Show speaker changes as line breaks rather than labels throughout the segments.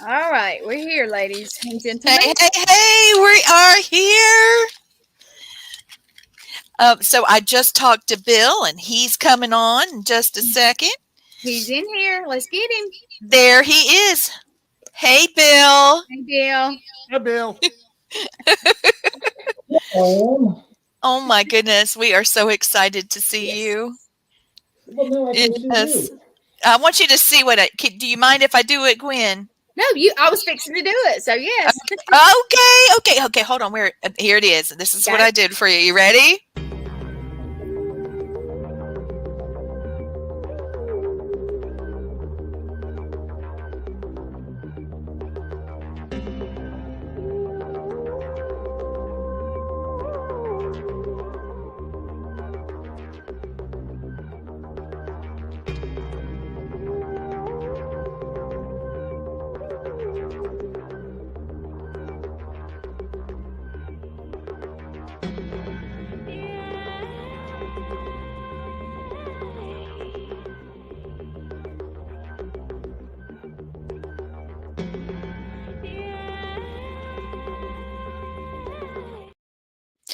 All right, we're here, ladies and
Hey,
gentlemen.
hey, hey, we are here. So I just talked to Bill, and he's coming on in just a second.
He's in here. Let's get him.
There he is. Hey, Bill.
Hey, Bill.
Hi, Bill.
Oh,
Oh my goodness, we are so excited to see you.
well, now I can see
Yes.
you.
I want you to see what do you mind if I do it, Gwen?
No, you. I was fixing to do it. So yes.
Okay. Hold on. Here it is. This is what
Got
I
it.
did for you. You ready?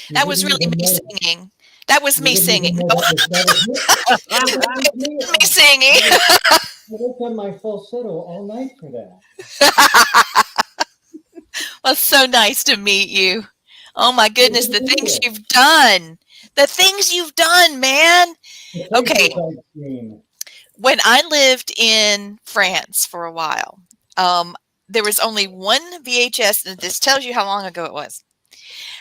You
That was
didn't
really
even
me
know.
singing. That was
You
me
didn't even
singing.
know that was it. Well, that was me.
Me singing.
I worked on my falsetto all night for that.
Well, so nice to meet you. Oh my
So
goodness,
good
the
to be
things
here.
you've done. The things you've done, man.
The
Okay,
places I've seen.
when I lived in France for a while, um, there was only one VHS, and this tells you how long ago it was.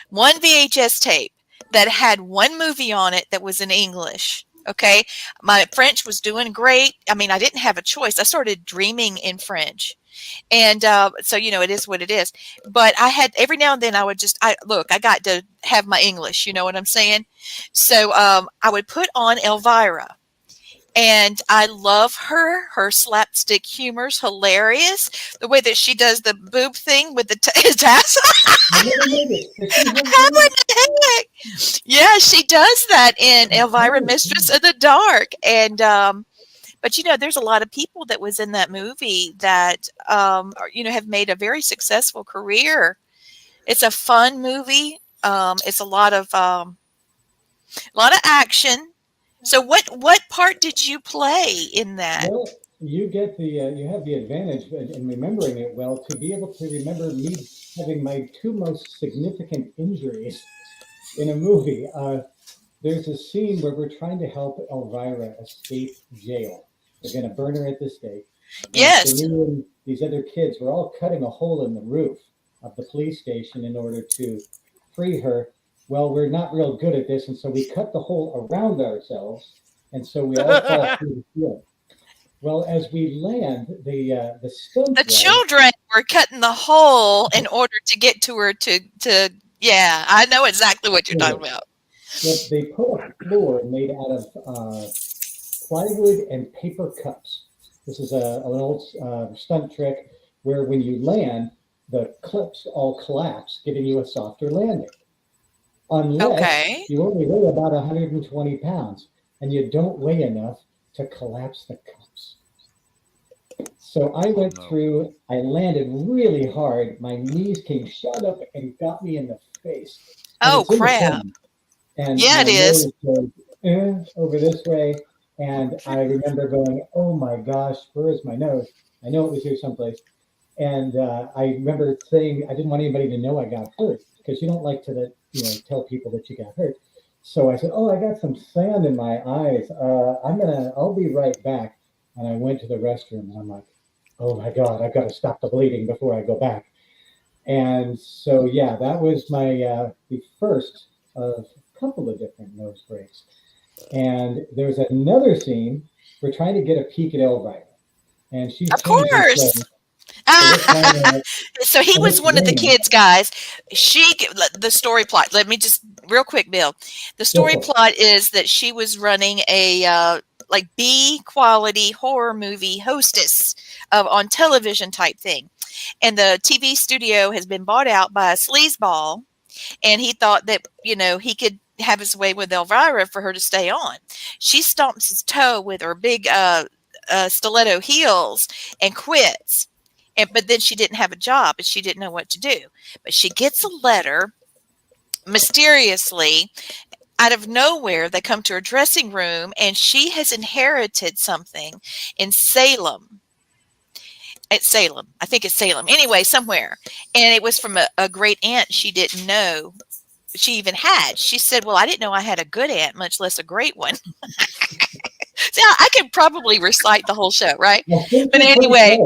One VHS tape that had one movie on it that was in English. Okay. My French was doing great. I mean, I didn't have a choice. I started dreaming in French. And so, it is what it is. But I had every now and then I got to have my English, you know what I'm saying? So I would put on Elvira. And I love her. Her slapstick humor's hilarious. The way that she does the boob thing with the tassel.
I never noticed. Does she have
How in
those?
the heck? Yeah, she does that in
I've
Elvira,
never
Mistress
seen
of the Dark, and but there's a lot of people that was in that movie that have made a very successful career. It's a fun movie. It's a lot of action. So what part did you play in that?
Well, you get you have the advantage in remembering it well to be able to remember me having my two most significant injuries in a movie. There's a scene where we're trying to help Elvira escape jail. They're going to burn her at the stake. And so
Yes.
me and these other kids were all cutting a hole in the roof of the police station in order to free her. Well, we're not real good at this, and so we cut the hole around ourselves, and so we all fall through the ceiling. Well, as we land, the stunt
The
was
children were cutting the hole in order to get to her to yeah, I know exactly what you're talking about.
that they put a floor made out of plywood and paper cups. This is an old stunt trick where when you land, the clips all collapse, giving you a softer landing. Unless
Okay.
you only weigh about 120 pounds and you don't weigh enough to collapse the cups. So I
Oh,
went
no.
through, I landed really hard. My knees came shot up and got me in the face. And
Oh
it's in the
crap.
film. And
Yeah,
my
it is.
nose goes over this way. And I remember going, oh my gosh, where is my nose? I know it was here someplace. And I remember saying I didn't want anybody to know I got hurt because you don't like to, tell people that you got hurt. So I said, "Oh, I got some sand in my eyes. I'll be right back." And I went to the restroom, and I'm like, "Oh my God, I've got to stop the bleeding before I go back." And so, yeah, that was my the first of a couple of different nose breaks. And there's another scene. We're trying to get a peek at Elvira, and she's
Of
changing
course.
clothes. So we're trying to,
So he
and
was
it's
one of the
raining.
kids, guys. The story plot. Let me just real quick, Bill. The
Go
story
for it.
plot is that she was running a like B quality horror movie hostess on television type thing, and the TV studio has been bought out by a sleazeball, and he thought that he could have his way with Elvira for her to stay on. She stomps his toe with her big stiletto heels and quits. but then she didn't have a job and she didn't know what to do. But she gets a letter mysteriously out of nowhere. They come to her dressing room and she has inherited something in Salem. At Salem. I think it's Salem. Anyway, somewhere. And it was from a great aunt she didn't know she even had. She said, well, I didn't know I had a good aunt, much less a great one. So I could probably recite the whole show, right? But anyway,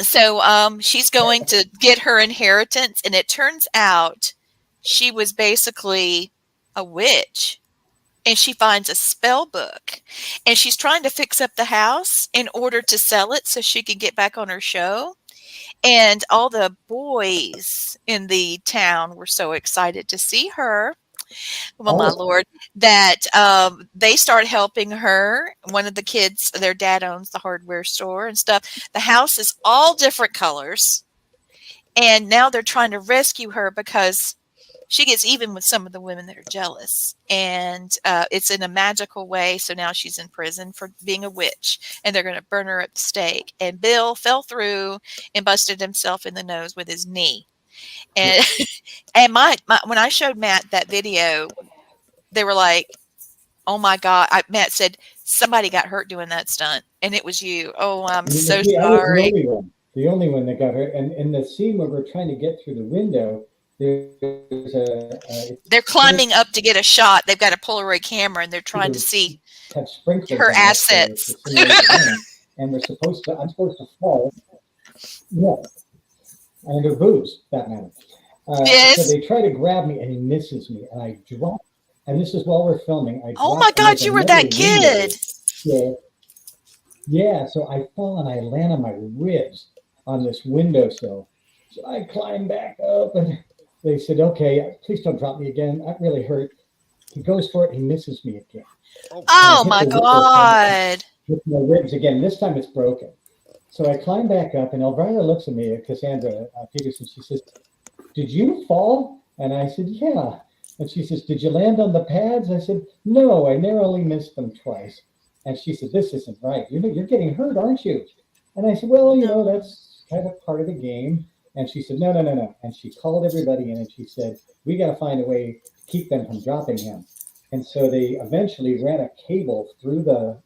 so she's going to get her inheritance, and it turns out she was basically a witch. And she finds a spell book, and she's trying to fix up the house in order to sell it so she can get back on her show. And all the boys in the town were so excited to see her. Well, my Lord, that they start helping her. One of the kids, their dad owns the hardware store and stuff. The house is all different colors. And now they're trying to rescue her because she gets even with some of the women that are jealous. And it's in a magical way. So now she's in prison for being a witch. And they're going to burn her at the stake. And Bill fell through and busted himself in the nose with his knee. And and my when I showed Matt that video, they were like, oh, my God. Matt said, somebody got hurt doing that stunt. And it was you. Oh, I'm so sorry.
The only one that got hurt. And in the scene where we're trying to get through the window,
they're climbing up to get a shot. They've got a Polaroid camera, and they're trying to see her assets.
And I'm supposed to fall. Yeah. And her boobs, that matter.
Yes.
So they try to grab me, and he misses me, and I drop. And this is while we're filming.
Oh my God, you were that kid.
Yeah. So I fall and I land on my ribs on this windowsill. So I climb back up, and they said, "Okay, please don't drop me again. That really hurt." He goes for it. He misses me again.
Oh my God.
With my ribs again. This time it's broken. So I climb back up, and Elvira looks at me, Cassandra Peterson. She says, "Did you fall?" And I said, "Yeah." And she says, "Did you land on the pads?" I said, "No, I narrowly missed them twice." And she said, "This isn't right. You're getting hurt, aren't you?" And I said, "Well, that's kind of part of the game." And she said, no. And she called everybody in, and she said, "We got to find a way to keep them from dropping him." And so they eventually ran a cable through the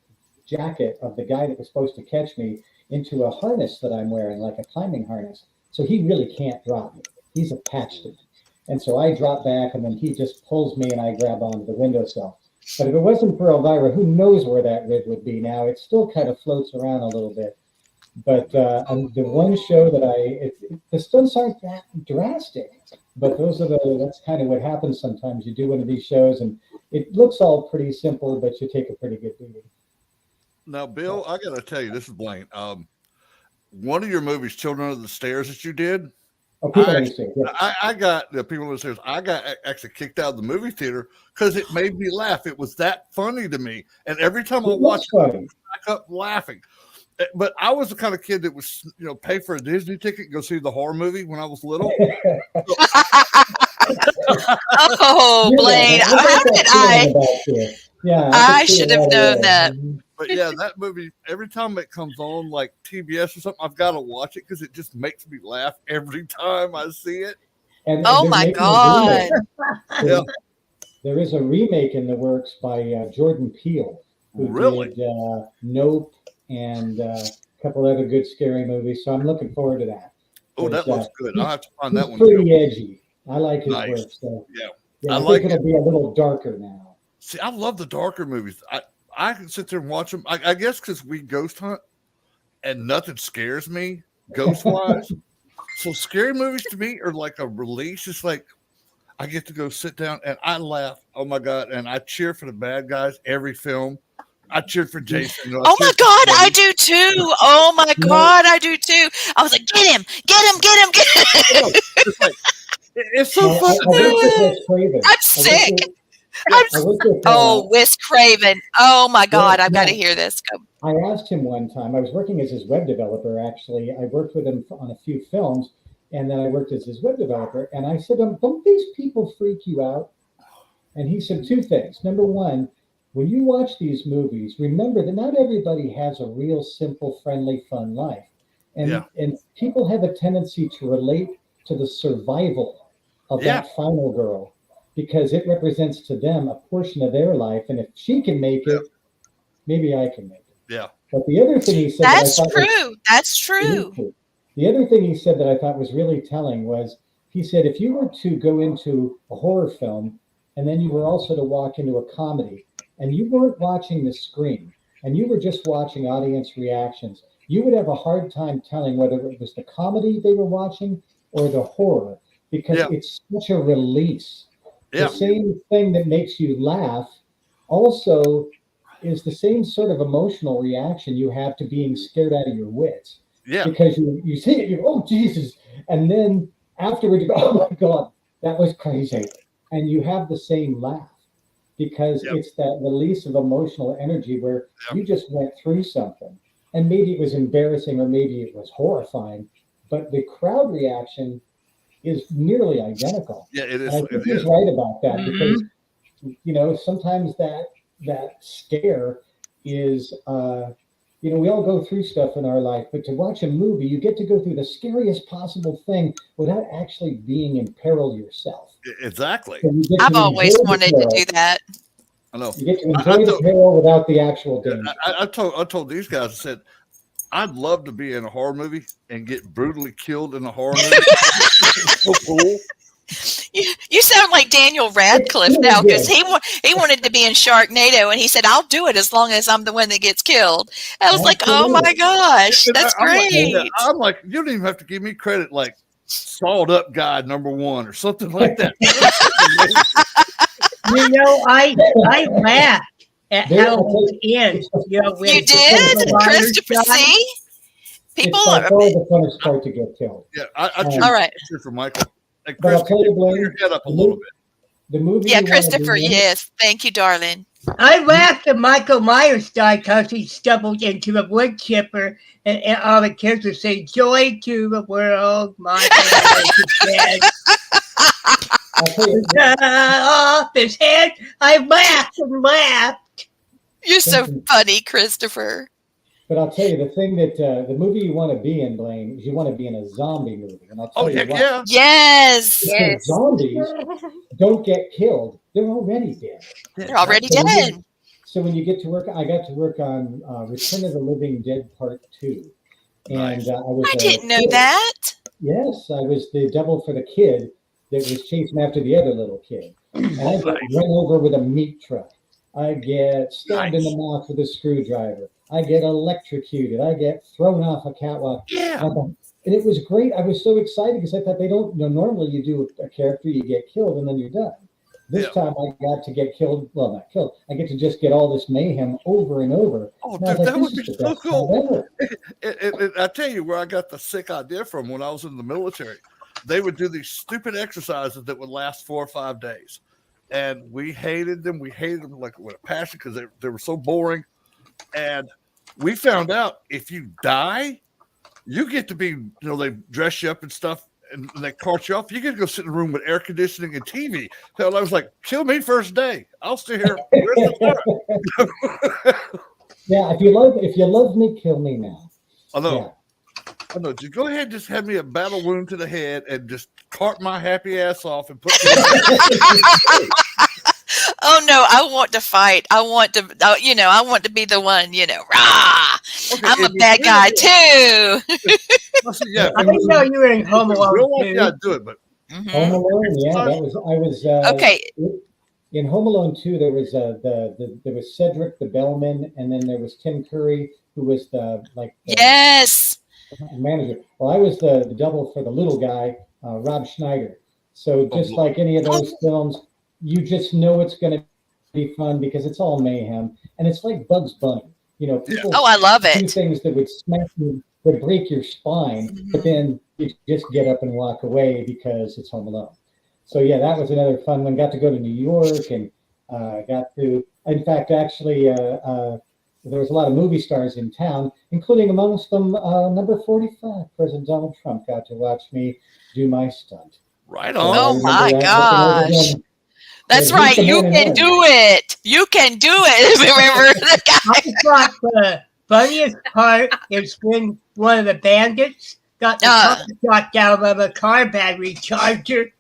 jacket of the guy that was supposed to catch me into a harness that I'm wearing, like a climbing harness. So he really can't drop me. He's attached to me. And so I drop back, and then he just pulls me, and I grab onto the windowsill. But if it wasn't for Elvira, who knows where that rib would be now? It still kind of floats around a little bit. But the one show that the stunts aren't that drastic, but that's kind of what happens sometimes. You do one of these shows, and it looks all pretty simple, but you take a pretty good beating.
Now, Bill, I got to tell you, this is Blaine. One of your movies, Children of the Stairs, that you did, I got the people on the stairs. I got actually kicked out of the movie theater because it made me laugh. It was that funny to me, and every time I watch it, I back up laughing. But I was the kind of kid that was, pay for a Disney ticket and go see the horror movie when I was little.
Oh, Blaine, how did I?
Yeah,
I should have known that.
But yeah, that movie, every time it comes on, like TBS or something, I've got to watch it because it just makes me laugh every time I see it.
And
oh my God.
Yeah. There is a remake in the works by Jordan Peele, who did Nope and a couple other good scary movies. So I'm looking forward to that.
Oh, that looks good. I'll have to find that one.
Pretty edgy. I like his work. So yeah, I think it'll be a little darker now.
See, I love the darker movies. I can sit there and watch them. I guess because we ghost hunt and nothing scares me ghost wise. So scary movies to me are like a release. It's like I get to go sit down and I laugh. Oh my God. And I cheer for the bad guys every film. I cheered for Jason.
Oh my God, I do too. Oh my God, I do too. I was like, get him.
It's so fun.
I'm sick. Wes Craven. Oh my God, I've got to hear this.
I asked him one time. I was working as his web developer, actually. I worked with him on a few films, and then I worked as his web developer. And I said, don't these people freak you out? And he said two things. Number one, when you watch these movies, remember that not everybody has a real simple, friendly, fun life. And people have a tendency to relate to the survival of that final girl because it represents to them a portion of their life. And if she can make it, maybe I can make it.
Yeah.
But the other thing he said
That's
that I thought
true. That's true.
The other thing he said that I thought was really telling was he said, if you were to go into a horror film and then you were also to walk into a comedy and you weren't watching the screen and you were just watching audience reactions, you would have a hard time telling whether it was the comedy they were watching or the horror because it's such a release. The same thing that makes you laugh also is the same sort of emotional reaction you have to being scared out of your wits. Yeah. Because you see it, you go, oh, Jesus. And then afterwards, you go, oh, my God, that was crazy. And you have the same laugh because it's that release of emotional energy where you just went through something. And maybe it was embarrassing or maybe it was horrifying, but the crowd reaction is nearly identical. Yeah, it is. And I think he's right about that because, you know, sometimes that scare is, you know, we all go through stuff in our life, but to watch a movie, you get to go through the scariest possible thing without actually being in peril yourself.
Exactly.
So
I've always wanted to do that.
I know. You get to enjoy the peril without the actual danger.
I told these guys, I said, I'd love to be in a horror movie and get brutally killed in a horror movie. So cool.
You sound like Daniel Radcliffe now because he wanted to be in Sharknado and he said, I'll do it as long as I'm the one that gets killed. I was like, oh my gosh, that's great.
I'm like, you don't even have to give me credit like Sawed Up Guy #1 or something like that.
You know, I laughed at how it ends. You know,
you did? Christopher C? People are
the funnest part to get killed.
Yeah, I
all right.
For Michael. Hey,
but I'll tell you, Blaine,
your head up a little bit.
The movie.
Yeah, Christopher. Yes, thank you, darling.
I laughed at Michael Myers died because he stumbled into a wood chipper, and all the kids would say, "Joy to the world, Michael Myers is dead." Off his head, I laughed and laughed.
You're so funny, Christopher.
But I'll tell you, the thing that the movie you want to be in, Blaine, is you want to be in a zombie movie. And I'll tell you what.
Yes.
Zombies don't get killed. They're already dead.
They're already dead.
So when you get to work, I got to work on Return of the Living Dead Part 2. And I
didn't know that.
Yes, I was the double for the kid that was chasing after the other little kid. And I get run over with a meat truck. I get stabbed in the mouth with a screwdriver. I get electrocuted. I get thrown off a catwalk. Yeah. And it was great. I was so excited because I thought they don't, you know, normally you do a character, you get killed and then you're done. This time I got to get killed. Well, not killed. I get to just get all this mayhem over and over.
Oh, dude, that would be so cool. I tell you where I got the sick idea from when I was in the military. They would do these stupid exercises that would last 4 or 5 days. And we hated them. We hated them like with a passion because they were so boring. And we found out if you die, you get to be, you know, they dress you up and stuff and they cart you off. You get to go sit in a room with air conditioning and TV. So I was like, kill me first day. I'll stay here.
Yeah, if you love me, kill me now.
I know. Just go ahead and just have me a battle wound to the head and just cart my happy ass off and put me
Oh no, I want to fight. I want to, I want to be the one, rah! Okay, I'm a bad guy too.
I didn't know you were in Home Alone.
Yeah, do it, but
Home Alone, I was
okay.
In Home Alone 2, there was there was Cedric the bellman, and then there was Tim Curry, who was the manager. Well, I was the double for the little guy, Rob Schneider. So just like any of those films, you just know it's going to be fun because it's all mayhem, and it's like Bugs Bunny. People
I love it.
Do things that would smack you, would break your spine, but then you just get up and walk away because it's Home Alone. So yeah, that was another fun one. Got to go to New York and got to. In fact, actually, there was a lot of movie stars in town, including amongst them number 45, President Donald Trump. Got to watch me do my stunt.
Right on.
Oh my gosh. That's right. You can do it. You can do it. Remember the guy.
I thought the funniest part is when one of the bandits got the car shot down by a car battery charger.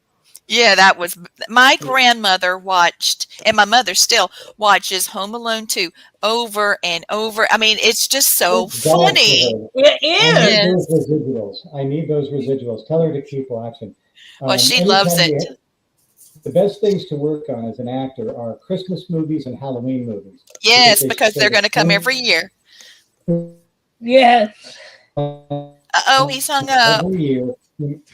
Yeah, that was my grandmother watched, and my mother still watches Home Alone 2 over and over. I mean, it's just so funny.
It
is.
I need those residuals. Tell her to keep watching.
Well, she loves it.
The best things to work on as an actor are Christmas movies and Halloween movies.
Yes, because they're going to come every year.
Yes.
Uh-oh, he's hung up.
Every year.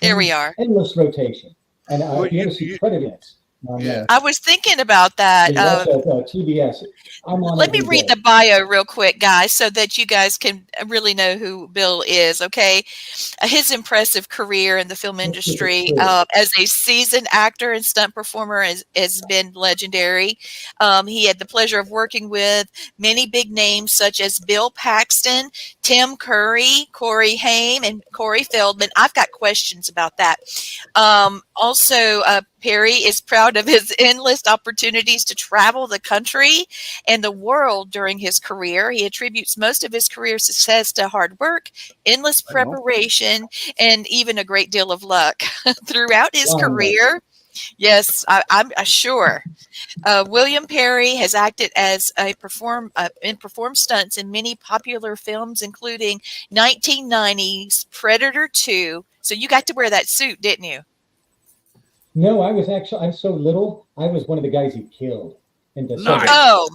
There we are.
Endless rotation. And you ever see Predators?
I was thinking about that.
TBS.
Let me read the bio real quick, guys, so that you guys can really know who Bill is, okay? His impressive career in the film industry as a seasoned actor and stunt performer has been legendary. He had the pleasure of working with many big names such as Bill Paxton, Tim Curry, Corey Haim, and Corey Feldman. I've got questions about that. Also, Perry is proud of his endless opportunities to travel the country and the world during his career. He attributes most of his career success to hard work, endless preparation, and even a great deal of luck throughout his career. Yes, I'm sure. William Perry has acted as performed stunts in many popular films, including 1990's Predator 2. So you got to wear that suit, didn't you?
No, I'm so little. I was one of the guys he killed in the subway.
Oh,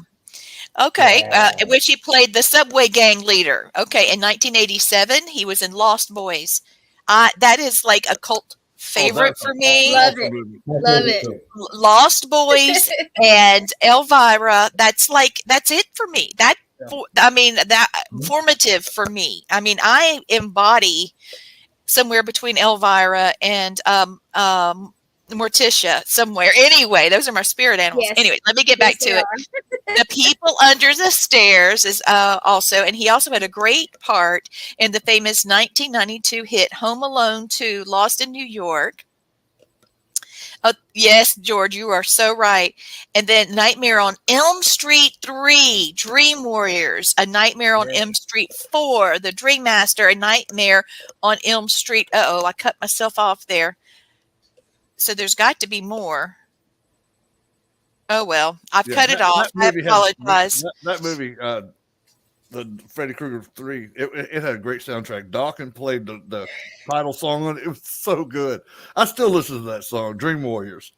okay. In which he played the subway gang leader. Okay, in 1987, he was in Lost Boys. That is like a cult favorite for me.
Love it. Love it.
Lost Boys and Elvira. That's it for me. That formative for me. I mean, I embody somewhere between Elvira and Morticia somewhere. Anyway, those are my spirit animals. Yes. Anyway, let me get back to it. The People Under the Stairs is also, and he also had a great part in the famous 1992 hit Home Alone 2, Lost in New York. Yes, George, you are so right. And then Nightmare on Elm Street 3, Dream Warriors, A Nightmare on Elm Street 4, The Dream Master, A Nightmare on Elm Street. Uh-oh, I cut myself off there. So there's got to be more. Oh, well, I've cut it off. I apologize.
That movie, the Freddy Krueger 3, it had a great soundtrack. Dawkins played the title song on it. It was so good. I still listen to that song, Dream Warriors.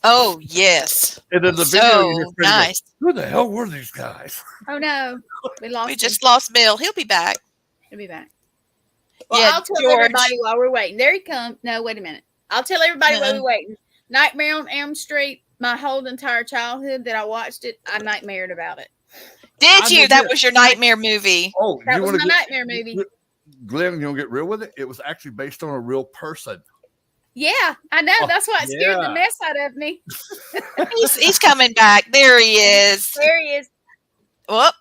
Oh, yes.
And then the
video, nice.
Who the hell were these guys?
Oh, no. We
just lost Bill. He'll be back.
He'll be back. Well, I'll tell everybody while we're waiting. There he comes. No, wait a minute. I'll tell everybody while we're waiting. Nightmare on Elm Street, my whole entire childhood that I watched it, I nightmared about it.
Did you? That was your nightmare movie.
Oh,
that was my nightmare movie.
Glenn, you don't get real with it? It was actually based on a real person.
Yeah, I know. That's why it scared the mess out of me.
He's coming back. There he is.
There he is.
Whoop.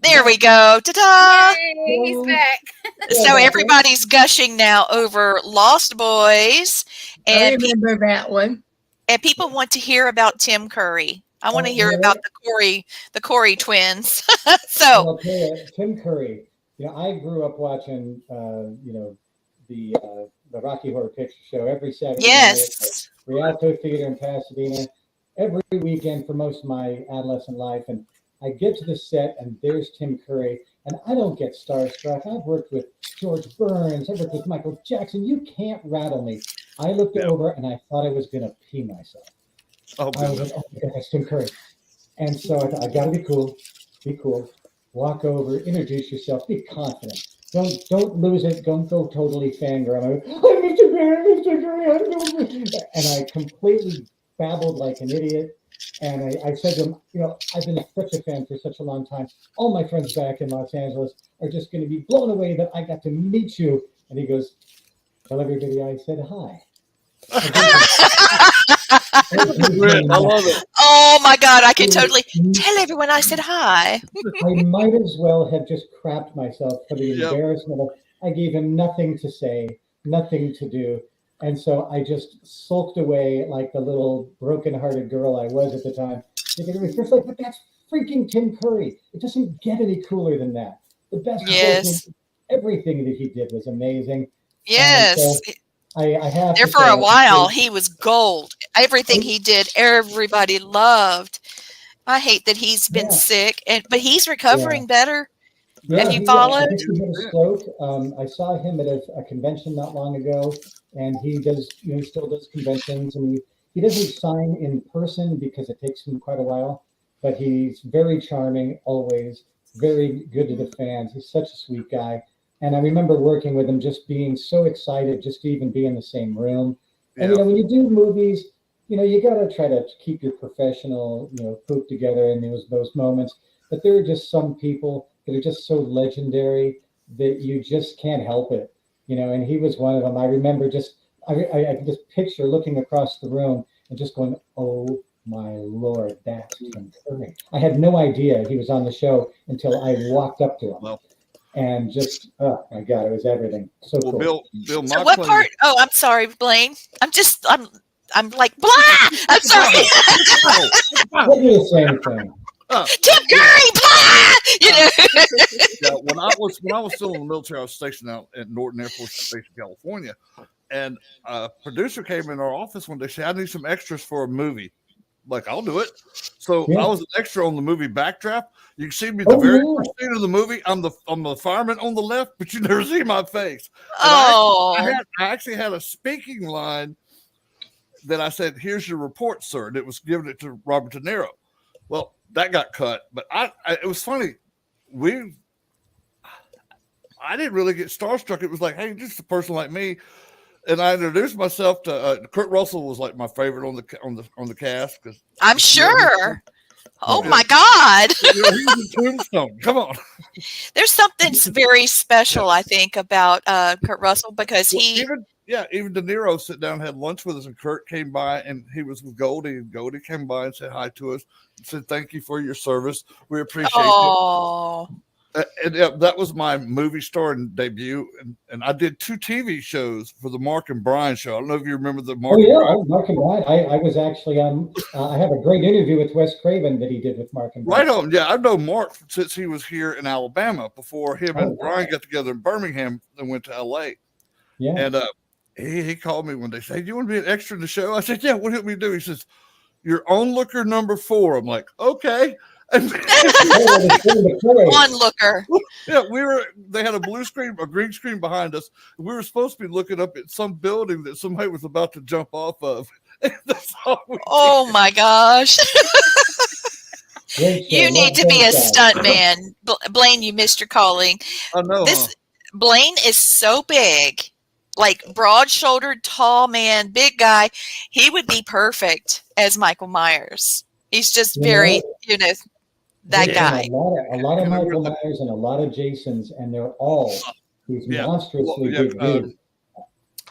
There we go. Ta-da!
Yay, he's back.
So everybody's gushing now over Lost Boys. And
I remember that one.
And people want to hear about Tim Curry. I want to hear about the Corey twins. So
I'll tell you, Tim Curry. I grew up watching the Rocky Horror Picture Show every Saturday night at Rialto Theater in Pasadena every weekend for most of my adolescent life. And I get to the set and there's Tim Curry, and I don't get starstruck. I've worked with George Burns, I've worked with Michael Jackson. You can't rattle me. I looked over and I thought I was going to pee myself. I was like, oh my God, that's Tim Curry. And so I thought, I got to be cool, walk over, introduce yourself, be confident. Don't lose it. Don't go totally fangirl. I'm Mr. Curry, and I completely babbled like an idiot. And I said to him, I've been such a fan for such a long time. All my friends back in Los Angeles are just going to be blown away that I got to meet you. And he goes, tell everybody I said hi.
I love it.
Oh my God, I can totally tell everyone I said hi.
I might as well have just crapped myself for the embarrassment of I gave him nothing to say, nothing to do. And so I just sulked away like the little broken-hearted girl I was at the time. It was just like, but that's freaking Tim Curry. It doesn't get any cooler than that. The best person everything that he did was amazing.
Yes.
So I have
there
to
for
say,
a while, he was gold. Everything he did, everybody loved. I hate that he's been sick, but he's recovering better.
Yeah,
Have you followed?
I think he had a stroke. I saw him at a convention not long ago, and he does, he still does conventions, and he doesn't sign in person because it takes him quite a while, but he's very charming, always very good to the fans. He's such a sweet guy. And I remember working with him, just being so excited just to even be in the same room. And, when you do movies, you got to try to keep your professional, poop together in those moments. But there are just some people that are just so legendary that you just can't help it, and he was one of them. I remember I can just picture looking across the room and just going, oh my Lord, that's Tim Curry. I had no idea he was on the show until I walked up to him. And just, oh my God, it was everything. So cool.
Bill,
so what part? Oh, I'm sorry, Blaine. I'm like, blah! I'm sorry.
We'll do the same thing.
Tim Curry, blah!
When I was still in the military, I was stationed out at Norton Air Force Station, California, and a producer came in our office one day. Said, "I need some extras for a movie." Like, I'll do it. So I was an extra on the movie Backdraft. You can see me the very first scene of the movie. I'm the fireman on the left, but you never see my face. And I actually had a speaking line that I said, "Here's your report, sir." And it was given it to Robert De Niro. Well, that got cut, but it was funny. I didn't really get starstruck. It was like, hey, just a person like me. And I introduced myself to Kurt Russell was like my favorite on the cast because
I'm sure. Oh my God!
He was a tombstone. Come on.
There's something very special, I think, about Kurt Russell because
even De Niro sat down and had lunch with us, and Kurt came by and he was with Goldie, and Goldie came by and said hi to us and said thank you for your service. We appreciate it. And that was my movie starring debut, and I did 2 TV shows for the Mark and Brian show. I don't know if you remember the Mark.
Oh yeah, Mark and Brian. I was actually on. I have a great interview with Wes Craven that he did with Mark and Brian.
Right on. Yeah, I know Mark since he was here in Alabama before him and Brian got together in Birmingham and went to LA.
Yeah.
And he called me one day. Said, "Do you want to be an extra in the show?" I said, "Yeah." What do you want me to do? He says, "You're onlooker number 4." I'm like, "Okay."
Onlooker.
Yeah, they had a blue screen, a green screen behind us. We were supposed to be looking up at some building that somebody was about to jump off of.
Oh my gosh. You need to be a stunt man. Blaine, you missed your calling.
I know.
Blaine is so big, like broad-shouldered, tall man, big guy. He would be perfect as Michael Myers. He's just very, that guy.
A lot of Michael Myers and a lot of Jasons, and they're all these monstrously big dudes.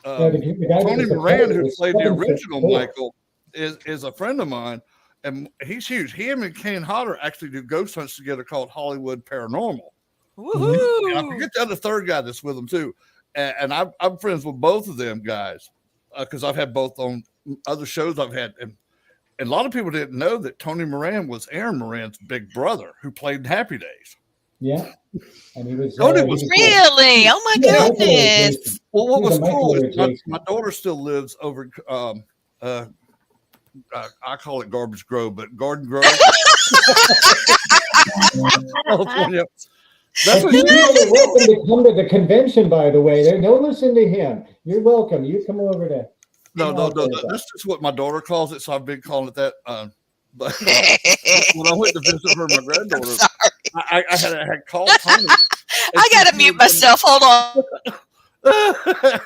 Tony Moran, who played the original Michael, is a friend of mine, and he's huge. Him and Kane Hodder actually do ghost hunts together called Hollywood Paranormal.
Woohoo!
And I forget the other third guy that's with them too. And I'm friends with both of them guys because I've had both on other shows I've had. And a lot of people didn't know that Tony Moran was Aaron Moran's big brother who played in Happy Days.
Yeah. And he was
really? Oh my goodness.
Well, what was cool is my daughter still lives over I call it Garbage Grove, but Garden Grove. California.
That's what you're welcome to come to the convention, by the way. Don't listen to him. You're welcome. You come over to.
No. That's just what my daughter calls it. So I've been calling it that. But when I went to visit her, my granddaughter, I had called Tony.
I gotta mute myself. Hold on.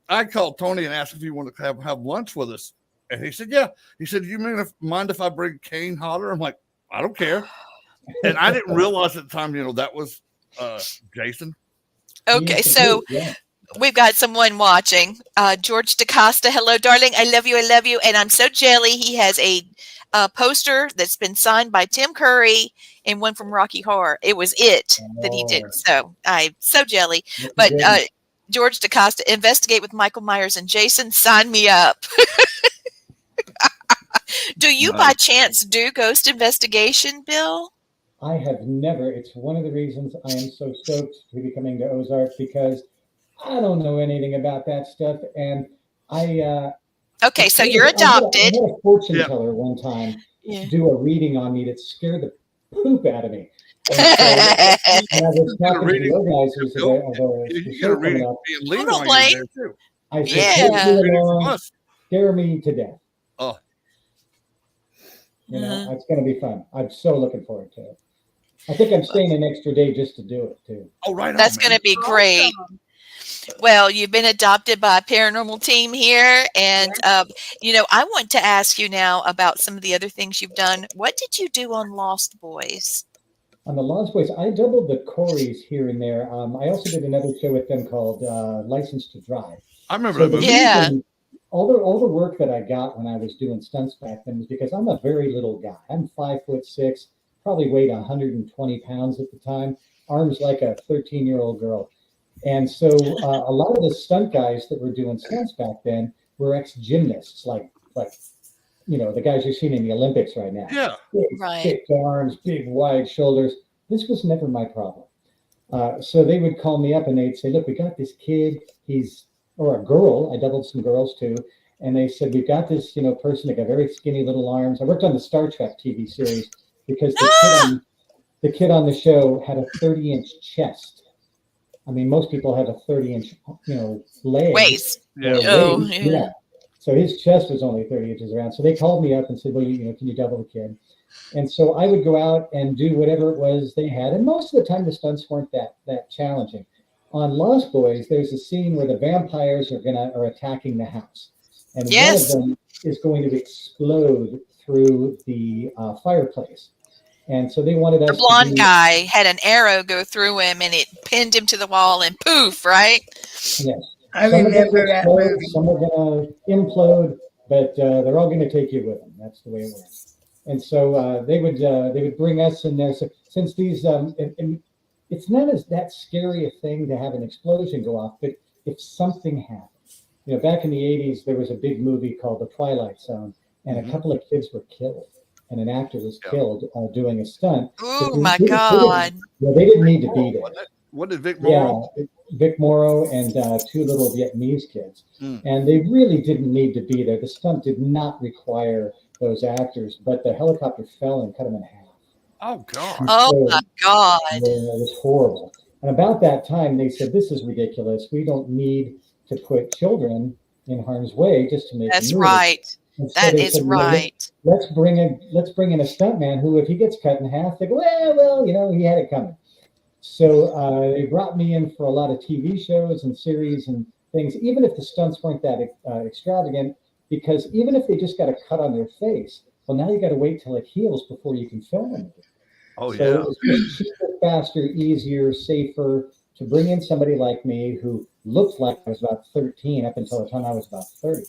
I called Tony and asked if he wanted to have lunch with us, and he said, "Yeah." He said, "You mind if I bring Kane Hodder?" I'm like, "I don't care." And I didn't realize at the time, that was Jason.
Okay, so we've got someone watching. George DaCosta, hello, darling. I love you. And I'm so jelly. He has a poster that's been signed by Tim Curry and one from Rocky Horror. It was that he did. So I'm so jelly. But George DaCosta, investigate with Michael Myers and Jason. Sign me up. Do you by chance do ghost investigation, Bill?
I have never. It's one of the reasons I am so stoked to be coming to Ozark, because I don't know anything about that stuff, and I.
Okay, so you're adopted.
I had a fortune teller one time do a reading on me that scared the poop out of me. And so when I was talking to the organizers of the show coming up, I said, scare me to death.
Oh.
You know, it's going to be fun. I'm so looking forward to it. I think I'm staying an extra day just to do it, too.
Oh, right.
That's going to be great. Well, you've been adopted by a paranormal team here. And, you know, I want to ask you now about some of the other things you've done. What did you do on Lost Boys?
On the Lost Boys, I doubled the Coreys here and there. I also did another show with them called License to Drive.
I remember that movie.
Yeah. All the work that I got when I was doing stunts back then was because I'm a very little guy. I'm 5'6", probably weighed 120 pounds at the time, arms like a 13-year-old girl. And so a lot of the stunt guys that were doing stunts back then were ex-gymnasts, like you know, the guys you're seeing in the Olympics right now.
Yeah.
Big arms, big wide shoulders. This was never my problem. So they would call me up and they'd say, look, we got this kid, or a girl, I doubled some girls too. And they said, we've got this, you know, person that got very skinny little arms. I worked on the Star Trek TV series because the kid on the show had a 30-inch chest. I mean, most people have a 30-inch, you know, leg.
Waist.
Yeah. So his chest was only 30 inches around. So they called me up and said, well, you know, can you double the kid? And so I would go out and do whatever it was they had. And most of the time, the stunts weren't that challenging. On Lost Boys, there's a scene where the vampires are attacking the house. And one of them is going to explode through the fireplace. And so they wanted us.
The blonde guy had an arrow go through him and it pinned him to the wall and poof, right?
Yes. I remember that. Some are going to implode, but they're all going to take you with them. That's the way it works. And so they would bring us in there. So since these, it's not as that scary a thing to have an explosion go off, but if something happened, you know, back in the 80s, there was a big movie called The Twilight Zone, and a couple of kids were killed, and an actor was killed doing a stunt.
Oh my God!
They didn't need to be there.
What did Vic Morrow?
Yeah, Vic Morrow and two little Vietnamese kids, and they really didn't need to be there. The stunt did not require those actors, but the helicopter fell and cut them in half.
Oh God!
Oh my God!
It was horrible. And about that time, they said, "This is ridiculous. We don't need to put children in harm's way just to make."
That's right. So that is right.
Let's bring in a stuntman who, if he gets cut in half, they go, well, you know, he had it coming. So they brought me in for a lot of TV shows and series and things, even if the stunts weren't that extravagant, because even if they just got a cut on their face, well, now you got to wait till it heals before you can film them.
Oh,
so it was just cheaper, faster, easier, safer to bring in somebody like me who looked like I was about 13 up until the time I was about 30.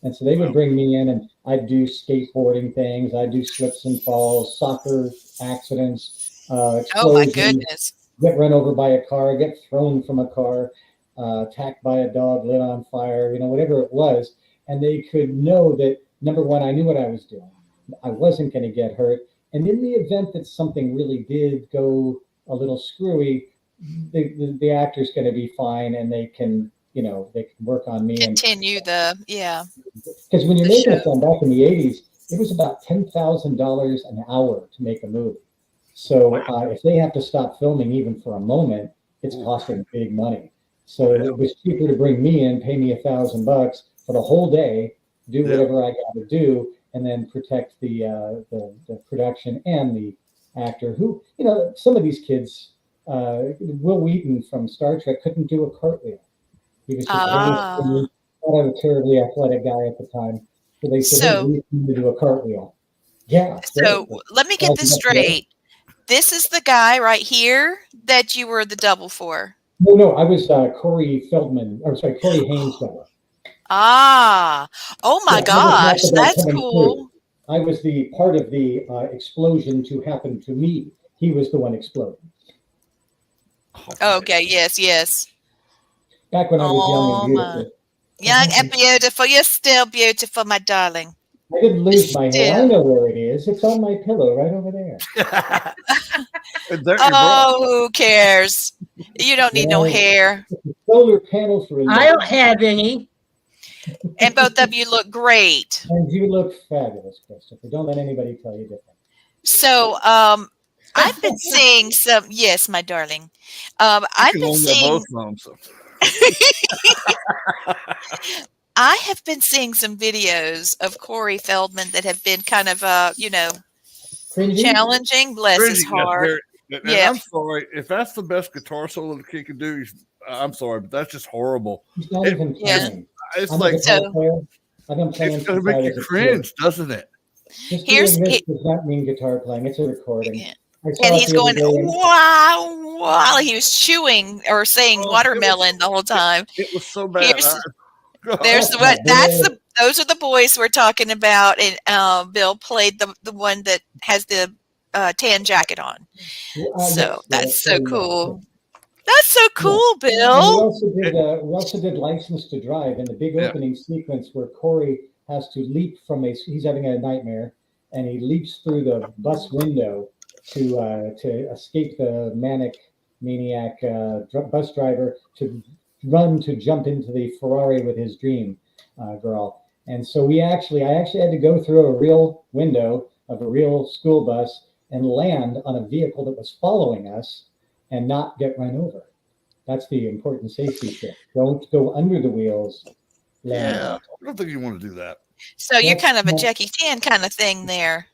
And so they would bring me in and I'd do skateboarding things. I'd do slips and falls, soccer accidents, explosions.
Oh, my goodness.
Get run over by a car, get thrown from a car, attacked by a dog, lit on fire, you know, whatever it was. And they could know that, number one, I knew what I was doing. I wasn't going to get hurt. And in the event that something really did go a little screwy, the actor's going to be fine and they can, you know, they can work on me.
Continue Because
when you're making a film back in the 80s, it was about $10,000 an hour to make a movie. So if they have to stop filming even for a moment, it's costing big money. So it was cheaper to bring me in, pay me $1,000 for the whole day, do whatever I got to do, and then protect the production and the actor. Who, you know, some of these kids, Will Wheaton from Star Trek couldn't do a cartwheel. He was just not a terribly athletic guy at the time. So they said, "We need to do a cartwheel." Yeah.
So let me get this straight. This is the guy right here that you were the double for.
No, I was Corey Haynes' double.
Oh my gosh, that's cool.
I was the part of the explosion to happen to me. He was the one exploding.
Okay, yes.
Back when I was young and beautiful.
Young and beautiful. You're still beautiful, my darling.
I didn't lose my hair. I know where it is. It's on my pillow right over there.
Oh, who cares? You don't need no hair.
Solar panels for
I don't have any.
And both of you look great.
And you look fabulous, Christopher. Don't let anybody tell you different.
So, I've been seeing some. Yes, my darling. I've been seeing. I have been seeing some videos of Corey Feldman that have been kind of, challenging. Bless his heart.
Yeah, I'm sorry if that's the best guitar solo the kid can do. I'm sorry, but that's just horrible.
He's not even playing.
It's like
I've been playing.
It's gonna make you cringe, doesn't it?
Just does not mean guitar playing. It's a recording.
Yeah. And he's going, wow, while he was chewing or saying watermelon the whole time.
It was so bad.
Those are the boys we're talking about. And Bill played the one that has the tan jacket on. So that's so cool. That's so cool, Bill.
We also did License to Drive in the big opening sequence where Corey has to leap from he's having a nightmare and he leaps through the bus window to escape the maniac bus driver to jump into the Ferrari with his dream girl. And so I actually had to go through a real window of a real school bus and land on a vehicle that was following us and not get run over. That's the important safety tip. Don't go under the wheels.
Yeah, I don't think you want to do that.
So you're kind of a Jackie Chan kind of thing there.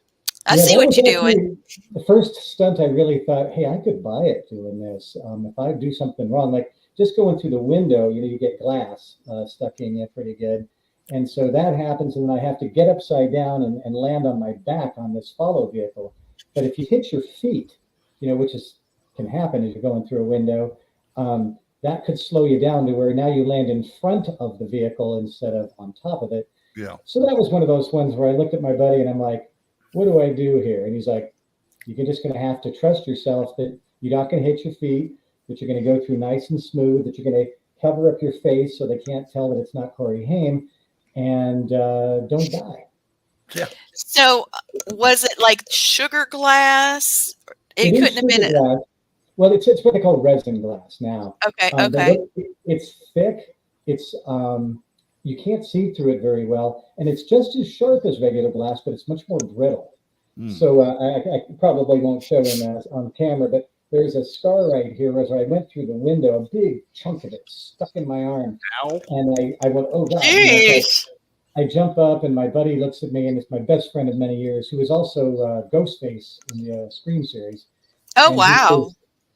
I see what you're doing.
The first stunt, I really thought, hey, I could buy it doing this. If I do something wrong, like just going through the window, you get glass stuck in you pretty good. And so that happens, and then I have to get upside down and land on my back on this follow vehicle. But if you hit your feet, which can happen as you're going through a window, that could slow you down to where now you land in front of the vehicle instead of on top of it.
Yeah.
So that was one of those ones where I looked at my buddy and I'm like, what do I do here? And he's like, you're just going to have to trust yourself that you're not going to hit your feet, that you're going to go through nice and smooth, that you're going to cover up your face so they can't tell that it's not Corey Haim, and don't die.
Yeah.
So was it like sugar glass? It couldn't have been.
Glass. Well, it's what they call resin glass now.
Okay.
It's thick. It's you can't see through it very well, and it's just as sharp as regular glass, but it's much more brittle. So I probably won't show him on camera, but there's a scar right here as I went through the window, a big chunk of it stuck in my arm.
Ow.
And I went, oh God. I jump up and my buddy looks at me, and it's my best friend of many years, who is also Ghostface in the Scream series.
Oh,
and
wow.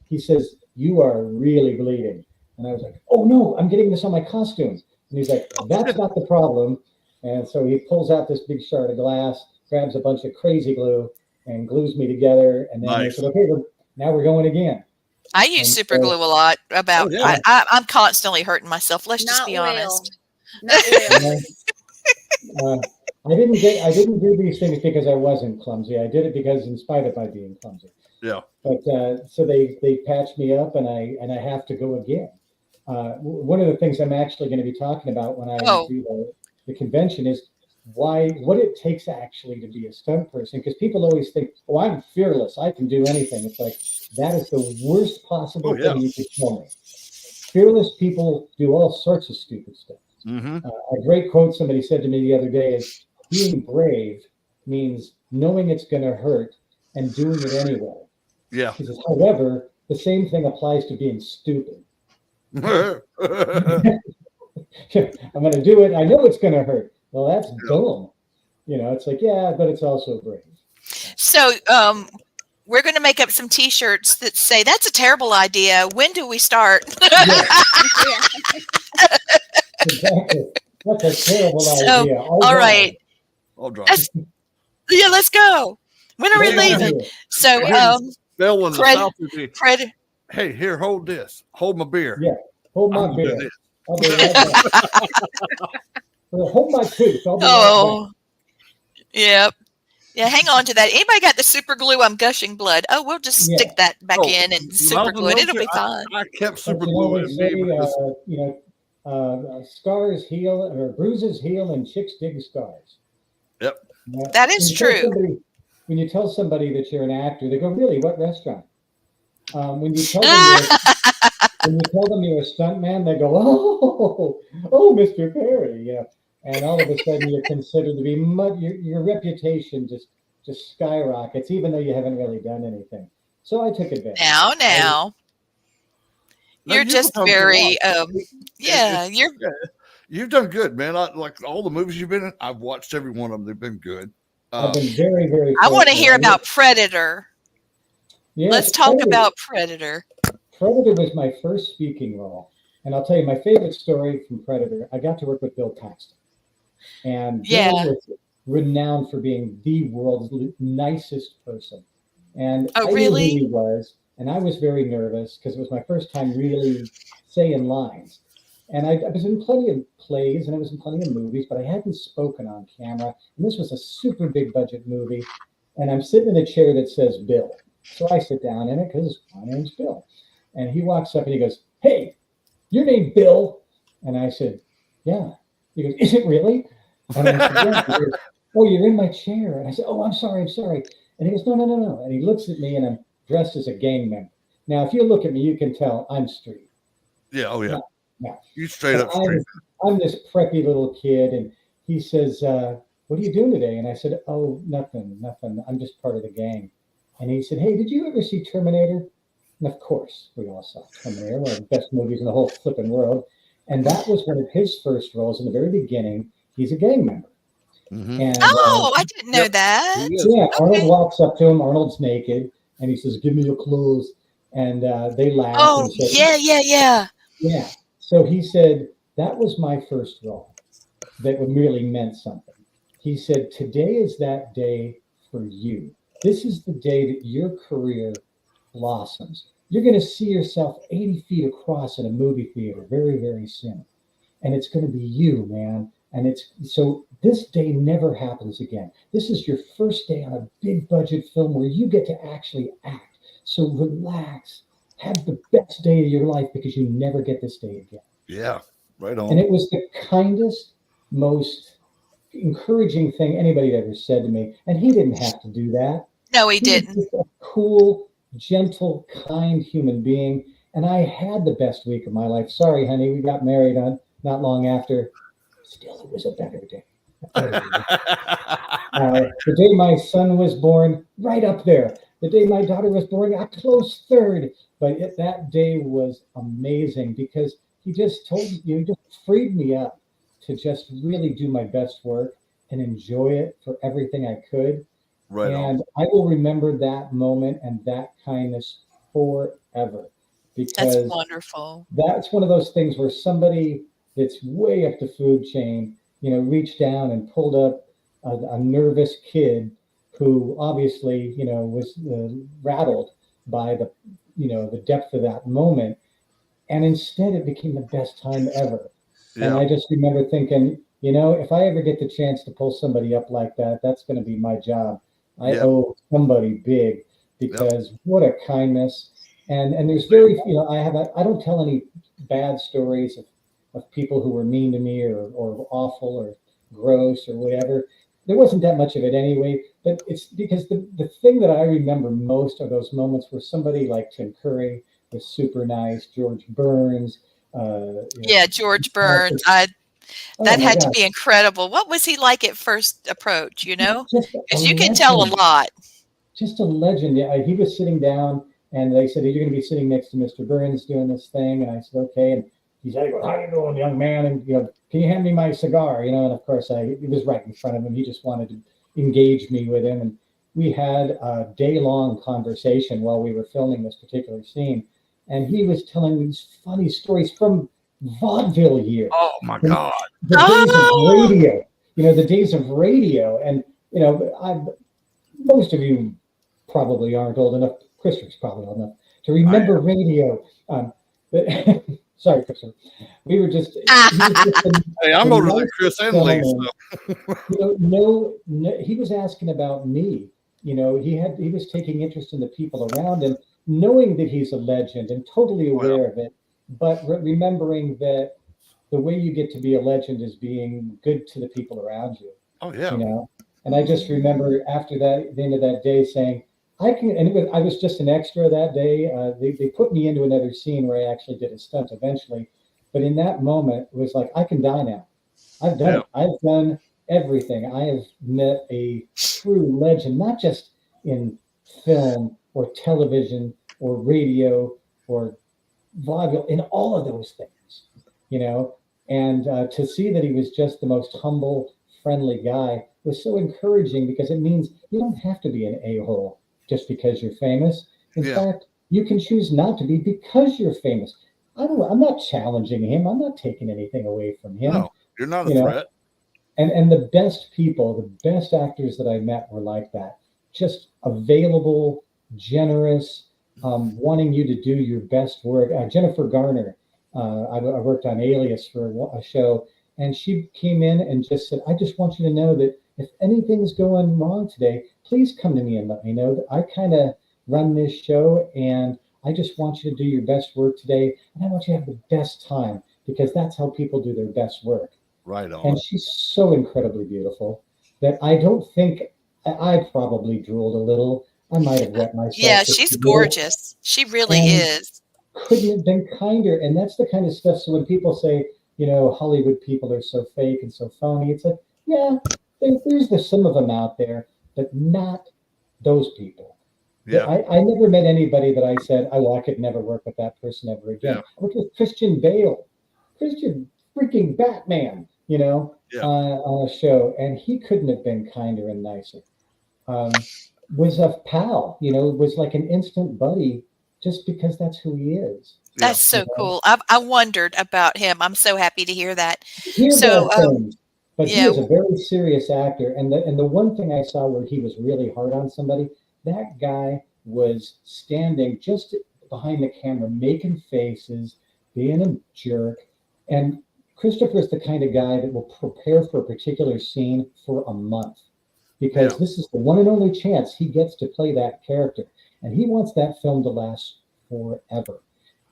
He says, you are really bleeding. And I was like, oh no, I'm getting this on my costume. And he's like, that's not the problem. And so he pulls out this big shard of glass, grabs a bunch of crazy glue and glues me together. And then I said, okay, now we're going again.
I use super glue a lot. I'm constantly hurting myself. Let's just be honest.
Not I didn't do these things because I wasn't clumsy. I did it because in spite of my being clumsy.
Yeah.
But so they patched me up, and I have to go again. One of the things I'm actually going to be talking about when I do the convention is what it takes actually to be a stunt person, because people always think, oh, I'm fearless, I can do anything. It's like, that is the worst possible thing you could tell me. Fearless people do all sorts of stupid stuff. A great quote somebody said to me the other day is, being brave means knowing it's going to hurt and doing it anyway.
Yeah.
He says, however, the same thing applies to being stupid. I'm going to do it. I know it's going to hurt. Well, that's dumb. It's like, yeah, but it's also brave.
So we're going to make up some T-shirts that say, that's a terrible idea. When do we start?
Exactly. That's a terrible idea.
All right.
I'll drive.
Let's go. When are we leaving? So,
Bill in the South would be,
Fred.
Hey, here, hold this. Hold my beer.
Yeah, hold my beer. I'll be right back. Hold my tooth. I'll be right back.
Yep. Yeah, hang on to that. Anybody got the super glue? I'm gushing blood. Oh, we'll just stick that back in and super glue it. It'll be fine.
I kept super glue in.
Scars heal, or bruises heal, and chicks dig scars.
Yep.
That is true.
When you tell somebody that you're an actor, they go, really, what restaurant? When you tell them you're a stuntman, they go, oh, Mr. Perry, yeah. And all of a sudden, you're considered to be your reputation just skyrockets, even though you haven't really done anything. So I took advantage.
Now. You're just very,
you've done good, man. Like all the movies you've been in, I've watched every one of them. They've been good.
I've been very, very.
I want to hear about Predator. Yes, let's talk about Predator.
Predator was my first speaking role. And I'll tell you my favorite story from Predator. I got to work with Bill Paxton. And Bill was renowned for being the world's nicest person. And I knew who he was. And I was very nervous because it was my first time really saying lines. And I was in plenty of plays and I was in plenty of movies, but I hadn't spoken on camera. And this was a super big budget movie. And I'm sitting in a chair that says Bill. So I sit down in it because my name's Bill. And he walks up and he goes, hey, your name Bill? And I said, yeah. He goes, is it really? And I said, yeah. He goes, oh, you're in my chair. And I said, oh, I'm sorry. And he goes, no. And he looks at me and I'm dressed as a gang member. Now, if you look at me, you can tell I'm street.
Yeah, oh yeah.
No.
You straight up street.
I'm this preppy little kid. And he says, what are you doing today? And I said, oh, nothing. I'm just part of the gang. And he said, hey, did you ever see Terminator? And of course, we all saw Terminator, one of the best movies in the whole flipping world. And that was one of his first roles in the very beginning. He's a gang member.
Mm-hmm. And, I didn't know that.
Yeah, okay. Arnold walks up to him. Arnold's naked. And he says, give me your clothes. And they laugh.
Oh,
and said,
yeah.
Yeah. So he said, that was my first role that really meant something. He said, today is that day for you. This is the day that your career blossoms. You're going to see yourself 80 feet across in a movie theater very, very soon. And it's going to be you, man. And so this day never happens again. This is your first day on a big budget film where you get to actually act. So relax, have the best day of your life because you never get this day again.
Yeah, right on.
And it was the kindest, most encouraging thing anybody had ever said to me. And he didn't have to do that.
No, he didn't.
Was just a cool, gentle, kind human being. And I had the best week of my life. Sorry, honey, we got married not long after. Still, it was a better day. The day my son was born, right up there. The day my daughter was born, a close third. But that day was amazing because he just he just freed me up to just really do my best work and enjoy it for everything I could.
Right.
And I will remember that moment and that kindness forever. Because
that's wonderful.
That's one of those things where somebody that's way up the food chain, reached down and pulled up a nervous kid who obviously, was rattled by the depth of that moment. And instead it became the best time ever. Yeah. And I just remember thinking, if I ever get the chance to pull somebody up like that, that's going to be my job. I owe somebody big because what a kindness. And there's very, I don't tell any bad stories of people who were mean to me or awful or gross or whatever. There wasn't that much of it anyway, but it's because the thing that I remember most are those moments where somebody like Tim Curry was super nice, George Burns.
George Burns. That had to be incredible. What was he like at first approach, Because you can tell a lot.
Just a legend. Yeah, he was sitting down and they said, you're going to be sitting next to Mr. Burns doing this thing. And I said, okay. And he said, how you doing, young man? And, can you hand me my cigar? And of course, it was right in front of him. He just wanted to engage me with him. And we had a day-long conversation while we were filming this particular scene. And he was telling these funny stories from vaudeville years.
Oh my God.
The days of radio, the days of radio. And, most of you probably aren't old enough. Christopher's probably old enough to remember radio. Sorry, Christopher. We were just.
Hey, I'm older than Chris and Lee.
So. He was asking about me. He was taking interest in the people around him, knowing that he's a legend and totally aware of it, but remembering that the way you get to be a legend is being good to the people around you.
Oh yeah.
And I just remember after that, at the end of that day, saying, I can, and I was just an extra that day. They put me into another scene where I actually did a stunt eventually. But in that moment, it was like, I can die now. I've done it. I've done everything. I have met a true legend, not just in film or television or radio or vaudeville, in all of those things, you know. And to see that he was just the most humble, friendly guy was so encouraging because it means you don't have to be an a-hole just because you're famous. In fact, you can choose not to be because you're famous. I'm not challenging him. I'm not taking anything away from him.
No, you're not a threat.
And the best people, the best actors that I met were like that, just available, generous, wanting you to do your best work. Jennifer Garner, I worked on Alias for a show, and she came in and just said, I just want you to know that if anything's going wrong today, please come to me and let me know. That I kind of run this show, and I just want you to do your best work today, and I want you to have the best time, because that's how people do their best work.
Right on.
And she's so incredibly beautiful that I don't think I probably drooled a little. I might have wet myself.
Yeah, she's gorgeous. She really is.
Couldn't have been kinder. And that's the kind of stuff. So when people say, you know, Hollywood people are so fake and so phony, it's like, yeah, there's some of them out there, but not those people. Yeah. I never met anybody that I said, oh, I could never work with that person ever again. I worked with Christian Bale, Christian freaking Batman, you know, on a show, and he couldn't have been kinder and nicer. Was a pal, you know, was like an instant buddy just because that's who he is.
That's so cool. I wondered about him. I'm so happy to hear that.
But he is a very serious actor. And the one thing I saw where he was really hard on somebody, that guy was standing just behind the camera, making faces, being a jerk. And Christopher's the kind of guy that will prepare for a particular scene for a month, because this is the one and only chance he gets to play that character. And he wants that film to last forever.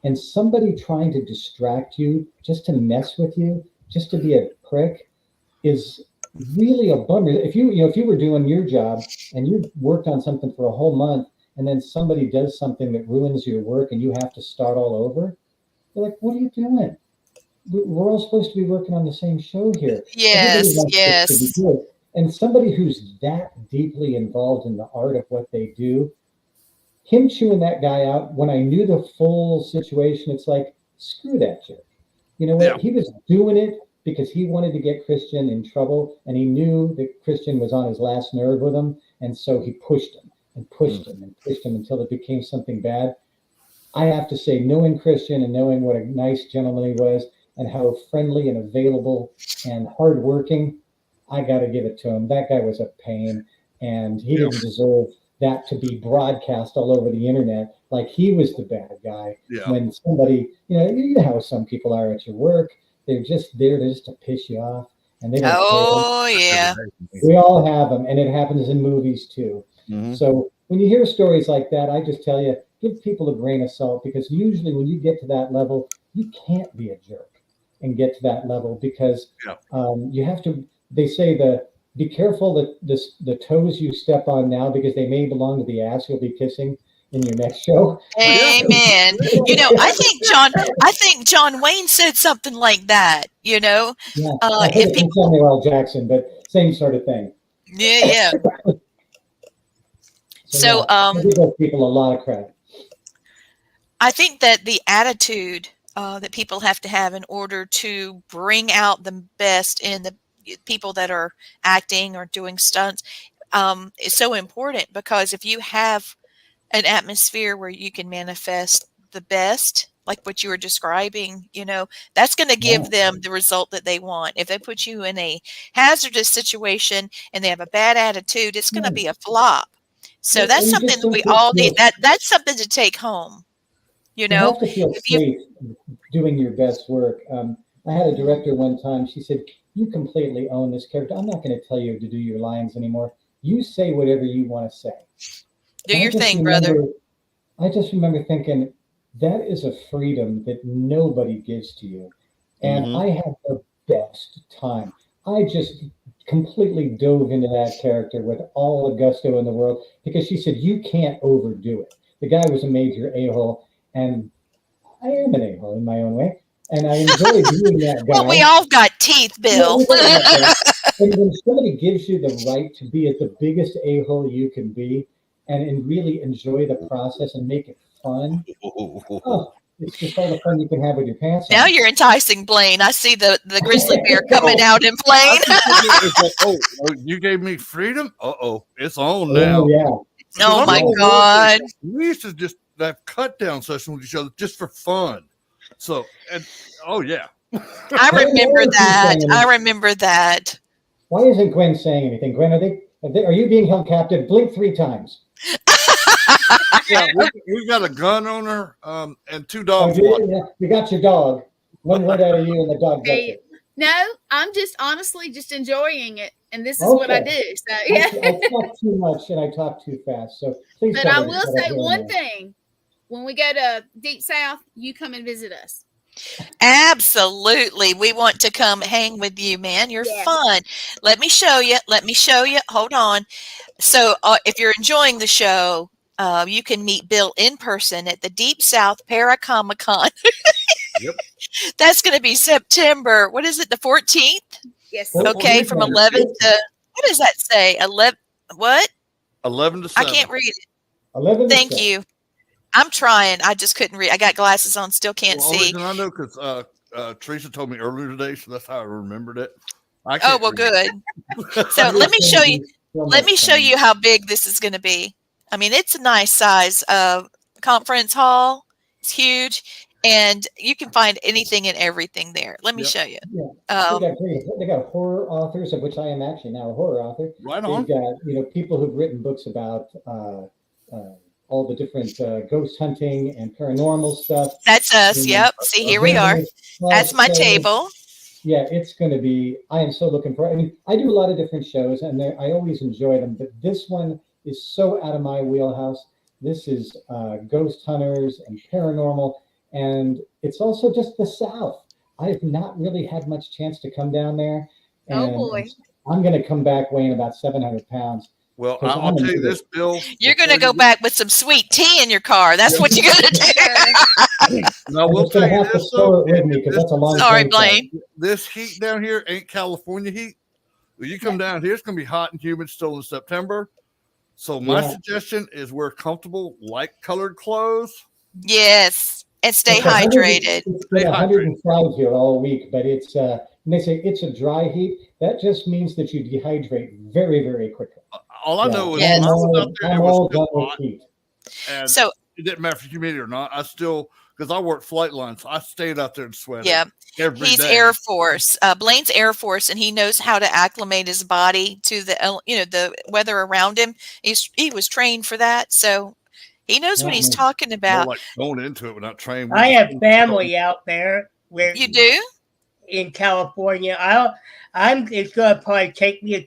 And somebody trying to distract you, just to mess with you, just to be a prick, is really a bummer. If you were doing your job and you worked on something for a whole month, and then somebody does something that ruins your work and you have to start all over, you're like, what are you doing? We're all supposed to be working on the same show here.
Yes.
To be good. And somebody who's that deeply involved in the art of what they do, him chewing that guy out, when I knew the full situation, it's like, screw that jerk. You know what? Yeah. He was doing it because he wanted to get Christian in trouble, and he knew that Christian was on his last nerve with him, and so he pushed him and pushed him and pushed him until it became something bad. I have to say, knowing Christian and knowing what a nice gentleman he was and how friendly and available and hardworking, I got to give it to him. That guy was a pain, and he didn't deserve that to be broadcast all over the internet like he was the bad guy. Yeah. When somebody, you know how some people are at your work, they're just there just to piss you off, and they don't care.
Yeah.
We all have them, and it happens in movies too. Mm-hmm. So when you hear stories like that, I just tell you, give people a grain of salt, because usually when you get to that level, you can't be a jerk and get to that level, because you have to. They say be careful that the toes you step on now, because they may belong to the ass you'll be kissing in your next show.
Amen. I think John Wayne said something like that,
Yeah. I heard it from Samuel L. Jackson, but same sort of thing.
Yeah. So
I give those people a lot of credit.
I think that the attitude that people have to have in order to bring out the best in the people that are acting or doing stunts is so important, because if you have an atmosphere where you can manifest the best, like what you were describing, that's going to give them the result that they want. If they put you in a hazardous situation and they have a bad attitude, it's going to be a flop. So that's something that we all need. That's something to take home. You
have to feel safe doing your best work. I had a director one time. She said, "You completely own this character. I'm not going to tell you to do your lines anymore. You say whatever you want to say.
Do your thing, brother."
I just remember thinking, that is a freedom that nobody gives to you. And I had the best time. I just completely dove into that character with all the gusto in the world because she said, you can't overdo it. The guy was a major a-hole, and I am an a-hole in my own way. And I enjoy being that guy.
Well, we all got teeth, Bill.
And when somebody gives you the right to be at the biggest a-hole you can be and really enjoy the process and make it fun, it's just all the fun you can have with your pants on.
Now you're enticing Blaine. I see the grizzly bear coming out in Blaine.
Like, you gave me freedom? It's on now.
Yeah.
Oh my God.
We used to just have cut down session with each other just for fun. So, yeah.
I remember that.
Why isn't Gwen saying anything? Gwen, are you being held captive? Blink 3 times.
Yeah, we've got a gun on her and 2 dogs.
You got your dog. One word out of you and the dog gets it.
No, I'm just honestly just enjoying it. And this is what I do. So, yeah.
I talk too much and I talk too fast. So please.
But I will say one thing. When we go to Deep South, you come and visit us.
Absolutely. We want to come hang with you, man. You're fun. Let me show you. Hold on. So if you're enjoying the show, you can meet Bill in person at the Deep South Para-Comic-Con.
Yep.
That's going to be September. What is it? The 14th?
Yes.
Okay. From 11 to, what does that say? 11, what?
11 to 7.
I can't read it.
11 to
Thank
7.
you. I'm trying. I just couldn't read. I got glasses on. Still can't see.
I know because Teresa told me earlier today, so that's how I remembered it.
Good. So let me show you. Let me show you how big this is going to be. I mean, it's a nice size conference hall. It's huge, and you can find anything and everything there. Let me show you.
Yeah. They got horror authors, of which I am actually now a horror author.
Right on.
They've got people who've written books about all the different ghost hunting and paranormal stuff.
That's us. Yep. See, here we are. That's my table.
Yeah, it's going to be. I am so looking for. I mean, I do a lot of different shows, and I always enjoy them. But this one is so out of my wheelhouse. This is ghost hunters and paranormal, and it's also just the South. I have not really had much chance to come down there. And
oh boy!
I'm going to come back weighing about 700 pounds.
Well, I'll tell you this, Bill.
You're going to go back with some sweet tea in your car. That's what you're going to do.
No, we'll tell you this, though.
Sorry, Blaine.
This heat down here ain't California heat. When you come down here, it's going to be hot and humid still in September. So my suggestion is wear comfortable, light-colored clothes.
Yes, and stay hydrated.
It's been 105 here all week, but it's when they say it's a dry heat, that just means that you dehydrate very, very quickly.
All I know is when I was out there, it was still hot. And
so
it didn't matter if you humidity or not. I still, because I worked flight lines, so I stayed out there and sweated.
Yeah, he's
day.
Air Force. Blaine's Air Force, and he knows how to acclimate his body to the weather around him. He was trained for that, so he knows what he's talking about.
More like going into it without training.
I have family out there. Where
you do
in California. It's going to probably take me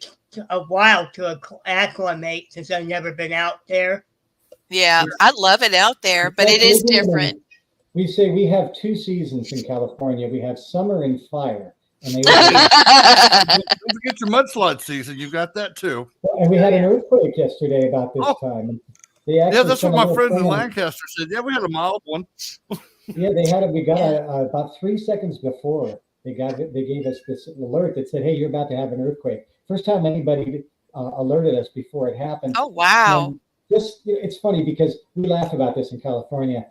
a while to acclimate since I've never been out there.
Yeah, I love it out there, but it is different.
We say we have 2 seasons in California. We have summer and fire. And they
don't forget your mudslide season. You've got that too.
And we had an earthquake yesterday about this time.
Yeah, that's what my friend in Lancaster said. Yeah, we had a mild one.
Yeah, we got about 3 seconds before they gave us this alert that said, "Hey, you're about to have an earthquake." First time anybody alerted us before it happened.
Oh wow!
And it's funny because we laugh about this in California.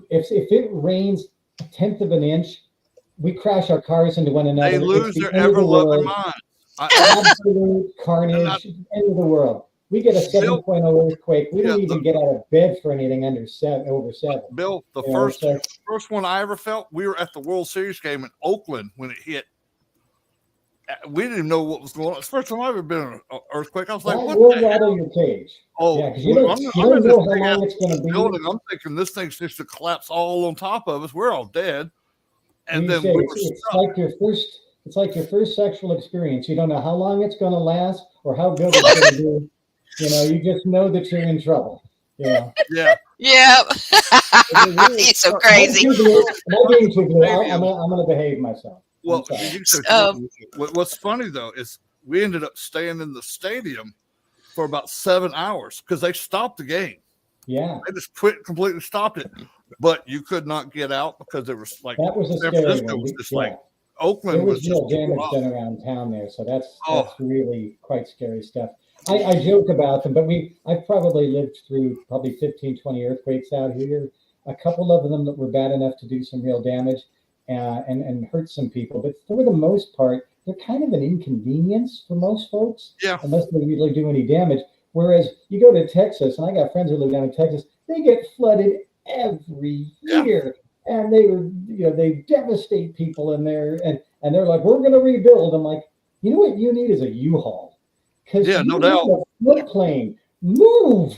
If it rains 1/10 of an inch, we crash our cars into one another.
They lose their ever-loving mind.
Absolute carnage, end of the world. We get a 7.0 earthquake. We don't even get out of bed for anything over 7.
Bill, the first one I ever felt, we were at the World Series game in Oakland when it hit. We didn't even know what was going on. It's the first time I've ever been in an earthquake. I was like, what the hell?
Rattle your cage.
Oh,
yeah, you don't know how long it's going to be.
Building. I'm thinking this thing's just to collapse all on top of us. We're all dead. And then
it's like your first. It's like your first sexual experience. You don't know how long it's going to last or how good it's going to be. You just know that you're in trouble. Yeah.
Yeah. He's so crazy.
I'm going to behave myself.
Well, what's funny though is we ended up staying in the stadium for about 7 hours because they stopped the game.
Yeah.
They just completely stopped it. But you could not get out because there was like
that was a
San
scary
Francisco
one.
was just
Yeah.
like Oakland
there was
was
real
just
damage done around town there, so that's really quite scary stuff. I joke about them, but I've probably lived through probably 15, 20 earthquakes out here. A couple of them that were bad enough to do some real damage and hurt some people, but for the most part, they're kind of an inconvenience for most folks, unless they really do any damage. Whereas you go to Texas, and I got friends who live down in Texas, they get flooded every year. And they devastate people in there, and they're like, we're going to rebuild. I'm like, you know what you need is a U-Haul, because
no doubt,
a floodplain, move.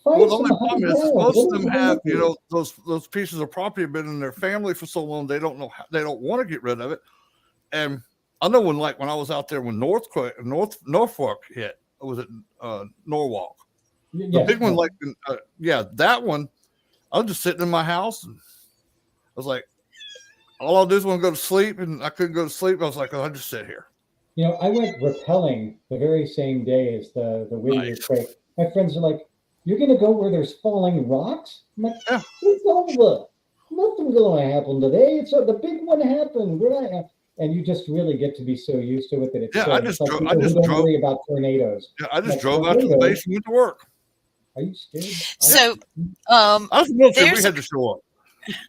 Well, the only problem is most of them have, those pieces of property have been in their family for so long they don't know how, they don't want to get rid of it. And I know when I was out there when Norfolk hit, was it Norwalk? The big one, that one. I was just sitting in my house and I was like, all I'll do is want to go to sleep, and I couldn't go to sleep. I was like, I'll just sit here.
I went rappelling the very same day as the Whittier quake. My friends are like, you're going to go where there's falling rocks? I'm like, it's over. Nothing's going to happen today. The big one happened. And you just really get to be so used to it that it's
I just
drove.
Don't
worry about tornadoes.
Yeah, I just drove out to the base and went to work.
Are you scared?
So,
I was wondering we had to show up.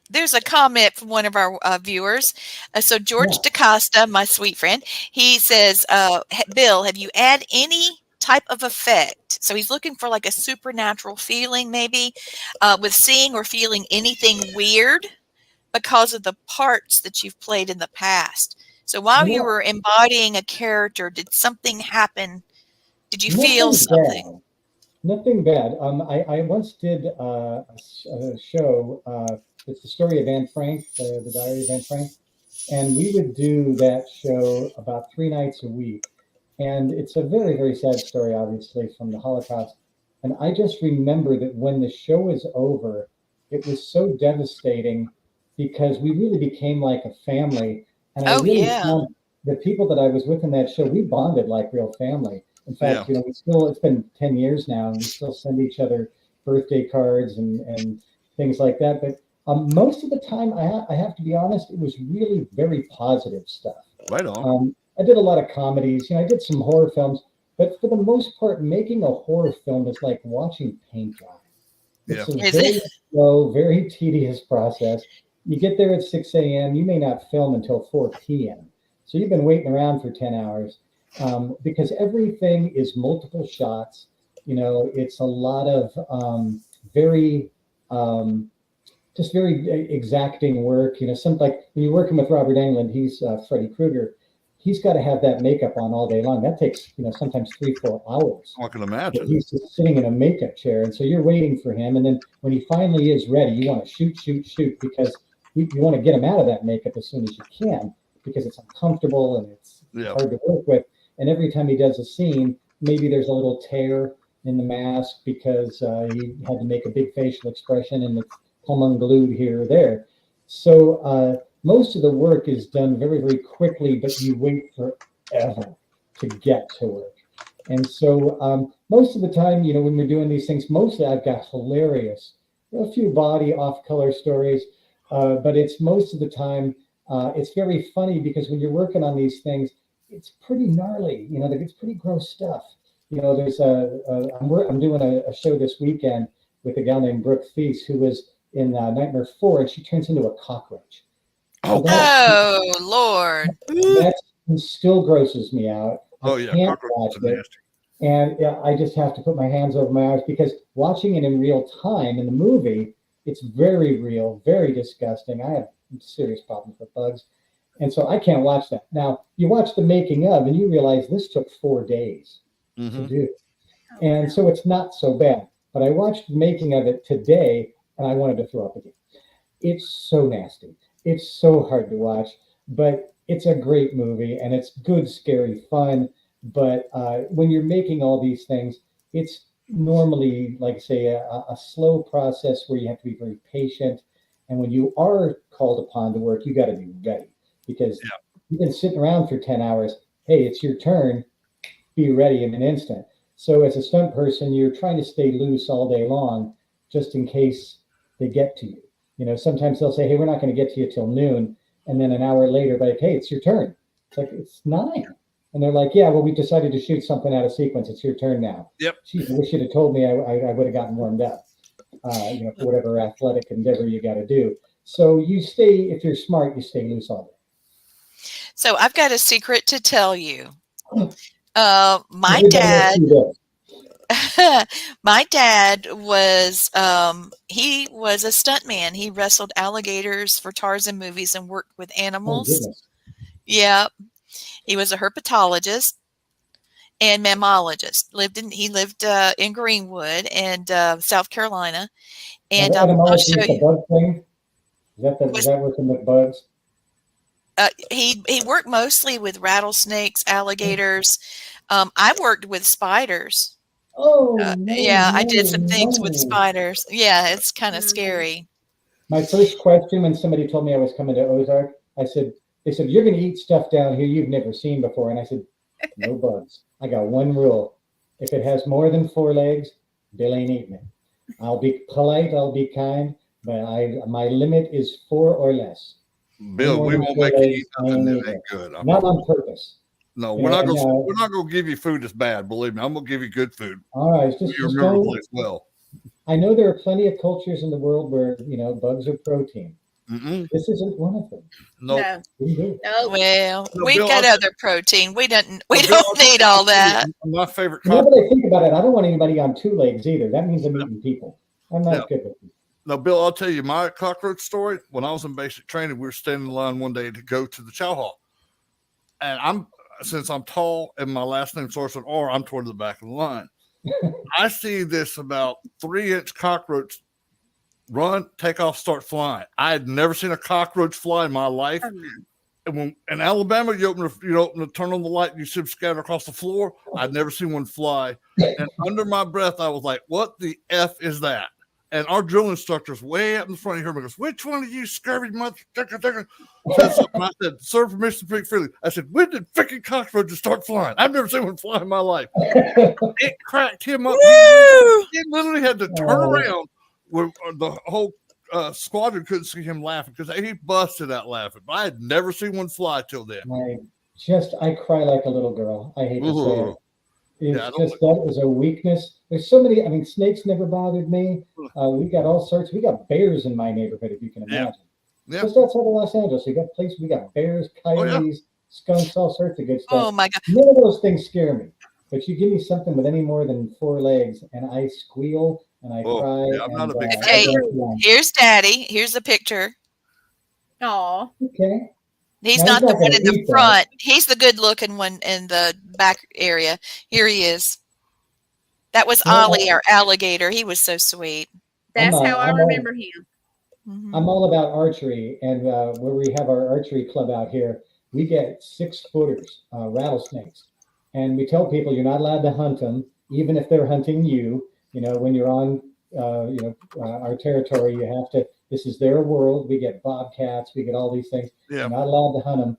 There's a comment from one of our viewers. So George DaCosta, my sweet friend, he says, Bill, have you had any type of effect? So he's looking for like a supernatural feeling, maybe with seeing or feeling anything weird because of the parts that you've played in the past. So while you were embodying a character, did something happen? Did you feel something?
Bad. Nothing bad. I once did a show. It's the story of Anne Frank, the Diary of Anne Frank, and we would do that show about 3 nights a week. And it's a very, very sad story, obviously, from the Holocaust. And I just remember that when the show was over, it was so devastating because we really became like a family. And I really found the people that I was with in that show, we bonded like real family. In fact, it's been 10 years now, and we still send each other birthday cards and things like that. But most of the time, I have to be honest, it was really very positive stuff.
Right on.
I did a lot of comedies. I did some horror films, but for the most part, making a horror film is like watching paint dry. It's a very slow, very tedious process. You get there at 6 a.m. You may not film until 4 p.m. So you've been waiting around for 10 hours. Because everything is multiple shots. It's a lot of very exacting work. Something like when you're working with Robert Englund, he's Freddy Krueger. He's got to have that makeup on all day long. That takes sometimes 3-4 hours.
I can imagine.
But he's just sitting in a makeup chair, and so you're waiting for him. And then when he finally is ready, you want to shoot because you want to get him out of that makeup as soon as you can because it's uncomfortable and it's hard to work with. And every time he does a scene, maybe there's a little tear in the mask because he had to make a big facial expression and it's come unglued here or there. So most of the work is done very, very quickly, but you wait forever to get to work. And so most of the time, when we're doing these things, mostly I've got hilarious, a few body off-color stories, but it's most of the time, it's very funny because when you're working on these things, it's pretty gnarly, it's pretty gross stuff. There's I'm doing a show this weekend with a gal named Brooke Thies who was in Nightmare 4, and she turns into a cockroach.
Oh, Lord.
That still grosses me out. I can't watch it.
Nasty.
And I just have to put my hands over my eyes because watching it in real time in the movie, it's very real, very disgusting. I have serious problems with bugs. And so I can't watch that. Now, you watch the making of and you realize this took 4 days to do. And so it's not so bad. But I watched the making of it today and I wanted to throw up again. It's so nasty. It's so hard to watch, but it's a great movie and it's good, scary fun. But when you're making all these things, it's normally, like say, a slow process where you have to be very patient. And when you are called upon to work, you got to be ready. Because you've been sitting around for 10 hours. Hey, it's your turn. be ready in an instant. So as a stunt person, you're trying to stay loose all day long, just in case they get to you. You know, sometimes they'll say, hey, we're not going to get to you till noon. And then an hour later, like, hey, it's your turn. It's like, it's 9. And they're like, yeah, well, we decided to shoot something out of sequence. It's your turn now.
Yep.
Geez, I wish you'd have told me. I would have gotten warmed up, you know, for whatever athletic endeavor you got to do. So you stay, if you're smart, you stay loose all day.
So I've got a secret to tell you. My dad was he was a stuntman. He wrestled alligators for Tarzan movies and worked with animals. Yeah. He was a herpetologist and mammologist. He lived in Greenwood and South Carolina. And I'll show you.
Bug thing? Is that working with bugs?
He worked mostly with rattlesnakes, alligators. I worked with spiders.
Oh,
I did some things with spiders. Yeah, it's kind of scary.
My first question when somebody told me I was coming to Ozark, they said, you're going to eat stuff down here you've never seen before. And I said, no bugs. I got one rule. If it has more than 4 legs, Bill ain't eating it. I'll be polite, I'll be kind, but my limit is 4 or less.
Bill, we won't make you eat nothing that ain't good.
Not on purpose.
No, we're not gonna give you food that's bad. Believe me, I'm gonna give you good food.
All right, just
remember the place well.
I know there are plenty of cultures in the world where bugs are protein. This isn't one of them.
No.
Well, we've got other protein. We don't need all that.
My favorite.
Now that I think about it, I don't want anybody on 2 legs either. That means I'm eating people. I'm not good with them.
Now, Bill, I'll tell you my cockroach story. When I was in basic training, we were standing in line one day to go to the chow hall. And since I'm tall and my last name starts with R, I'm toward the back of the line. I see this about 3-inch cockroach run, take off, start flying. I had never seen a cockroach fly in my life. And when in Alabama, you open the turn on the light, and you see them scatter across the floor. I'd never seen one fly. And under my breath, I was like, what the F is that? And our drill instructor's way up in the front of here goes, which one of you scurvy mother? I said, sir, permission to speak freely. I said, when did freaking cockroaches start flying? I've never seen one fly in my life. It cracked him up. He literally had to turn around where the whole squadron couldn't see him laughing because he busted out laughing. But I had never seen one fly till then.
I cry like a little girl. I hate to say it. It's that is a weakness. There's so many. I mean, snakes never bothered me. We got all sorts. We got bears in my neighborhood, if you can imagine. Yeah. Just outside of Los Angeles, we got bears, coyotes, skunks, all sorts of good stuff.
Oh my God!
None of those things scare me. But you give me something with any more than 4 legs, and I squeal and I cry.
Yeah, I'm not a big
okay, here's Daddy. Here's the picture.
Aw.
Okay.
He's not the one in the front. He's the good-looking one in the back area. Here he is. That was Ollie, our alligator. He was so sweet.
That's how I remember him.
I'm all about archery, and where we have our archery club out here, we get 6-footers, rattlesnakes, and we tell people you're not allowed to hunt them, even if they're hunting you. You know, when you're on, our territory, you have to. This is their world. We get bobcats. We get all these things. Yeah. You're not allowed to hunt them.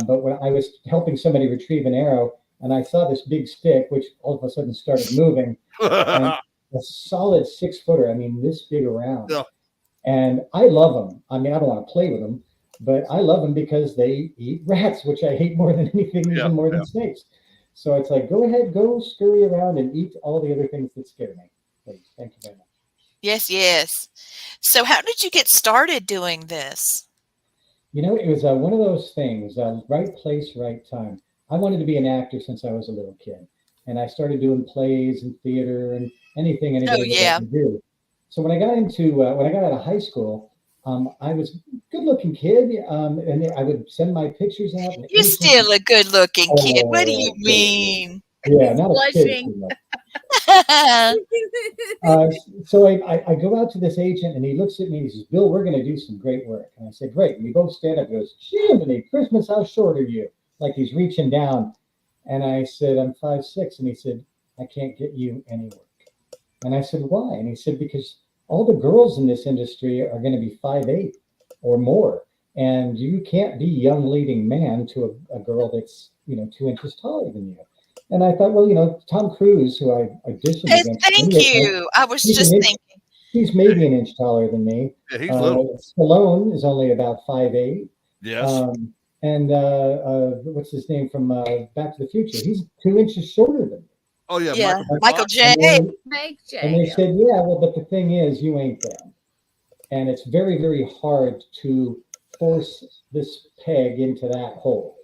But when I was helping somebody retrieve an arrow, and I saw this big stick, which all of a sudden started moving, and a solid 6-footer. I mean, this big around. Yeah. And I love them. I mean, I don't want to play with them, but I love them because they eat rats, which I hate more than anything, even more than snakes. So it's like, go ahead, go scurry around and eat all the other things that scare me. Please. Thank you very much.
Yes, yes. So how did you get started doing this?
You know, it was one of those things, right place, right time. I wanted to be an actor since I was a little kid. And I started doing plays and theater and anything anybody could do. So when I got out of high school, I was a good-looking kid, and I would send my pictures out.
You're still a good-looking kid. What do you mean?
Yeah, not a kid. So I go out to this agent, and he looks at me and he says, Bill, we're going to do some great work. And I said, great. And we both stand up and goes, Jiminy Christmas, how short are you? Like he's reaching down. And I said, I'm 5'6". And he said, I can't get you any work. And I said, why? And he said, because all the girls in this industry are going to be 5'8" or more. And you can't be young leading man to a girl that's, 2 inches taller than you. And I thought, well, Tom Cruise, who I auditioned
Hey,
against.
thank you. I was just thinking.
He's maybe an inch taller than me.
Yeah, he's little.
Stallone is only about 5'8".
Yes.
And what's his name from Back to the Future? He's 2 inches shorter than me.
Oh, yeah.
Yeah, Michael J.
And they said, yeah, well, but the thing is, you ain't them. And it's very, very hard to force this peg into that hole.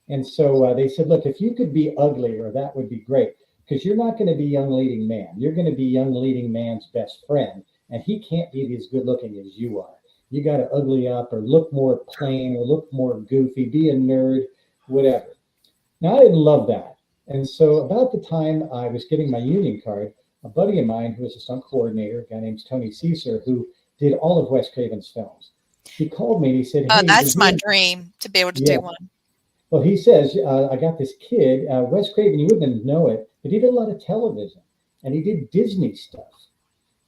And so they said, look, if you could be uglier, that would be great. Because you're not going to be young leading man. You're going to be young leading man's best friend. And he can't be as good looking as you are. You got to ugly up or look more plain or look more goofy, be a nerd, whatever. Now, I didn't love that. And so about the time I was getting my union card, a buddy of mine who was a stunt coordinator, a guy named Tony Caesar, who did all of Wes Craven's films, he called me and he said, hey,
that's my dream to be able to do one.
Well, he says, I got this kid, Wes Craven, you wouldn't know it, but he did a lot of television and he did Disney stuff.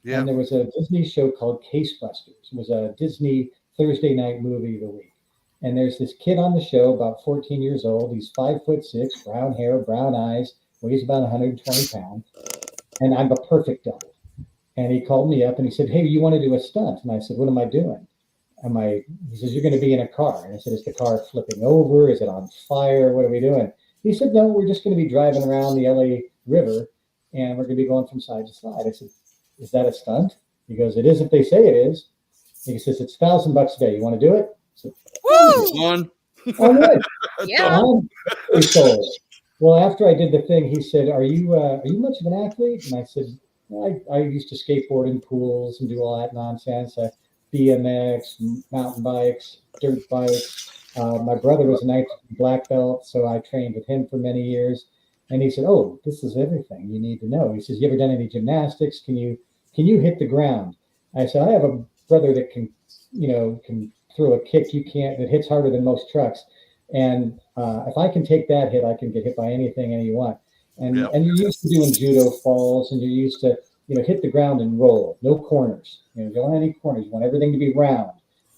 Yeah. And there was a Disney show called Case Busters. It was a Disney Thursday night movie of the week. And there's this kid on the show, about 14 years old. He's 5'6", brown hair, brown eyes, weighs about 120 pounds. And I'm a perfect double. And he called me up and he said, hey, you want to do a stunt? And I said, what am I doing? He says, you're going to be in a car. And I said, is the car flipping over? Is it on fire? What are we doing? He said, no, we're just going to be driving around the LA River and we're going to be going from side to side. I said, is that a stunt? He goes, it is if they say it is. He says, it's $1,000 a day. You want to do it? I said,
woo!
All right.
Yeah.
Well, after I did the thing, he said, are you much of an athlete? And I said, I used to skateboard in pools and do all that nonsense. BMX, mountain bikes, dirt bikes. My brother was a night black belt, so I trained with him for many years. And he said, oh, this is everything you need to know. He says, you ever done any gymnastics? Can you hit the ground? I said, I have a brother that can throw a kick you can't, that hits harder than most trucks. And if I can take that hit, I can get hit by anything you want. And you're used to doing judo falls, and you're used to hit the ground and roll, no corners. You don't want any corners. You want everything to be round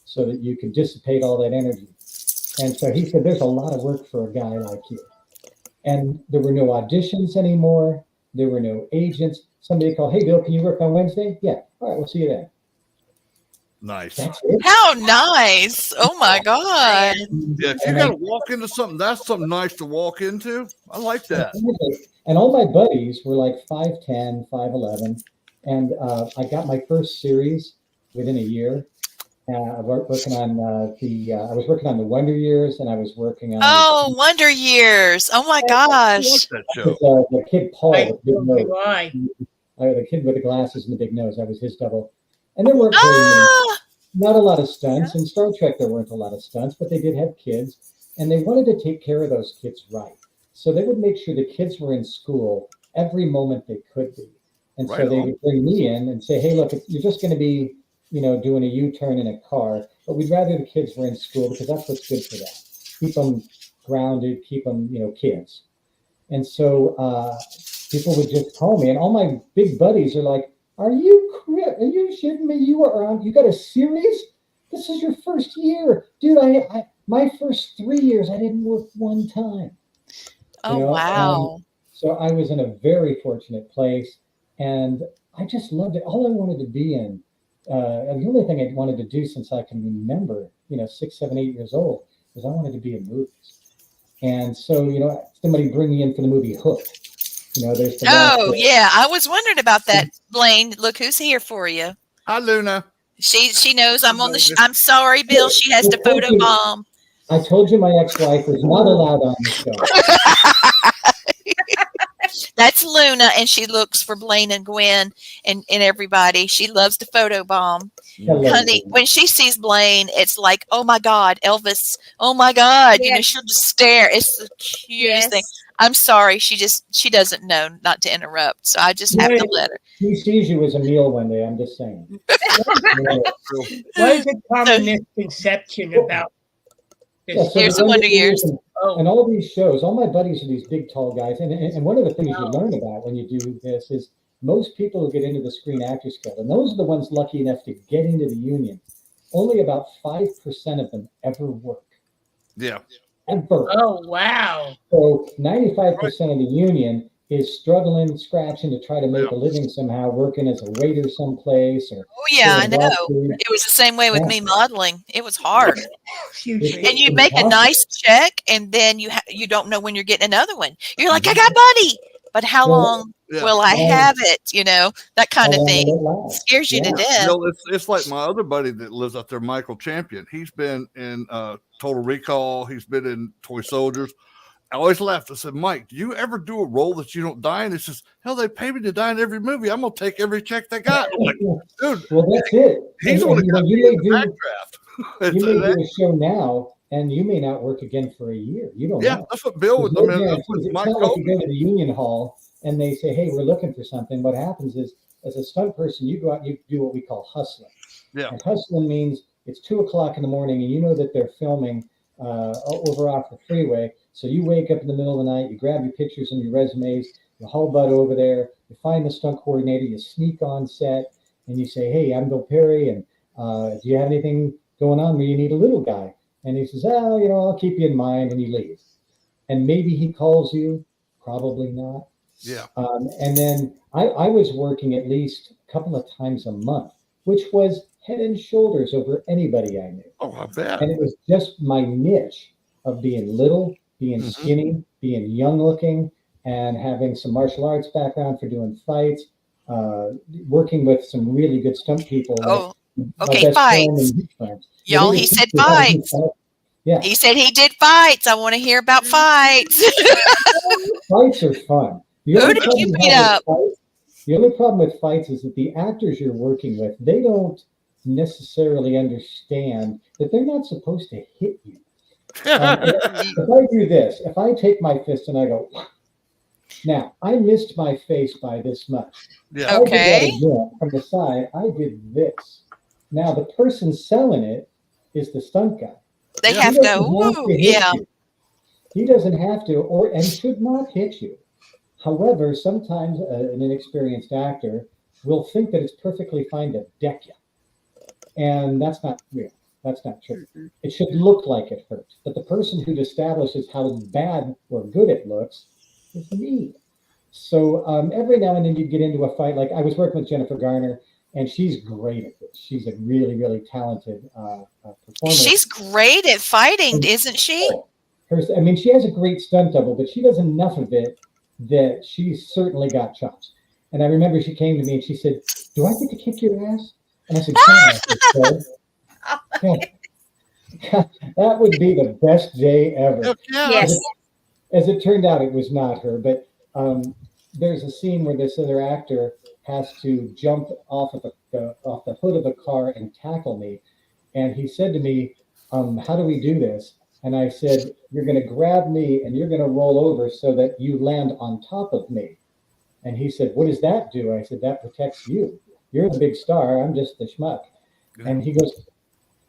so that you can dissipate all that energy. And so he said, there's a lot of work for a guy like you. And there were no auditions anymore. There were no agents. Somebody called, hey, Bill, can you work on Wednesday? Yeah. All right, we'll see you then.
Nice.
How nice. Oh, my God.
Yeah, if you got to walk into something, that's something nice to walk into. I like that.
And all my buddies were like 5'10", 5'11". And I got my first series within a year. I was working on the Wonder Years, and I was working on
Wonder Years. Oh my gosh.
The kid Paul with the big nose. The kid with the glasses and the big nose. That was his double. And there weren't not a lot of stunts. In Star Trek there weren't a lot of stunts, but they did have kids, and they wanted to take care of those kids right. So they would make sure the kids were in school every moment they could be. And so they would bring me in and say, hey, look, you're just going to be doing a U-turn in a car, but we'd rather the kids were in school because that's what's good for them. Keep them grounded, keep them, kids. And so people would just call me, and all my big buddies are like, are you shitting me? You got a series? This is your first year. Dude, my first 3 years, I didn't work one time.
Oh, wow.
So I was in a very fortunate place, and I just loved it. All I wanted to be in, and the only thing I wanted to do since I can remember, 6, 7, 8 years old, was I wanted to be in movies. And so, somebody bring me in for the movie Hooked. There's the
yeah, I was wondering about that, Blaine. Look who's here for you.
Hi, Luna.
She knows I'm on the. I'm sorry, Bill. She has to photobomb.
I told you my ex-wife was not allowed on the show.
That's Luna, and she looks for Blaine and Gwen and everybody. She loves to photobomb. Honey, when she sees Blaine, it's like, oh my God, Elvis. Oh my God.
Yes.
She'll just stare. It's the cutest thing. I'm sorry. She doesn't know not to interrupt. So I just have to let her.
She sees you as a meal one day. I'm just saying.
What is a common misconception about this?
Here's the Wonder Years.
And all these shows, all my buddies are these big, tall guys. And one of the things you learn about when you do this is most people who get into the Screen Actors Guild, and those are the ones lucky enough to get into the union, only about 5% of them ever work.
Yeah.
ever.
Oh, wow.
So 95% of the union is struggling, scratching to try to make a living somehow, working as a waiter someplace or.
Oh yeah, I know. It was the same way with me modeling. It was hard. And you make a nice check, and then you don't know when you're getting another one. You're like, I got money, but how long will I have it? You know, that kind of thing scares you to death.
You know, it's like my other buddy that lives out there, Michael Champion. He's been in Total Recall. He's been in Toy Soldiers. I always laughed. I said, Mike, do you ever do a role that you don't die in? He says, hell, they pay me to die in every movie. I'm going to take every check they got. I'm like, dude.
Well, that's it.
He's the one that got me in the backdraft.
You may do a show now, and you may not work again for a year. You don't know.
Yeah, that's what Bill was. I mean, that's what
it's
Mike
not like
told
you
me.
go to the union hall, and they say, hey, we're looking for something. What happens is, as a stunt person, you go out, you do what we call hustling.
Yeah.
And hustling means it's 2:00 in the morning, and you know that they're filming over off the freeway. So you wake up in the middle of the night, you grab your pictures and your resumes, you haul butt over there, you find the stunt coordinator, you sneak on set, and you say, hey, I'm Bill Perry, and do you have anything going on where you need a little guy? And he says, oh, you know, I'll keep you in mind, and he leaves. And maybe he calls you, probably not.
Yeah.
And then I was working at least a couple of times a month, which was head and shoulders over anybody I knew.
Oh, I bet.
And it was just my niche of being little, being skinny, being young looking, and having some martial arts background for doing fights, working with some really good stunt people.
Oh, okay, fights. Y'all, he said fights.
Yeah.
He said he did fights. I want to hear about fights.
Fights are fun.
Who did you beat up?
The only problem with fights is that the actors you're working with, they don't necessarily understand that they're not supposed to hit you. If I do this, if I take my fist and I go, now I missed my face by this much.
Yeah.
Okay.
From the side, I did this. Now the person selling it is the stunt guy.
They have to yeah.
He doesn't have to, and should not hit you. However, sometimes an inexperienced actor will think that it's perfectly fine to deck you. And that's not real. That's not true. It should look like it hurts. But the person who establishes how bad or good it looks is me. So every now and then you get into a fight. Like I was working with Jennifer Garner, and she's great at this. She's a really, really talented performer.
She's great at fighting, isn't she?
I mean, she has a great stunt double, but she does enough of it that she's certainly got chops. And I remember she came to me and she said, do I get to kick your ass? And I said, that would be the best day ever.
Yes.
As it turned out, it was not her, but there's a scene where this other actor has to jump off the hood of a car and tackle me. And he said to me, how do we do this? And I said, you're going to grab me and you're going to roll over so that you land on top of me. And he said, what does that do? I said, that protects you. You're the big star. I'm just the schmuck. Good. And he goes,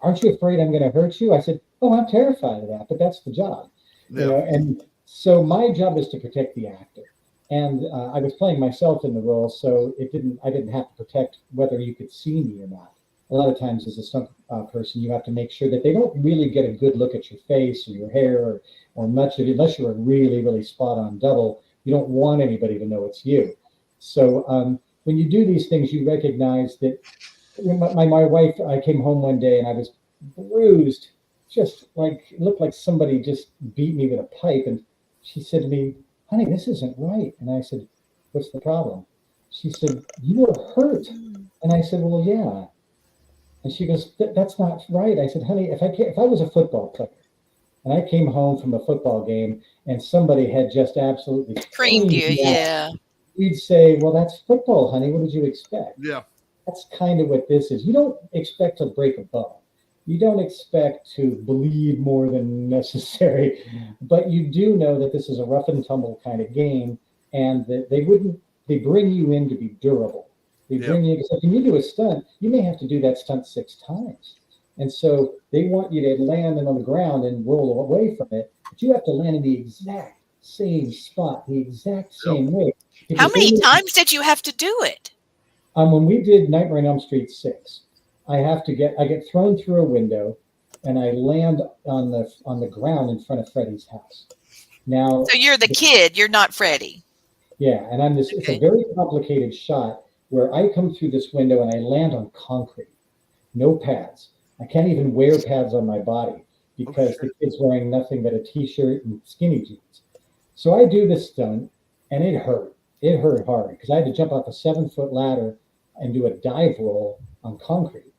aren't you afraid I'm going to hurt you? I said, oh, I'm terrified of that, but that's the job. Yeah. You know, and so my job is to protect the actor. And I was playing myself in the role, so I didn't have to protect whether you could see me or not. A lot of times as a stunt person, you have to make sure that they don't really get a good look at your face or your hair or much of it, unless you're a really, really spot on double. You don't want anybody to know it's you. So when you do these things, you recognize that my wife, I came home one day and I was bruised, just like, it looked like somebody just beat me with a pipe. And she said to me, honey, this isn't right. And I said, what's the problem? She said, you were hurt. And I said, well, yeah. And she goes, that's not right. I said, honey, if I was a football player and I came home from a football game and somebody had just absolutely
creamed you, yeah.
We'd say, well, that's football, honey. What did you expect?
Yeah.
That's kind of what this is. You don't expect to break a bone. You don't expect to bleed more than necessary, but you do know that this is a rough and tumble kind of game, and that they bring you in to be durable. They bring you, so when you do a stunt, you may have to do that stunt 6 times. And so they want you to land on the ground and roll away from it, but you have to land in the exact same spot, the exact same way.
How many times did you have to do it?
When we did Nightmare on Elm Street 6, I get thrown through a window, and I land on the ground in front of Freddy's house. Now,
so you're the kid, you're not Freddy.
Yeah, and I'm this.
Okay.
It's a very complicated shot where I come through this window and I land on concrete, no pads. I can't even wear pads on my body because the kid's wearing nothing but a t-shirt and skinny jeans. So I do this stunt, and it hurt. It hurt hard because I had to jump off a 7-foot ladder and do a dive roll on concrete.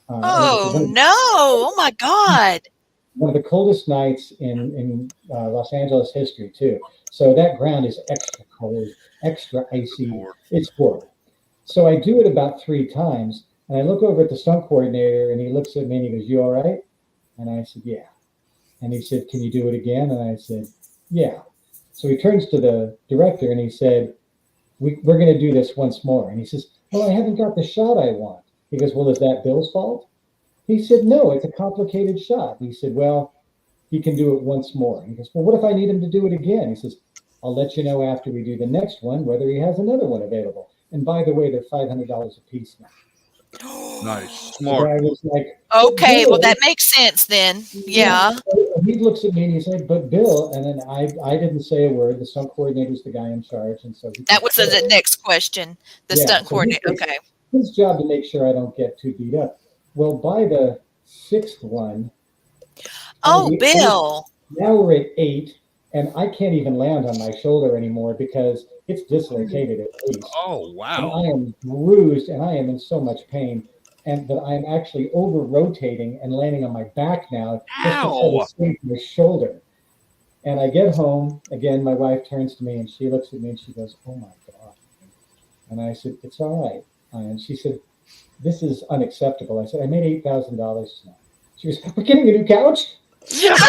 Oh no! Oh my God!
One of the coldest nights in Los Angeles history too. So that ground is extra cold, extra icy. It's horrible. So I do it about 3 times, and I look over at the stunt coordinator, and he looks at me and he goes, "You all right?" And I said, "Yeah." And he said, "Can you do it again?" And I said, "Yeah." So he turns to the director and he said, we're going to do this once more. And he says, "Well, I haven't got the shot I want." He goes, "Well, is that Bill's fault?" He said, "No, it's a complicated shot." He said, "Well, he can do it once more." And he goes, "Well, what if I need him to do it again?" He says, "I'll let you know after we do the next one whether he has another one available. And by the way, they're $500 a piece now."
Nice, smart.
I was like,
okay, well that makes sense then. Yeah.
And he looks at me and he's like, "But Bill," and then I didn't say a word. The stunt coordinator's the guy in charge, and so
that was the next question. The stunt coordinator. Okay.
His job to make sure I don't get too beat up. Well, by the 6th one,
Bill.
Now we're at 8, and I can't even land on my shoulder anymore because it's dislocated at least.
Oh, wow.
And I am bruised and I am in so much pain, and that I'm actually over rotating and landing on my back now just to save my shoulder. And I get home again. My wife turns to me and she looks at me and she goes, "Oh my God." And I said, "It's all right." And she said, "This is unacceptable." I said, "I made $8,000 tonight." She goes, "We're getting a new couch?"
Yes.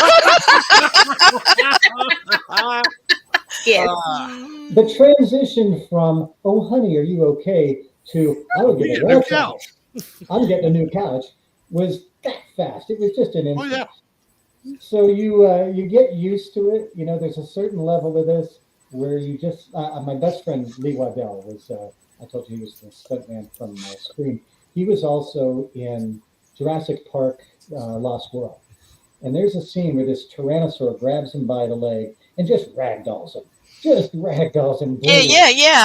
The transition from "Oh honey, are you okay?" to "I'll get a new couch. I'm getting a new couch" was that fast. It was just an instant.
Oh, yeah.
So you get used to it. You know, there's a certain level of this where you just. My best friend Lee Waddell was. I told you he was the stuntman from Scream. He was also in Jurassic Park: Lost World. And there's a scene where this tyrannosaur grabs him by the leg and just ragdolls him.
Yeah,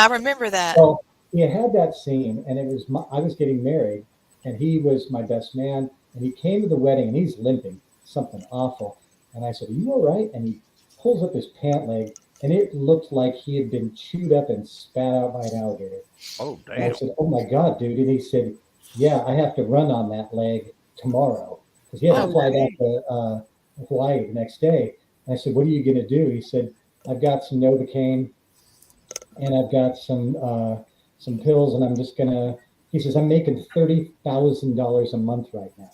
I remember that.
So he had that scene, and it was I was getting married, and he was my best man, and he came to the wedding, and he's limping, something awful. And I said, "Are you all right?" And he pulls up his pant leg, and it looked like he had been chewed up and spat out by an alligator.
Oh, damn.
And I said, "Oh my God, dude." And he said, "Yeah, I have to run on that leg tomorrow." Because he had to fly back to Hawaii the next day. And I said, "What are you going to do?" He said, "I've got some Novocaine and I've got some pills, and I'm just going to," he says, "I'm making $30,000 a month right now."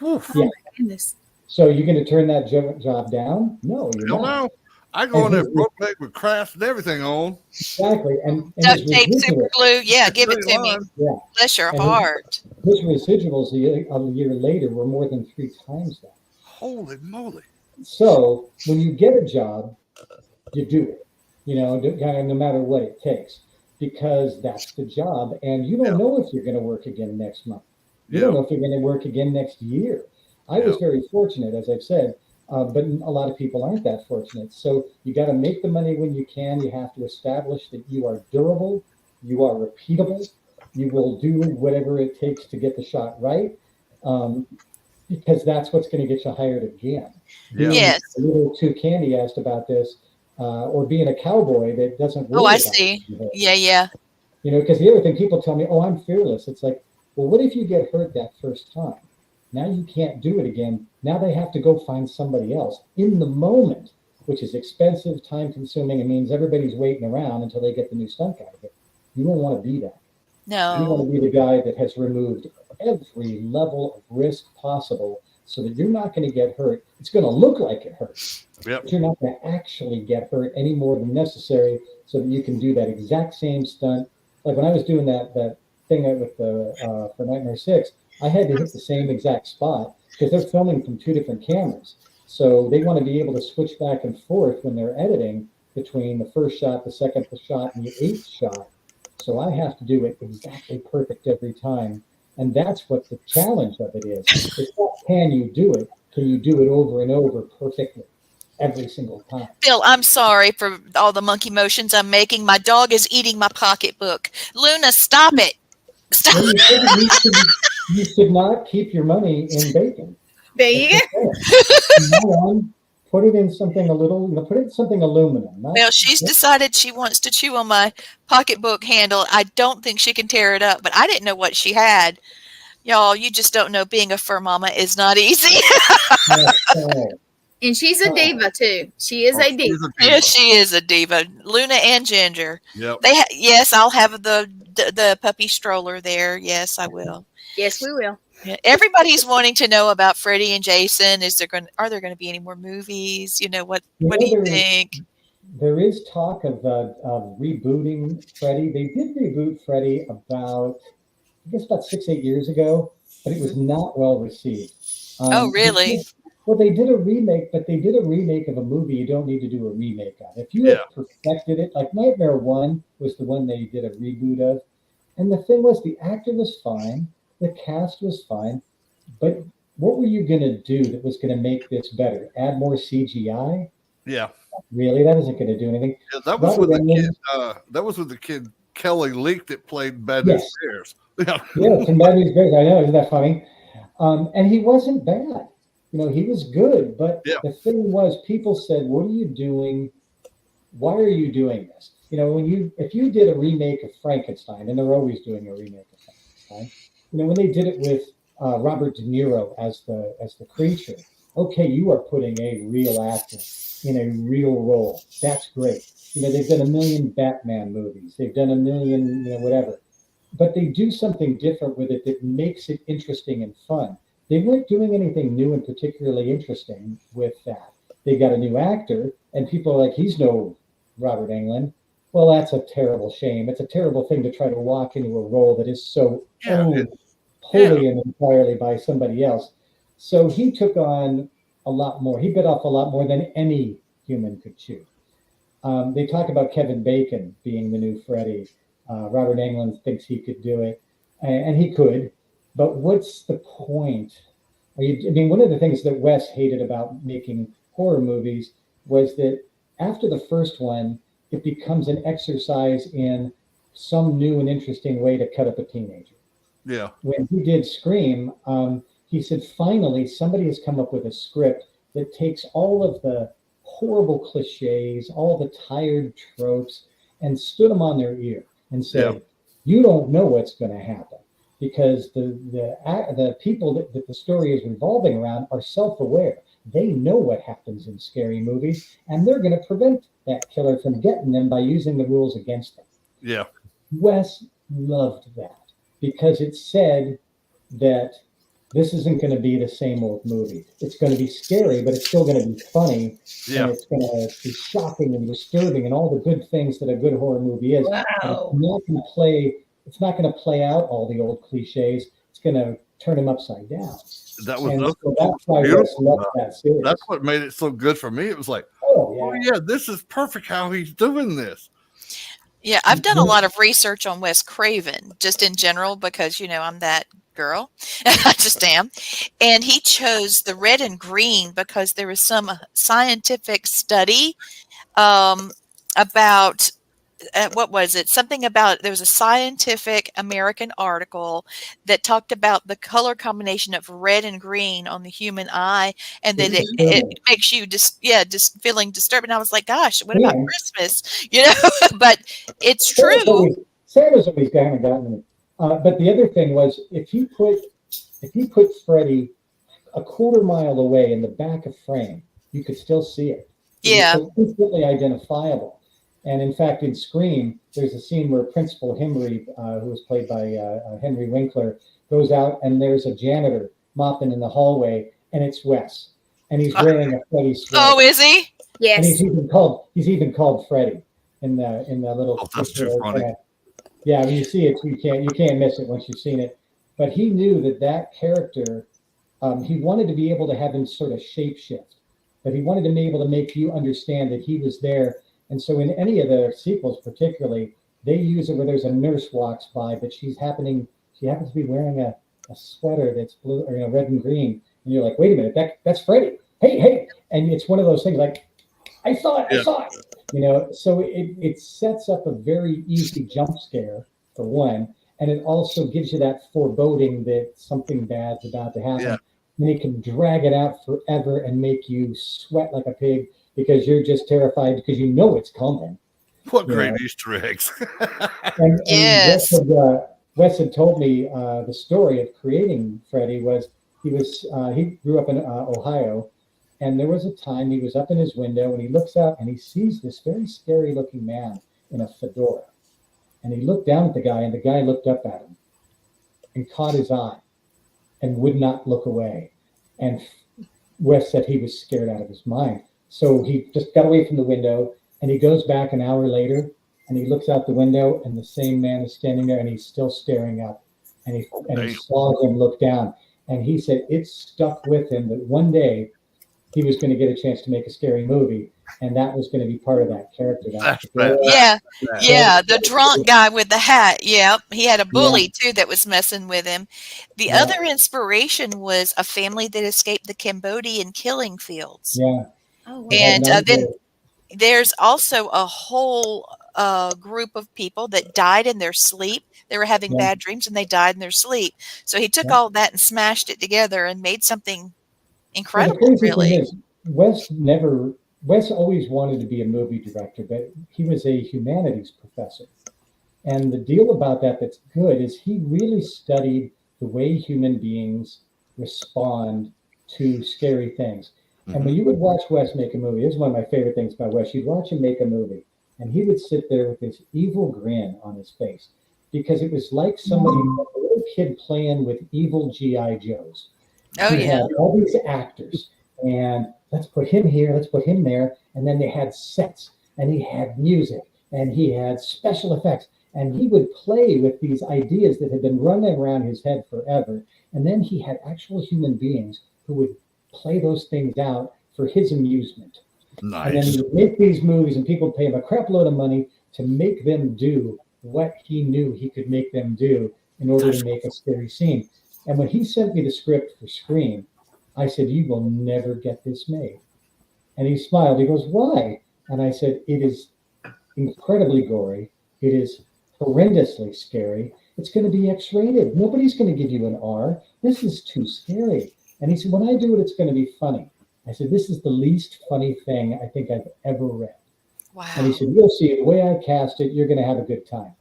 Oh
yeah.
my goodness.
So you're going to turn that job down? No, you're not.
No. I go in there broke leg with crafts and everything on.
Exactly. And
duct tape, super glue. Yeah, give it to me.
Yeah.
Bless your heart.
His residuals a year later were more than 3 times that.
Holy moly.
So when you get a job, you do it, no matter what it takes, because that's the job. And you don't know if you're going to work again next month. You don't know if you're going to work again next year. I was very fortunate, as I've said, but a lot of people aren't that fortunate. So you got to make the money when you can. You have to establish that you are durable, you are repeatable, you will do whatever it takes to get the shot right, because that's what's going to get you hired again.
Yes.
A little too Candy asked about this, or being a cowboy that doesn't worry
I
about
see.
it.
Yeah.
Because the other thing people tell me, "Oh, I'm fearless." It's like, well, what if you get hurt that first time? Now you can't do it again. Now they have to go find somebody else in the moment, which is expensive, time consuming. It means everybody's waiting around until they get the new stunt guy. But you don't want to be that.
No.
You want to be the guy that has removed every level of risk possible so that you're not going to get hurt. It's going to look like it hurts.
Yep.
But you're not going to actually get hurt any more than necessary so that you can do that exact same stunt. Like when I was doing that thing with for Nightmare 6, I had to hit the same exact spot because they're filming from 2 different cameras. So they want to be able to switch back and forth when they're editing between the first shot, the second shot, and the 8th shot. So I have to do it exactly perfect every time. And that's what the challenge of it is. It's not, can you do it? Can you do it over and over perfectly every single time?
Bill, I'm sorry for all the monkey motions I'm making. My dog is eating my pocketbook. Luna, stop it. Stop.
Well, you should not keep your money in bacon.
There you go.
Put it in something a little, put it in something aluminum.
Well, she's decided she wants to chew on my pocketbook handle. I don't think she can tear it up, but I didn't know what she had. Y'all, you just don't know. Being a fur mama is not easy.
And she's a diva too. She is a diva.
Yes, she is a diva. Luna and Ginger.
Yep.
Yes, I'll have the puppy stroller there. Yes, I will.
Yes, we will.
Yeah, everybody's wanting to know about Freddy and Jason. Are there going to be any more movies? What do you think?
There is talk of rebooting Freddy. They did reboot Freddy about 6-8 years ago, but it was not well received.
Oh, really?
Well, they did a remake, but they did a remake of a movie you don't need to do a remake on. If you had perfected it, like Nightmare 1 was the one they did a reboot of. And the thing was, the actor was fine. The cast was fine, but what were you going to do that was going to make this better? Add more CGI?
Yeah.
Really? That isn't going to do anything.
Yeah, that was with the kid. That was with the kid Kelly Leak that played Bad News Bears.
Yeah, from Bad News Bears. I know, isn't that funny? And he wasn't bad. He was good. But the thing was, people said, "What are you doing? Why are you doing this?" If you did a remake of Frankenstein, and they're always doing a remake of Frankenstein. When they did it with Robert De Niro as the creature, okay, you are putting a real actor in a real role. That's great. They've done a million Batman movies. They've done a million, whatever. But they do something different with it that makes it interesting and fun. They weren't doing anything new and particularly interesting with that. They got a new actor, and people are like, he's no Robert Englund. Well, that's a terrible shame. It's a terrible thing to try to walk into a role that is so wholly and entirely by somebody else. So he took on a lot more. He bit off a lot more than any human could chew. They talk about Kevin Bacon being the new Freddy. Robert Englund thinks he could do it, and he could. But what's the point? One of the things that Wes hated about making horror movies was that after the first one, it becomes an exercise in some new and interesting way to cut up a teenager.
Yeah.
When he did Scream, he said, finally, somebody has come up with a script that takes all of the horrible cliches, all the tired tropes, and stood them on their ear and said, you don't know what's going to happen, because the people that the story is revolving around are self-aware. They know what happens in scary movies, and they're going to prevent that killer from getting them by using the rules against them.
Yeah.
Wes loved that, because it said that this isn't going to be the same old movie. It's going to be scary, but it's still going to be funny.
Yeah.
And it's going to be shocking and disturbing and all the good things that a good horror movie is.
Wow.
It's not going to play out all the old cliches. It's going to turn them upside down.
That's why
Wes loved that series.
That's what made it so good for me. It was like, this is perfect how he's doing this.
Yeah, I've done a lot of research on Wes Craven, just in general, because, I'm that girl. I just am. And he chose the red and green because there was some scientific study about, what was it? Something about, there was a scientific American article that talked about the color combination of red and green on the human eye, and that it makes you just feeling disturbed. And I was like, gosh, what about Christmas? But it's true.
Santa's always kind of gotten me. But the other thing was, if you put Freddy a quarter mile away in the back of frame, you could still see it.
Yeah.
It's instantly identifiable. And in fact, in Scream, there's a scene where Principal Henry, who was played by Henry Winkler, goes out and there's a janitor mopping in the hallway, and it's Wes, and he's wearing a Freddy sweater.
Oh, is he?
Yes.
And he's even called Freddy in the little.
Oh, that's too funny.
Yeah, when you see it, you can't miss it once you've seen it. But he knew that character, he wanted to be able to have him sort of shapeshift, but he wanted to be able to make you understand that he was there. And so in any of the sequels, particularly, they use it where there's a nurse walks by, but she happens to be wearing a a sweater that's blue or red and green, and you're like, wait a minute, that's Freddy. Hey, and it's one of those things like, I saw it. So it sets up a very easy jump scare for one, and it also gives you that foreboding that something bad's about to happen.
Yeah.
And it can drag it out forever and make you sweat like a pig because you're just terrified because you know it's coming.
What great Easter eggs.
Yes.
Wes had told me the story of creating Freddy was he grew up in Ohio, and there was a time he was up in his window and he looks out and he sees this very scary looking man in a fedora. And he looked down at the guy and the guy looked up at him and caught his eye and would not look away. And Wes said he was scared out of his mind. So he just got away from the window and he goes back an hour later and he looks out the window and the same man is standing there and he's still staring up and he saw him look down. And he said it stuck with him that one day he was going to get a chance to make a scary movie, and that was going to be part of that character.
The drunk guy with the hat. Yep, he had a bully too that was messing with him. The other inspiration was a family that escaped the Cambodian killing fields.
Yeah,
and then there's also a whole group of people that died in their sleep. They were having bad dreams and they died in their sleep. So he took all that and smashed it together and made something incredible.
Well, the crazy
really
thing is, Wes always wanted to be a movie director, but he was a humanities professor. And the deal about that's good is he really studied the way human beings respond to scary things. Mm-hmm. And when you would watch Wes make a movie, this is one of my favorite things about Wes, you'd watch him make a movie and he would sit there with this evil grin on his face because it was like somebody, a little kid playing with evil G.I. Joes. He had all these actors and let's put him here, let's put him there. And then they had sets and he had music and he had special effects and he would play with these ideas that had been running around his head forever. And then he had actual human beings who would play those things out for his amusement.
Nice.
And then he would make these movies and people would pay him a crap load of money to make them do what he knew he could make them do in order to make a scary scene. And when he sent me the script for Scream, I said, you will never get this made. And he smiled. He goes, why? And I said, it is incredibly gory. It is horrendously scary. It's going to be X-rated. Nobody's going to give you an R. This is too scary. And he said, when I do it, it's going to be funny. I said, this is the least funny thing I think I've ever read.
Wow.
And he said, you'll see the way I cast it, you're going to have a good time.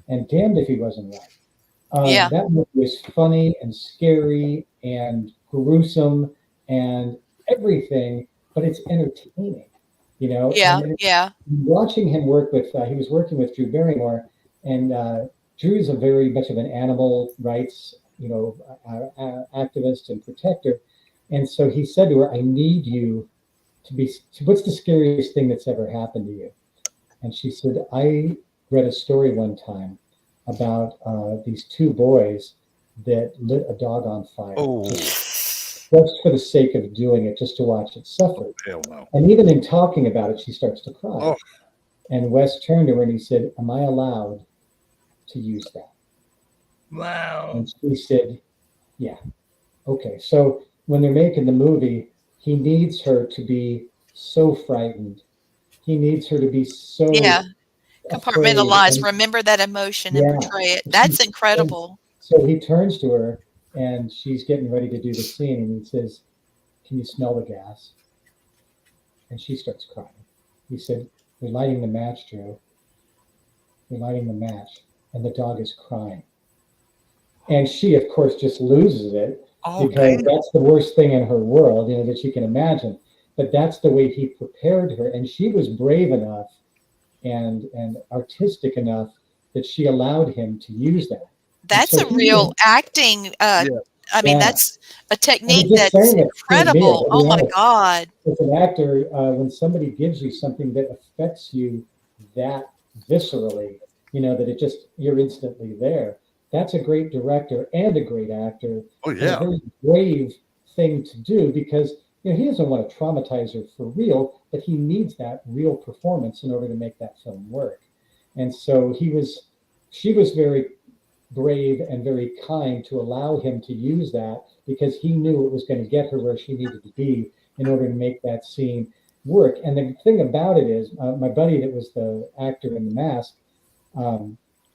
And damned if he wasn't right. That movie was funny and scary and gruesome and everything, but it's entertaining, you know? Watching him work with, he was working with Drew Barrymore, and Drew is a very much of an animal rights, activist and protector. And so he said to her, I need you what's the scariest thing that's ever happened to you? And she said, I read a story one time about these two boys that lit a dog on fire. Just for the sake of doing it, just to watch it suffer.
Oh, hell no.
And even in talking about it, she starts to cry.
Oh.
And Wes turned to her and he said, am I allowed to use that?
Wow.
And she said, yeah. Okay. So when they're making the movie, he needs her to be so frightened. He needs her to be so
compartmentalize, remember that emotion and portray it. That's incredible.
So he turns to her and she's getting ready to do the scene and he says, can you smell the gas? And she starts crying. He said, we're lighting the match, Drew. We're lighting the match. And the dog is crying. And she, of course, just loses it because that's the worst thing in her world, that she can imagine. But that's the way he prepared her. And she was brave enough and artistic enough that she allowed him to use that.
That's a real acting. I mean, that's a technique that's incredible. Oh my God.
As an actor, when somebody gives you something that affects you that viscerally, that you're instantly there. That's a great director and a great actor.
Oh, yeah.
A very brave thing to do because he doesn't want to traumatize her for real, but he needs that real performance in order to make that film work. And so she was very brave and very kind to allow him to use that, because he knew it was going to get her where she needed to be in order to make that scene work. And the thing about it is, my buddy that was the actor in The Mask,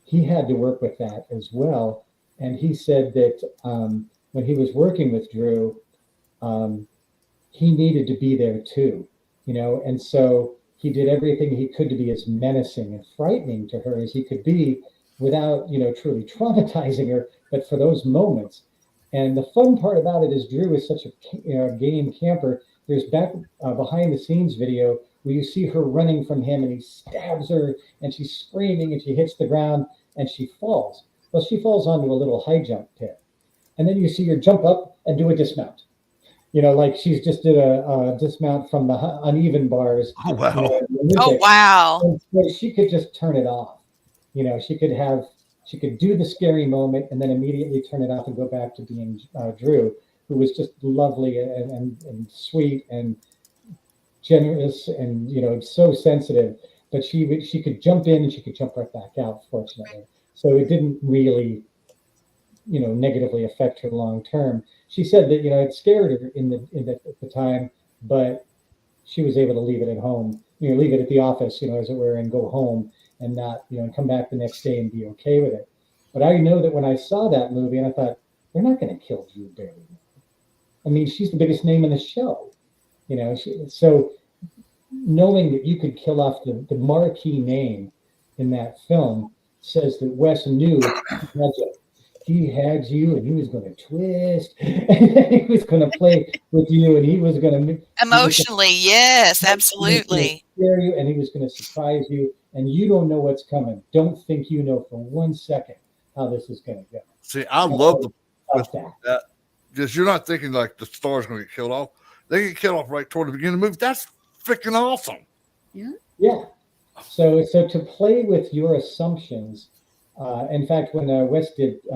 he had to work with that as well. And he said that when he was working with Drew, he needed to be there too, and so he did everything he could to be as menacing and frightening to her as he could be without, truly traumatizing her, but for those moments. And the fun part about it is Drew is such a game camper. There's back behind the scenes video where you see her running from him and he stabs her and she's screaming and she hits the ground and she falls. Well, she falls onto a little high jump pit. And then you see her jump up and do a dismount. Like she's just did a dismount from the uneven bars.
Oh, wow.
Oh, wow.
So she could just turn it off. She could do the scary moment and then immediately turn it off and go back to being Drew, who was just lovely and sweet and generous and, so sensitive. But she could jump in and she could jump right back out, fortunately. So it didn't really, negatively affect her long term. She said that, it scared her at the time, but she was able to leave it at home, leave it at the office, as it were, and go home and not, and come back the next day and be okay with it. But I know that when I saw that movie and I thought, they're not going to kill Drew Barrymore. I mean, she's the biggest name in the show, so knowing that you could kill off the marquee name in that film says that Wes knew he had you and he was going to twist and he was going to play with you and he was going to
emotionally, yes, absolutely,
scare you and he was going to surprise you, and you don't know what's coming. Don't think you know for 1 second how this is going to go.
See, I love that because you're not thinking like the star's going to get killed off. They get killed off right toward the beginning of the movie. That's freaking awesome.
Yeah. So to play with your assumptions. In fact, when Wes did 2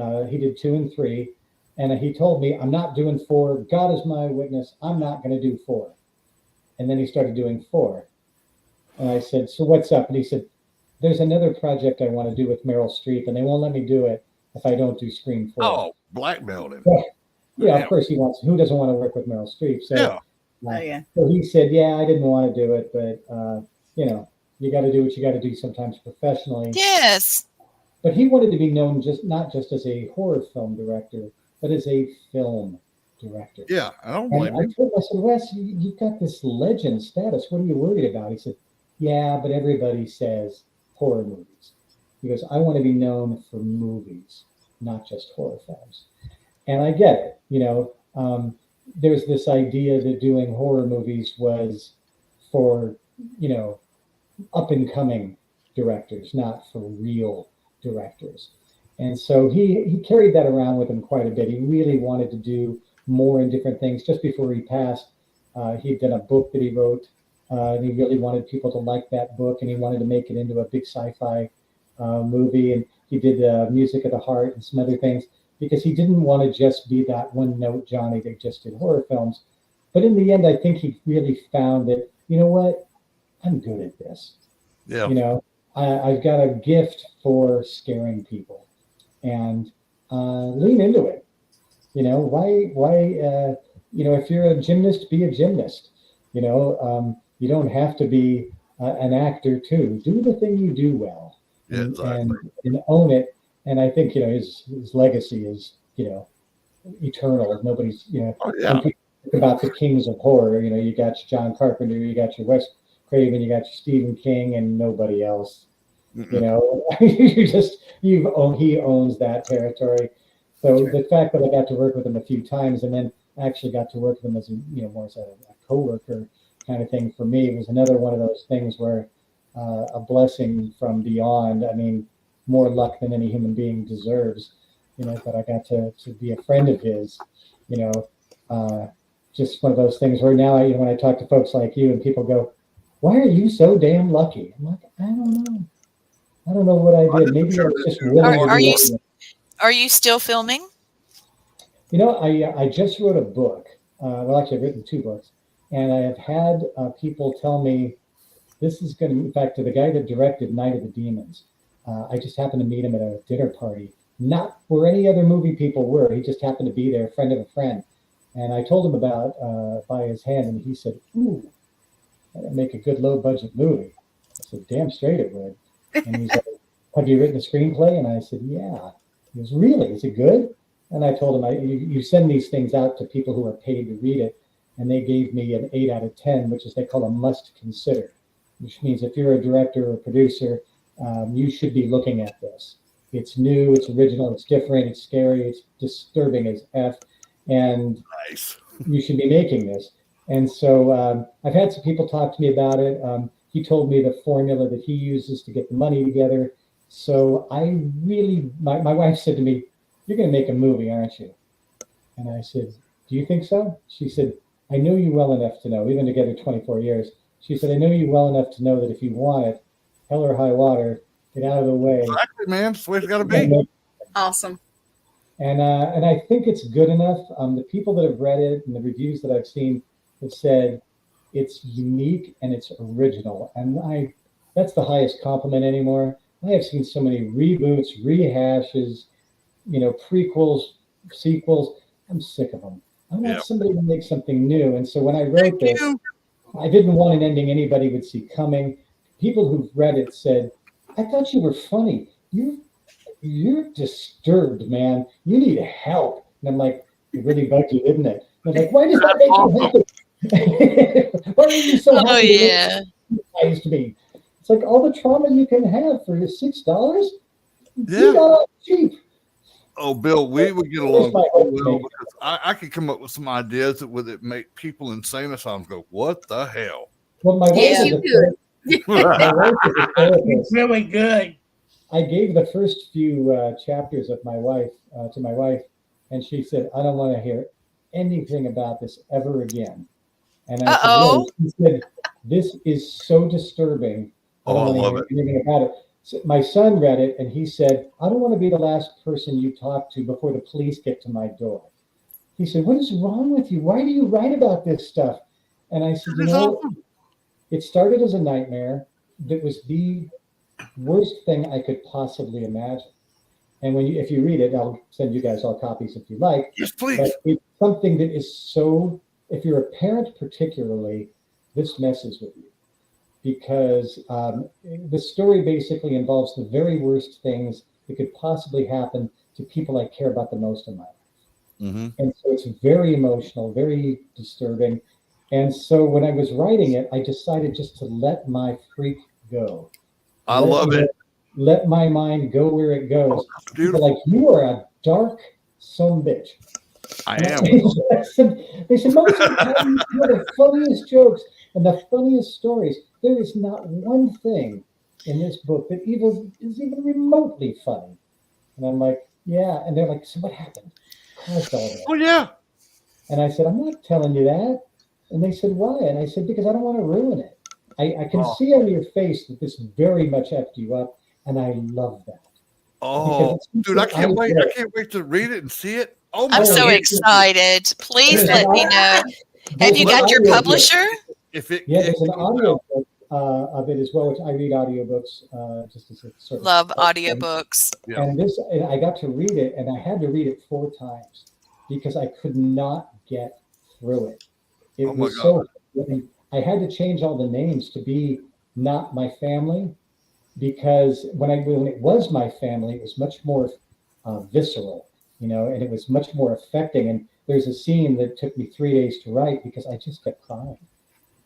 and 3, and he told me, I'm not doing 4. God is my witness. I'm not going to do 4. And then he started doing 4. And I said, so what's up? And he said, there's another project I want to do with Meryl Streep, and they won't let me do it if I don't do Scream 4.
Oh, blackmailed him.
Yeah, of course he wants. Who doesn't want to work with Meryl Streep? So, so he said, yeah, I didn't want to do it, but, you got to do what you got to do sometimes professionally.
Yes.
But he wanted to be known not just as a horror film director, but as a film director.
Yeah, I don't blame him.
I said, Wes, you've got this legend status. What are you worried about? He said, yeah, but everybody says horror movies. He goes, I want to be known for movies, not just horror films. And I get it. There's this idea that doing horror movies was for, up and coming directors, not for real directors. And so he carried that around with him quite a bit. He really wanted to do more and different things. Just before he passed, he'd done a book that he wrote, and he really wanted people to like that book, and he wanted to make it into a big sci-fi movie. And he did Music of the Heart and some other things because he didn't want to just be that one-note Johnny that just did horror films. But in the end, I think he really found that, you know what, I'm good at this. Yeah. I've got a gift for scaring people, and lean into it. Why? If you're a gymnast, be a gymnast. You don't have to be an actor too. Do the thing you do well, and own it. And I think his legacy is eternal. Nobody's when people think about the kings of horror. You got your John Carpenter, you got your Wes Craven, you got your Stephen King, and nobody else. He owns that territory. So the fact that I got to work with him a few times and then actually got to work with him as more as a co-worker kind of thing for me was another one of those things where a blessing from beyond. I mean, more luck than any human being deserves. That I got to be a friend of his. Just one of those things where now when I talk to folks like you and people go, "Why are you so damn lucky?" I'm like, I don't know. I don't know what I did. Maybe I was just really.
Are you still filming?
I just wrote a book. Actually, I've written 2 books, and I have had people tell me this is going to. In fact, to the guy that directed Night of the Demons, I just happened to meet him at a dinner party, not where any other movie people were. He just happened to be there, a friend of a friend. And I told him about By His Hand, and he said, ooh, that'd make a good low-budget movie. I said, damn straight it would. And he's like, have you written a screenplay? And I said, yeah. He goes, really? Is it good? And I told him, you send these things out to people who are paid to read it, and they gave me an 8 out of 10, which is they call a must consider, which means if you're a director or a producer, you should be looking at this. It's new, it's original, it's different, it's scary, it's disturbing as F, and
nice.
You should be making this. And so I've had some people talk to me about it. He told me the formula that he uses to get the money together. So I really, my wife said to me, you're going to make a movie, aren't you? And I said, do you think so? She said, I know you well enough to know, we've been together 24 years. She said, I know you well enough to know that if you want it, hell or high water, get out of the way.
Exactly, man. That's the way it's got to be.
Awesome.
And I think it's good enough. The people that have read it and the reviews that I've seen have said it's unique and it's original. And that's the highest compliment anymore. I have seen so many reboots, rehashes, prequels, sequels. I'm sick of them. I want somebody to make something new. And so when I wrote this, I didn't want an ending anybody would see coming. People who've read it said, I thought you were funny. You're disturbed, man. You need help. And I'm like, it really bugged you, didn't it? And I'm like, why does that make you happy? Why are you so happy?
Oh, yeah.
To me? It's like all the trauma you can have for your $6.
Yeah.
Cheap.
Oh, Bill, we would get along well because I could come up with some ideas that would make people insane asylums go, what the hell?
Well, my wife
you could.
It's really good.
I gave the first few chapters of my wife to my wife, and she said, I don't want to hear anything about this ever again. And I said, really? She said, this is so disturbing. I don't want to hear anything about it. So my son read it, and he said, I don't want to be the last person you talk to before the police get to my door. He said, what is wrong with you? Why do you write about this stuff? And I said, it started as a nightmare that was the worst thing I could possibly imagine. And if you read it, I'll send you guys all copies if you like.
Yes, please.
But it's something that is so, if you're a parent particularly, this messes with you. Because the story basically involves the very worst things that could possibly happen to people I care about the most in my life. Mm-hmm. And so it's very emotional, very disturbing. And so when I was writing it, I decided just to let my freak go.
I love it.
Let my mind go where it goes. People like, you are a dark son bitch.
I am.
They said, most of the time you have the funniest jokes and the funniest stories. There is not one thing in this book that is even remotely funny. And I'm like, yeah. And they're like, so what happened? Caused all that.
Oh, yeah.
And I said, I'm not telling you that. And they said, why? And I said, because I don't want to ruin it. I can see on your face that this very much effed you up, and I love that.
Oh, dude, I can't wait. I can't wait to read it and see it. Oh,
I'm so excited. Please let me know. Have you got your publisher?
There's an audio book of it as well, which I read audiobooks just as a sort of
love audiobooks.
Yeah. And I got to read it, and I had to read it 4 times because I could not get through it. It was so. I had to change all the names to be not my family, because when it was my family, it was much more visceral, and it was much more affecting. And there's a scene that took me 3 days to write because I just kept crying.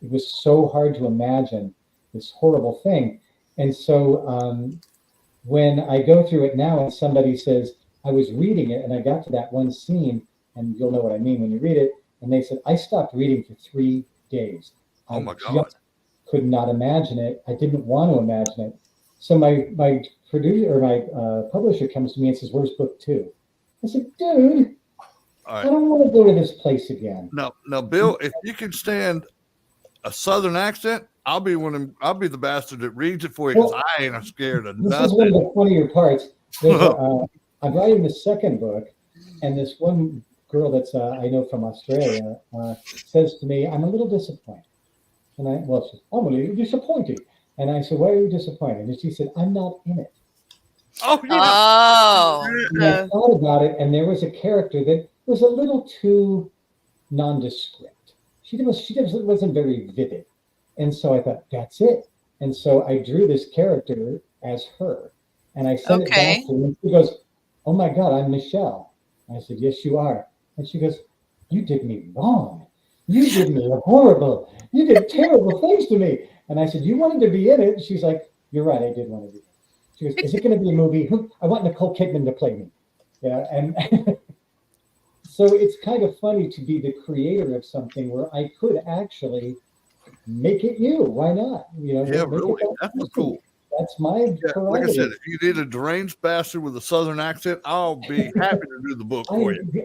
It was so hard to imagine this horrible thing. And so when I go through it now and somebody says, I was reading it and I got to that one scene, and you'll know what I mean when you read it, and they said, I stopped reading for 3 days.
Oh my God.
Could not imagine it. I didn't want to imagine it. So my producer or my publisher comes to me and says, where's book 2? I said, dude, I don't want to go to this place again.
No, Bill, if you can stand a Southern accent, I'll be the bastard that reads it for you, because I ain't scared of nothing.
This is one of the funnier parts. I'm writing the second book, and this one girl that's I know from Australia says to me, I'm a little disappointed. And I'm a little disappointed. And I said, why are you disappointed? And she said, I'm not in it.
Oh, yeah.
Oh.
And I thought about it, and there was a character that was a little too nondescript. She wasn't very vivid. And so I thought, that's it. And so I drew this character as her. And I sent it back to her. And she goes, oh my God, I'm Michelle. I said, yes, you are. And she goes, you did me wrong. You did me horrible. You did terrible things to me. And I said, you wanted to be in it. She's like, you're right, I did want to be in it. She goes, is it going to be a movie? I want Nicole Kidman to play me. Yeah, and so it's kind of funny to be the creator of something where I could actually make it you. Why not?
Yeah, really. That's cool.
That's my
like I said, if you need a deranged bastard with a southern accent, I'll be happy to do the book for you.
The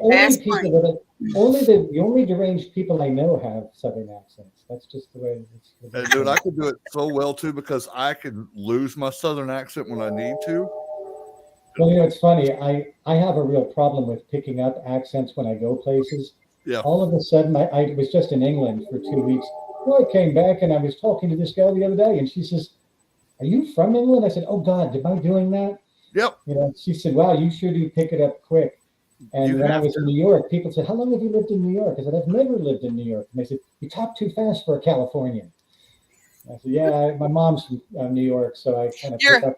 only deranged people I know have southern accents. That's just the way it is.
Dude, I can do it so well too because I can lose my southern accent when I need to.
Well, it's funny. I have a real problem with picking up accents when I go places.
Yeah.
All of a sudden, I was just in England for 2 weeks. Well, I came back and I was talking to this girl the other day, and she says, are you from England? I said, oh God, am I doing that?
Yep.
She said, wow, you sure do pick it up quick. And when I was in New York, people said, how long have you lived in New York? I said, I've never lived in New York. And they said, you talk too fast for a Californian. I said, yeah, my mom's from New York, so I kind of pick up.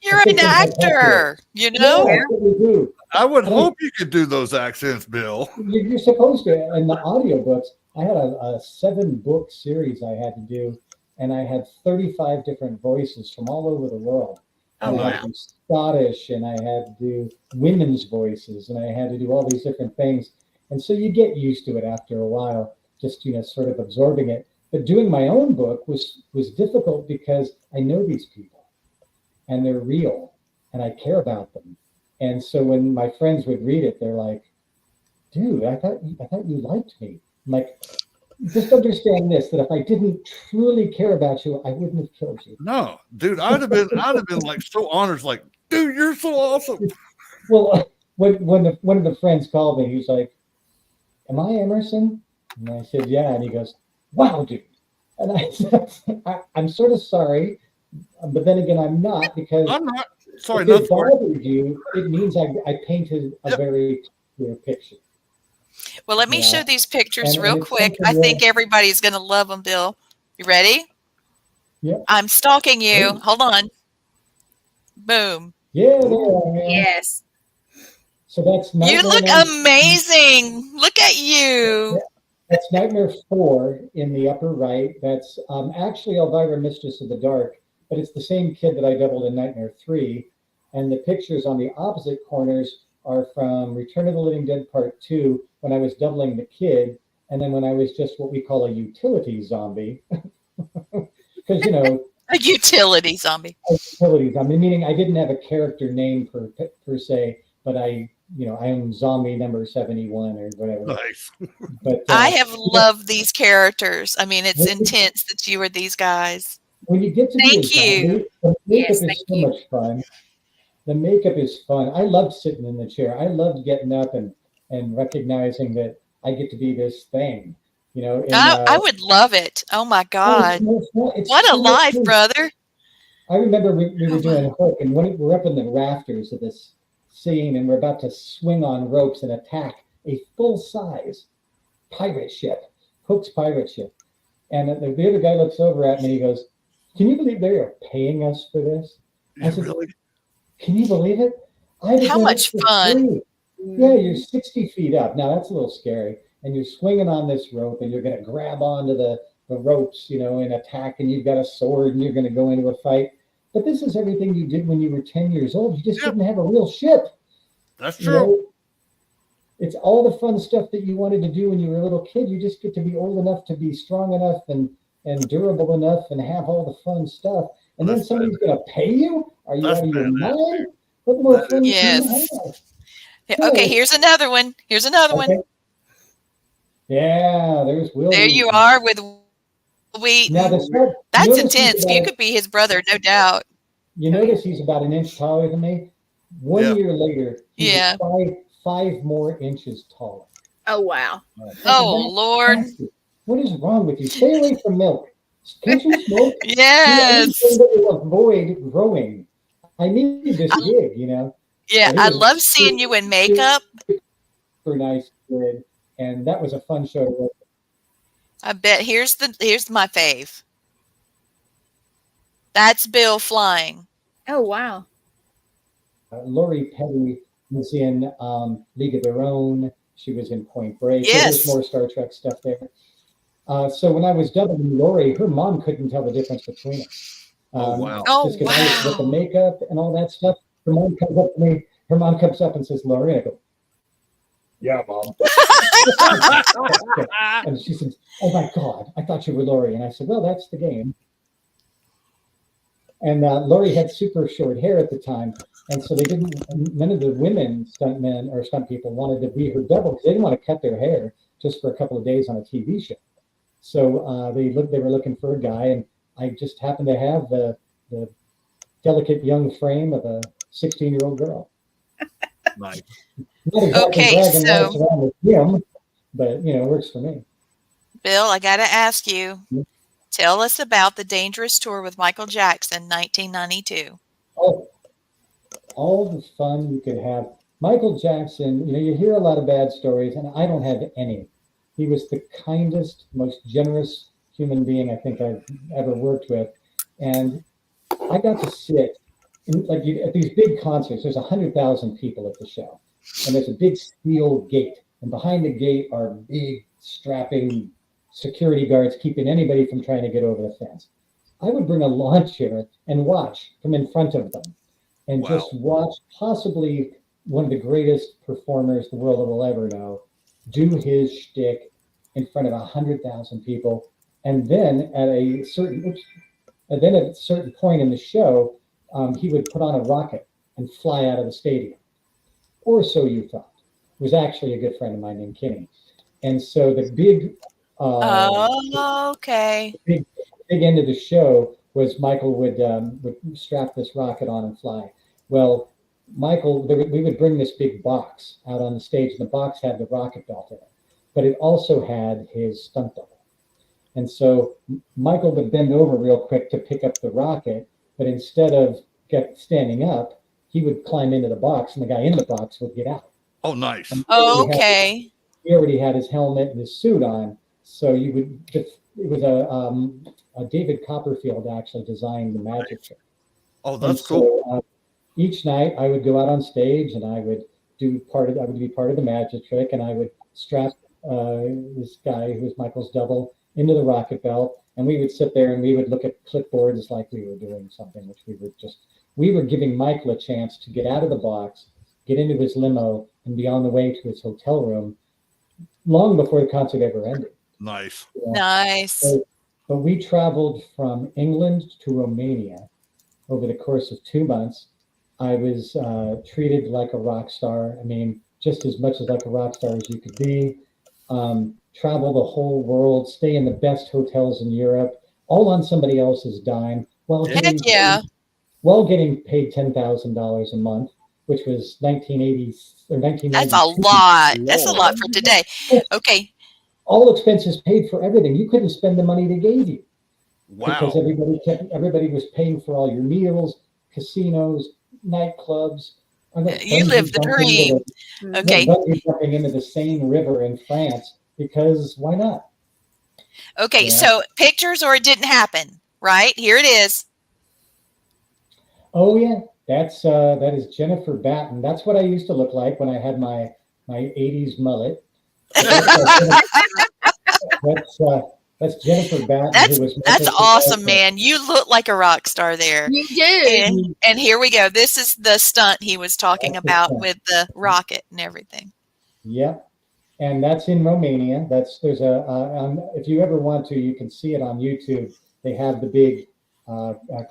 You're an actor, you know?
Yeah,
I would hope you could do those accents, Bill.
You're supposed to. In the audiobooks, I had a 7-book series I had to do, and I had 35 different voices from all over the world. And I had to do Scottish, and I had to do women's voices, and I had to do all these different things. And so you get used to it after a while, just sort of absorbing it. But doing my own book was difficult because I know these people, and they're real, and I care about them. And so when my friends would read it, they're like, dude, I thought you liked me. I'm like, just understand this, that if I didn't truly care about you, I wouldn't have killed you.
No, dude, I'd have been like so honored, like, dude, you're so awesome.
Well, when one of the friends called me, he's like, am I Emerson? And I said, yeah. And he goes, wow, dude. And I said, I'm sort of sorry, but then again, I'm not, because
I'm not sorry.
If it bothered you, it means I painted a very clear picture.
Well, let me show these pictures real quick. I think everybody's going to love them, Bill. You ready?
Yeah.
I'm stalking you. Hey. Hold on. Boom.
Yeah.
Yes.
So that's
you look amazing. Look at you.
That's Nightmare 4 in the upper right. That's actually Elvira, Mistress of the Dark, but it's the same kid that I doubled in Nightmare 3. And the pictures on the opposite corners are from Return of the Living Dead Part 2, when I was doubling the kid, and then when I was just what we call a utility zombie. Because,
a utility zombie.
A utility zombie, meaning I didn't have a character name per se, but I am zombie number 71 or whatever.
Nice.
But
I have loved these characters. I mean, it's intense that you are these guys.
When you get to
thank you.
The makeup is so much fun. The makeup is fun. I loved sitting in the chair. I loved getting up and recognizing that I get to be this thing.
I would love it. Oh my God. What a life, brother.
I remember we were doing Hook, and we're up in the rafters of this scene, and we're about to swing on ropes and attack a full-size pirate ship, Hook's pirate ship. And the other guy looks over at me and he goes, can you believe they are paying us for this? I said, really? Can you believe it?
How much fun.
Yeah, you're 60 feet up. Now that's a little scary. And you're swinging on this rope, and you're going to grab onto the ropes, and attack, and you've got a sword, and you're going to go into a fight. But this is everything you did when you were 10 years old. You just didn't have a real ship.
That's true.
It's all the fun stuff that you wanted to do when you were a little kid. You just get to be old enough to be strong enough and durable enough and have all the fun stuff. And then somebody's going to pay you? Are you out of your mind? What more fun can you have?
Okay, here's another one. Here's another one.
Yeah, there's Will.
There you are with Wheaton.
Now
that's intense. You could be his brother, no doubt.
You notice he's about an inch taller than me. 1 year later, he's 5 more inches taller.
Oh, wow.
Oh, Lord.
What is wrong with you? Stay away from milk. Can't you smoke?
Yes.
Anything that will avoid growing. I needed this gig, you know.
Yeah, I love seeing you in makeup.
Super nice kid, and that was a fun show to work.
I bet here's my fave. That's Bill flying.
Oh wow.
Lori Petty was in League of Their Own. She was in Point Break.
Yes.
There's more Star Trek stuff there. So when I was dubbing Lori, her mom couldn't tell the difference between us.
Oh wow!
Just because I was with the makeup and all that stuff. Her mom comes up to me. Her mom comes up and says, "Lori," I go, "Yeah, Mom." And she says, "Oh my God, I thought you were Lori." And I said, "Well, that's the game." And Lori had super short hair at the time, and so none of the women stuntmen or stunt people wanted to be her double because they didn't want to cut their hair just for a couple of days on a TV show. So they were looking for a guy, and I just happened to have the delicate young frame of a 16-year-old girl.
Nice.
Not exactly bragging rights around with him, but it works for me.
Bill, I got to ask you. Tell us about the Dangerous Tour with Michael Jackson, 1992.
Oh, all the fun you could have. Michael Jackson, you hear a lot of bad stories, and I don't have any. He was the kindest, most generous human being I think I've ever worked with. And I got to sit at these big concerts. There's 100,000 people at the show, and there's a big steel gate. And behind the gate are big, strapping security guards keeping anybody from trying to get over the fence. I would bring a lawn chair and watch from in front of them and just watch possibly one of the greatest performers the world will ever know do his shtick in front of 100,000 people. And then at a certain point in the show, he would put on a rocket and fly out of the stadium. Or so you thought. It was actually a good friend of mine named Kenny. And so the big
okay.
Big end of the show was Michael would strap this rocket on and fly. Well, we would bring this big box out on the stage, and the box had the rocket belt in it, but it also had his stunt double. And so Michael would bend over real quick to pick up the rocket, but instead of standing up, he would climb into the box, and the guy in the box would get out.
Oh, nice.
Okay.
He already had his helmet and his suit on. So it was a David Copperfield actually designed the magic trick.
Oh, that's cool.
So, each night I would go out on stage and I would be part of the magic trick, and I would strap this guy who was Michael's double into the rocket belt, and we would sit there and we would look at clipboards like we were doing something, which we were giving Michael a chance to get out of the box, get into his limo, and be on the way to his hotel room long before the concert ever ended.
Nice.
Nice.
But we traveled from England to Romania over the course of 2 months. I was treated like a rock star. I mean, just as much as like a rock star as you could be. Travel the whole world, stay in the best hotels in Europe, all on somebody else's dime, while getting paid $10,000 a month, which was 1980 or 1992.
That's a lot. That's a lot for today. Okay.
All expenses paid for everything. You couldn't spend the money they gave you.
Wow.
Because everybody was paying for all your meals, casinos, nightclubs.
You live the dream. Okay.
Jumping into the Seine River in France, because why not?
Okay, so pictures or it didn't happen, right? Here it is.
Oh yeah, that is Jennifer Batten. That's what I used to look like when I had my 80s mullet. That's Jennifer Batten.
That's awesome, man. You look like a rock star there.
You do.
And here we go. This is the stunt he was talking about with the rocket and everything.
Yep. And that's in Romania. If you ever want to, you can see it on YouTube. They have the big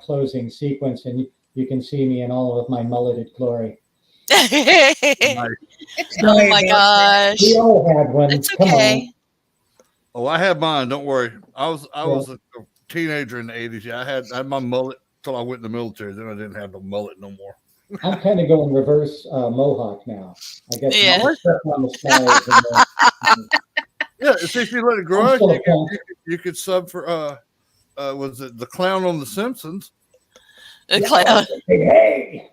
closing sequence, and you can see me in all of my mulleted glory.
Oh my gosh.
We all had one.
It's okay.
Oh, I had mine. Don't worry. I was a teenager in the 80s. Yeah, I had my mullet till I went in the military. Then I didn't have no mullet no more.
I'm kind of going reverse mohawk now. I guess on the sides.
Yeah, if you let it grow, you could sub for was it the clown on The Simpsons?
A clown.
Hey.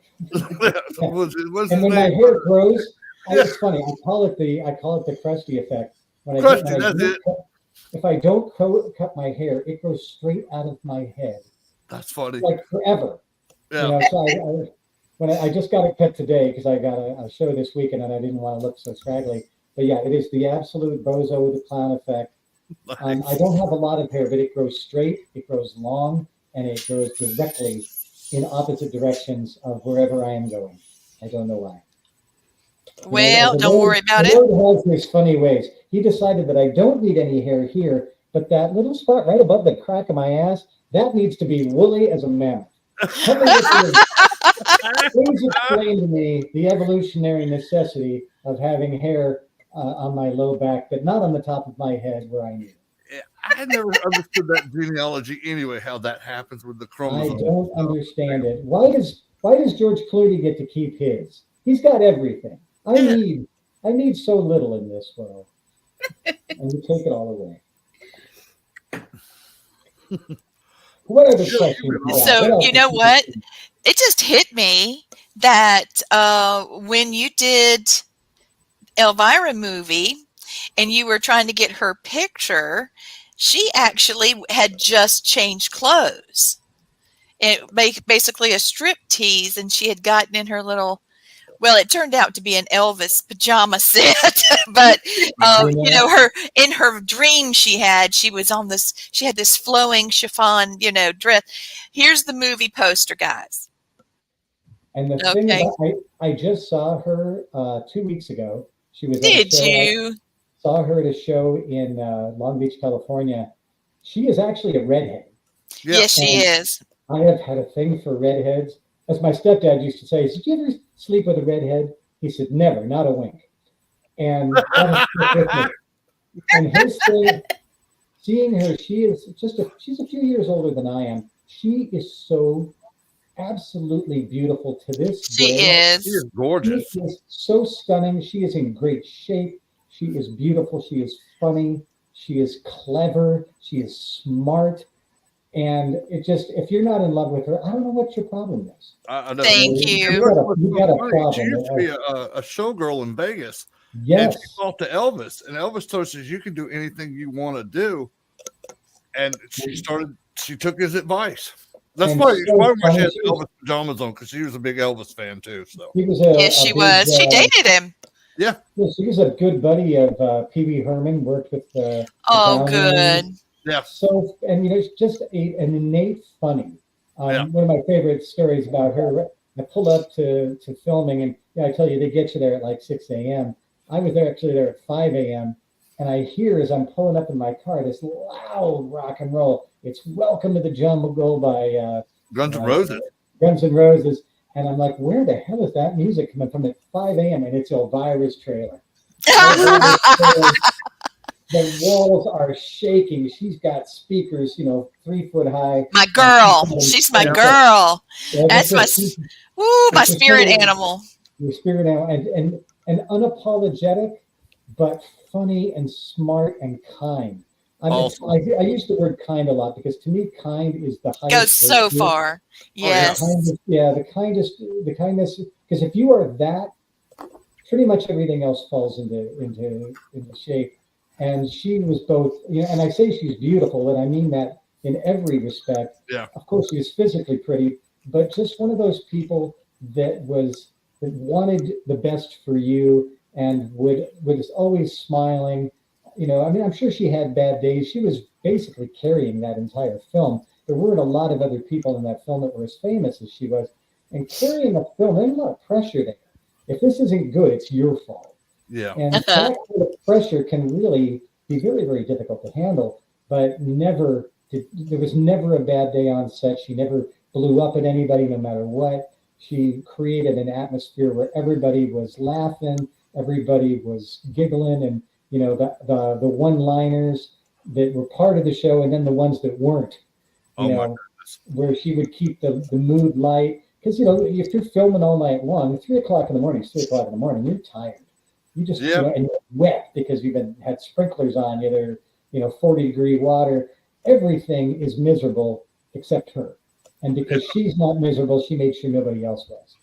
What's
And when my hair grows, it's funny. I call it the Krusty effect. If I don't cut my hair, it goes straight out of my head.
That's funny.
Like forever.
Yeah.
You know, so I just got it cut today because I got a show this weekend and I didn't want to look so scraggly. But yeah, it is the absolute bozo the clown effect.
Nice.
I don't have a lot of hair, but it grows straight, it grows long, and it goes directly in opposite directions of wherever I am going. I don't know why.
Well, don't worry about it.
The Lord has his funny ways. He decided that I don't need any hair here, but that little spot right above the crack of my ass, that needs to be woolly as a mammoth. Please explain to me the evolutionary necessity of having hair on my low back, but not on the top of my head where I need it.
Yeah, I never understood that genealogy anyway, how that happens with the chromosomes.
I don't understand it. Why does George Clooney get to keep his? He's got everything. I need so little in this world. And you take it all away. What other questions?
So you know what? It just hit me that when you did Elvira movie and you were trying to get her picture, she actually had just changed clothes. It basically a strip tease, and she had gotten in her little, well, it turned out to be an Elvis pajama set, but you know, her dream she had this flowing chiffon, you know, dress. Here's the movie poster, guys.
And the thing is, I just saw her 2 weeks ago. She was.
Did you?
Saw her at a show in Long Beach, California. She is actually a redhead.
Yeah.
Yes, she is.
I have had a thing for redheads. As my stepdad used to say, did you ever sleep with a redhead? He said, never, not a wink. And and his thing, seeing her, she's a few years older than I am. She is so absolutely beautiful to this day.
She is
gorgeous.
She is so stunning. She is in great shape. She is beautiful. She is funny. She is clever. She is smart. And it just, if you're not in love with her, I don't know what your problem is.
I know.
Thank you.
You got a problem.
She used to be a showgirl in Vegas.
Yes.
And she talked to Elvis, and Elvis told her, you can do anything you want to do. And she took his advice. That's why she had Elvis pajamas on, because she was a big Elvis fan too. So
yes, she was. She dated him.
Yeah.
She was a good buddy of Pee Wee Herman. Worked with.
Oh, good.
Yeah.
So, and you know, just an innate funny. One of my favorite stories about her. I pulled up to filming, and I tell you, they get you there at like 6 a.m. I was actually there at 5 a.m. And I hear, as I'm pulling up in my car, this loud rock and roll. It's "Welcome to the Jungle" by
Guns N' Roses.
Guns N' Roses. And I'm like, where the hell is that music coming from at 5 a.m.? And it's Elvira's trailer. The walls are shaking. She's got speakers, 3 foot high.
My girl. She's my girl. That's my spirit animal.
Your spirit animal. And unapologetic, but funny and smart and kind. I use the word kind a lot because to me, kind is the highest.
Goes so far. Yes.
The kindness. Because if you are that, pretty much everything else falls into shape. And she was both, and I say she's beautiful, and I mean that in every respect.
Yeah.
Of course, she was physically pretty, but just one of those people that wanted the best for you and was always smiling. I'm sure she had bad days. She was basically carrying that entire film. There weren't a lot of other people in that film that were as famous as she was. And carrying a film, there's a lot of pressure there. If this isn't good, it's your fault.
Yeah.
And that kind of pressure can really be very, very difficult to handle. But there was never a bad day on set. She never blew up at anybody, no matter what. She created an atmosphere where everybody was laughing, everybody was giggling, and the one-liners that were part of the show, and then the ones that weren't. Where she would keep the mood light, because if you're filming all night long, 3 o'clock in the morning, it's 3 o'clock in the morning, you're tired. You just and you're wet because you've had sprinklers on you. They're 40-degree water. Everything is miserable except her. And because she's not miserable, she makes sure nobody else was.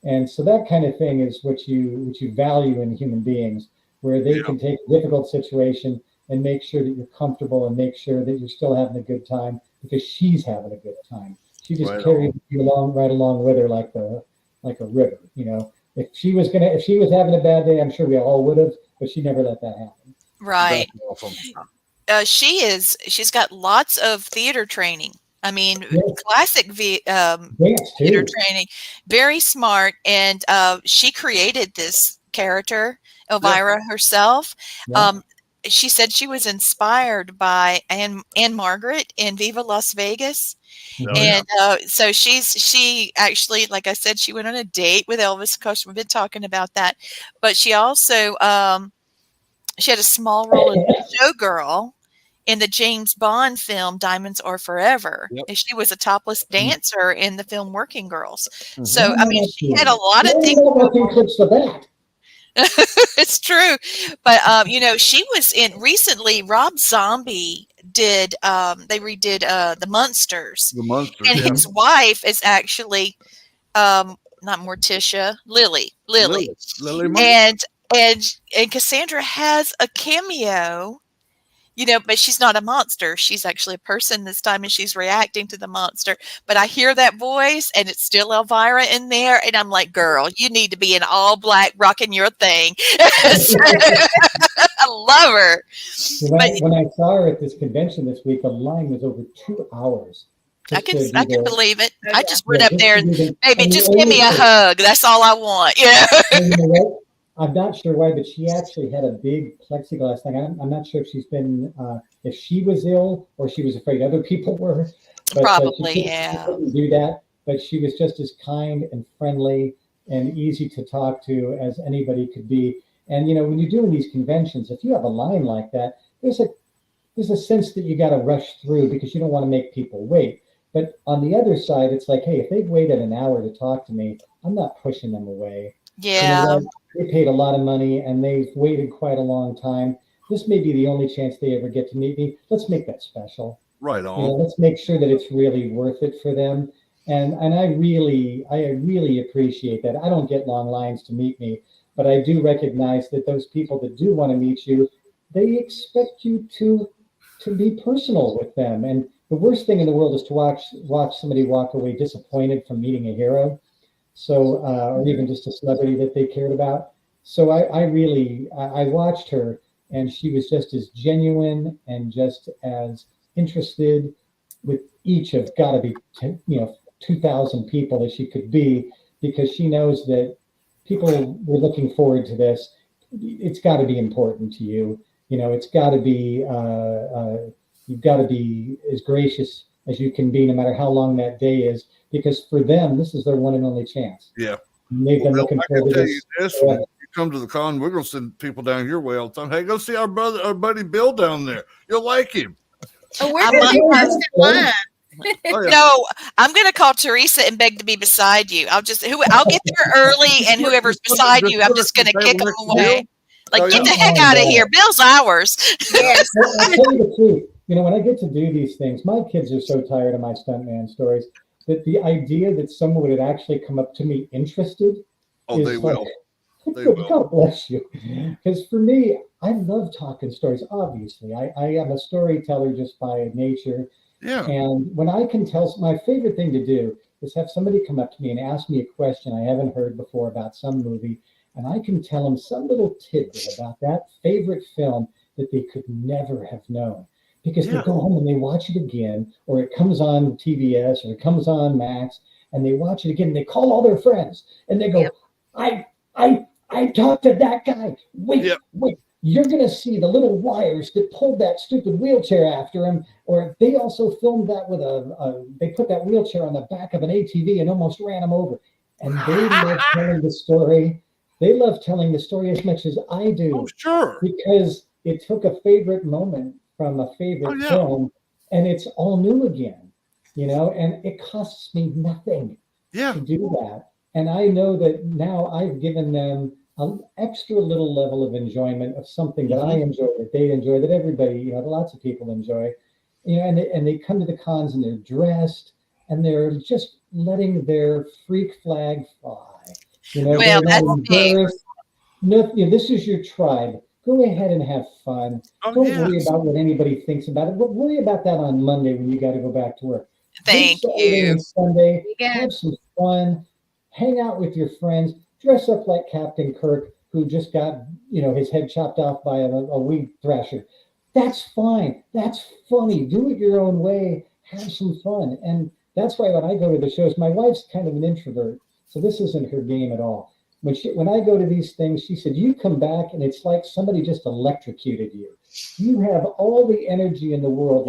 And so that kind of thing is what you value in human beings, where they can take a difficult situation and make sure that you're comfortable and make sure that you're still having a good time because she's having a good time. She just carries you right along with her like a river. You know, if she was having a bad day, I'm sure we all would have, but she never let that happen.
Right. She's got lots of theater training. I mean, classic theater training, very smart. And she created this character, Elvira herself. She said she was inspired by Anne Margaret in Viva Las Vegas. And so she actually, like I said, she went on a date with Elvis. Of course, we've been talking about that. But she also, she had a small role as a showgirl in the James Bond film Diamonds Are Forever. And she was a topless dancer in the film Working Girls. So, I mean, she had a lot of things. It's true. But, you know, she was in recently, Rob Zombie did, they redid The Munsters. And his wife is actually, not Morticia, Lily. And Cassandra has a cameo, you know, but she's not a monster. She's actually a person this time, and she's reacting to the monster. But I hear that voice, and it's still Elvira in there, and I'm like, girl, you need to be in all black rocking your thing. I love her.
When I saw her at this convention this week, the line was over 2 hours.
I can believe it. I just went up there and baby, just give me a hug. That's all I want. Yeah.
You know what? I'm not sure why, but she actually had a big plexiglass thing. I'm not sure if she's been, if she was ill or she was afraid other people were. But,
probably,
she couldn't do that, but she was just as kind and friendly and easy to talk to as anybody could be. And you know, when you're doing these conventions, if you have a line like that, there's a sense that you got to rush through because you don't want to make people wait. But on the other side, it's like, hey, if they've waited an hour to talk to me, I'm not pushing them away.
Yeah.
You know, they paid a lot of money and they've waited quite a long time. This may be the only chance they ever get to meet me. Let's make that special.
Right on.
You know, let's make sure that it's really worth it for them. And I really appreciate that. I don't get long lines to meet me, but I do recognize that those people that do want to meet you, they expect you to be personal with them. And the worst thing in the world is to watch somebody walk away disappointed from meeting a hero. So, or even just a celebrity that they cared about. So I watched her, and she was just as genuine and just as interested with each of gotta be 2,000 people as she could be, because she knows that people were looking forward to this. It's got to be important to you. You know, it's got to be you've got to be as gracious as you can be, no matter how long that day is. Because for them, this is their one and only chance.
Yeah.
And they've been looking forward to this.
When you come to the con, we're going to send people down your way all the time. Hey, go see our buddy Bill down there. You'll like him.
Oh, we're going to be first in line.
No, I'm going to call Teresa and beg to be beside you. I'll get there early, and whoever's beside you, I'm just going to kick them away. Like, get the heck out of here. Bill's ours.
Yes.
I'll tell you the truth. You know, when I get to do these things, my kids are so tired of my stuntman stories that the idea that someone would actually come up to me interested is
they
like,
will. They will.
God bless you. Because for me, I love talking stories, obviously. I am a storyteller just by nature.
Yeah.
And when I can tell, my favorite thing to do is have somebody come up to me and ask me a question I haven't heard before about some movie, and I can tell them some little tidbit about that favorite film that they could never have known. Because they go home and they watch it again, or it comes on TBS, or it comes on Max, and they watch it again, and they call all their friends, and they go, I talked to that guy. Wait, you're going to see the little wires that pulled that stupid wheelchair after him, or they also filmed that with they put that wheelchair on the back of an ATV and almost ran him over. And they love telling the story. They love telling the story as much as I do.
Oh, sure.
Because it took a favorite moment from a favorite film, and it's all new again, you know, and it costs me nothing to do that. And I know that now I've given them an extra little level of enjoyment of something that I enjoy, that they enjoy, that everybody, you know, lots of people enjoy, you know, and they come to the cons and they're dressed and they're just letting their freak flag fly. You know,
well,
they're not embarrassed. No, this is your tribe. Go ahead and have fun. Don't worry about what anybody thinks about it. But worry about that on Monday when you got to go back to work.
Thank you.
And Sunday, have some fun. Hang out with your friends. Dress up like Captain Kirk, who just got, his head chopped off by a weed thrasher. That's fine. That's funny. Do it your own way. Have some fun. And that's why when I go to the shows, my wife's kind of an introvert, so this isn't her game at all. When I go to these things, she said, you come back and it's like somebody just electrocuted you. You have all the energy in the world.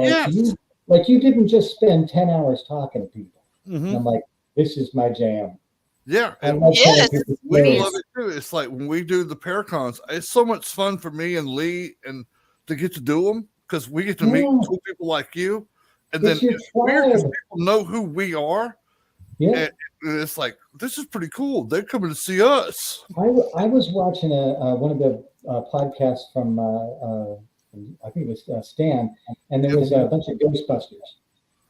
Like you didn't just spend 10 hours talking to people. Mm-hmm. And I'm like, this is my jam.
Yeah. And we love it too. It's like when we do the Paracons, it's so much fun for me and Lee and to get to do them because we get to meet cool people like you. And then it's weird because people know who we are. Yeah. And it's like, this is pretty cool. They're coming to see us.
I was watching one of the podcasts from, I think it was Stan, and there was a bunch of Ghostbusters.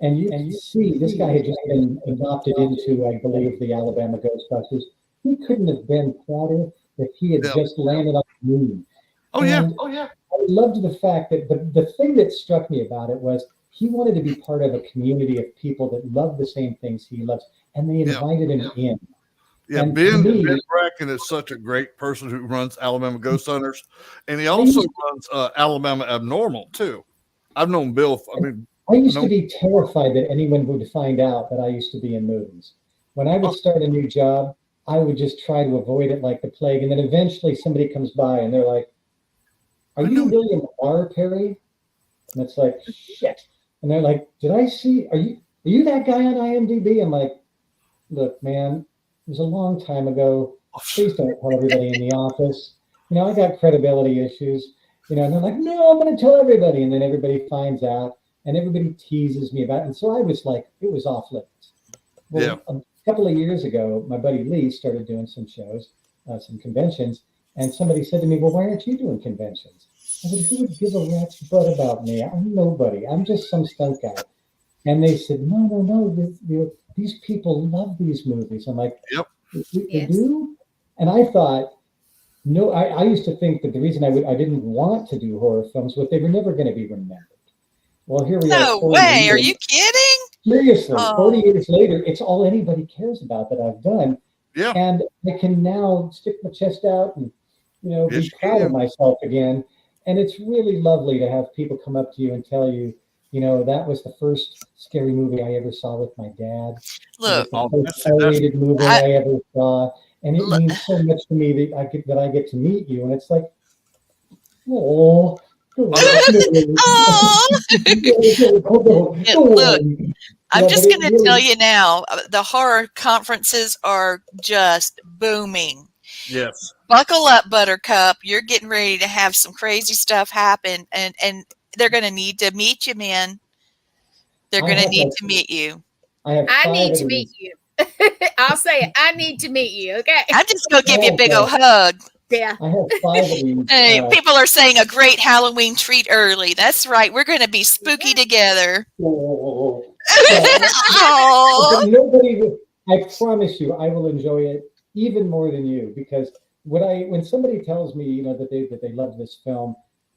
And you see, this guy had just been adopted into, I believe, the Alabama Ghostbusters. He couldn't have been prouder if he had just landed on the moon. Oh, yeah. I loved the fact that the thing that struck me about it was he wanted to be part of a community of people that love the same things he loves, and they invited him in.
Yeah, and Ben Bracken is such a great person who runs Alabama Ghost Hunters, and he also runs Alabama Abnormal too. I've known Bill.
I used to be terrified that anyone would find out that I used to be in movies. When I would start a new job, I would just try to avoid it like the plague, and then eventually somebody comes by and they're like, "Are you William R. Perry?" And it's like, shit. And they're like, "Did I see? Are you that guy on IMDb?" I'm like, "Look, man, it was a long time ago. Please don't tell everybody in the office. I got credibility issues. And they're like, no, I'm going to tell everybody." And then everybody finds out, and everybody teases me about it. And so I was like, it was off limits. Well, a couple of years ago, my buddy Lee started doing some shows, some conventions, and somebody said to me, "Well, why aren't you doing conventions?" I said, "Who would give a rat's butt about me? I'm nobody. I'm just some stunt guy." And they said, no, these people love these movies. I'm like, yep, they do? And I thought, no, I used to think that the reason I didn't want to do horror films was they were never going to be remembered. Well, here we are.
No way. Are you kidding?
Seriously, 40 years later, it's all anybody cares about that I've done. Yeah. And I can now stick my chest out and, be proud of myself again. And it's really lovely to have people come up to you and tell you, that was the first scary movie I ever saw with my dad.
Look,
the first R-rated movie I ever saw. And it means so much to me that I get to meet you. And it's like, oh.
Look, I'm just going to tell you now, the horror conferences are just booming.
Yes.
Buckle up, Buttercup. You're getting ready to have some crazy stuff happen, and they're going to need to meet you, man. They're going to need to meet you.
I need to meet you. I'll say it. I need to meet you. Okay.
I'm just going to give you a big old hug.
Yeah.
I have 5 of these.
Hey, people are saying a great Halloween treat early. That's right. We're going to be spooky together.
I promise you, I will enjoy it even more than you, because when somebody tells me, that they love this film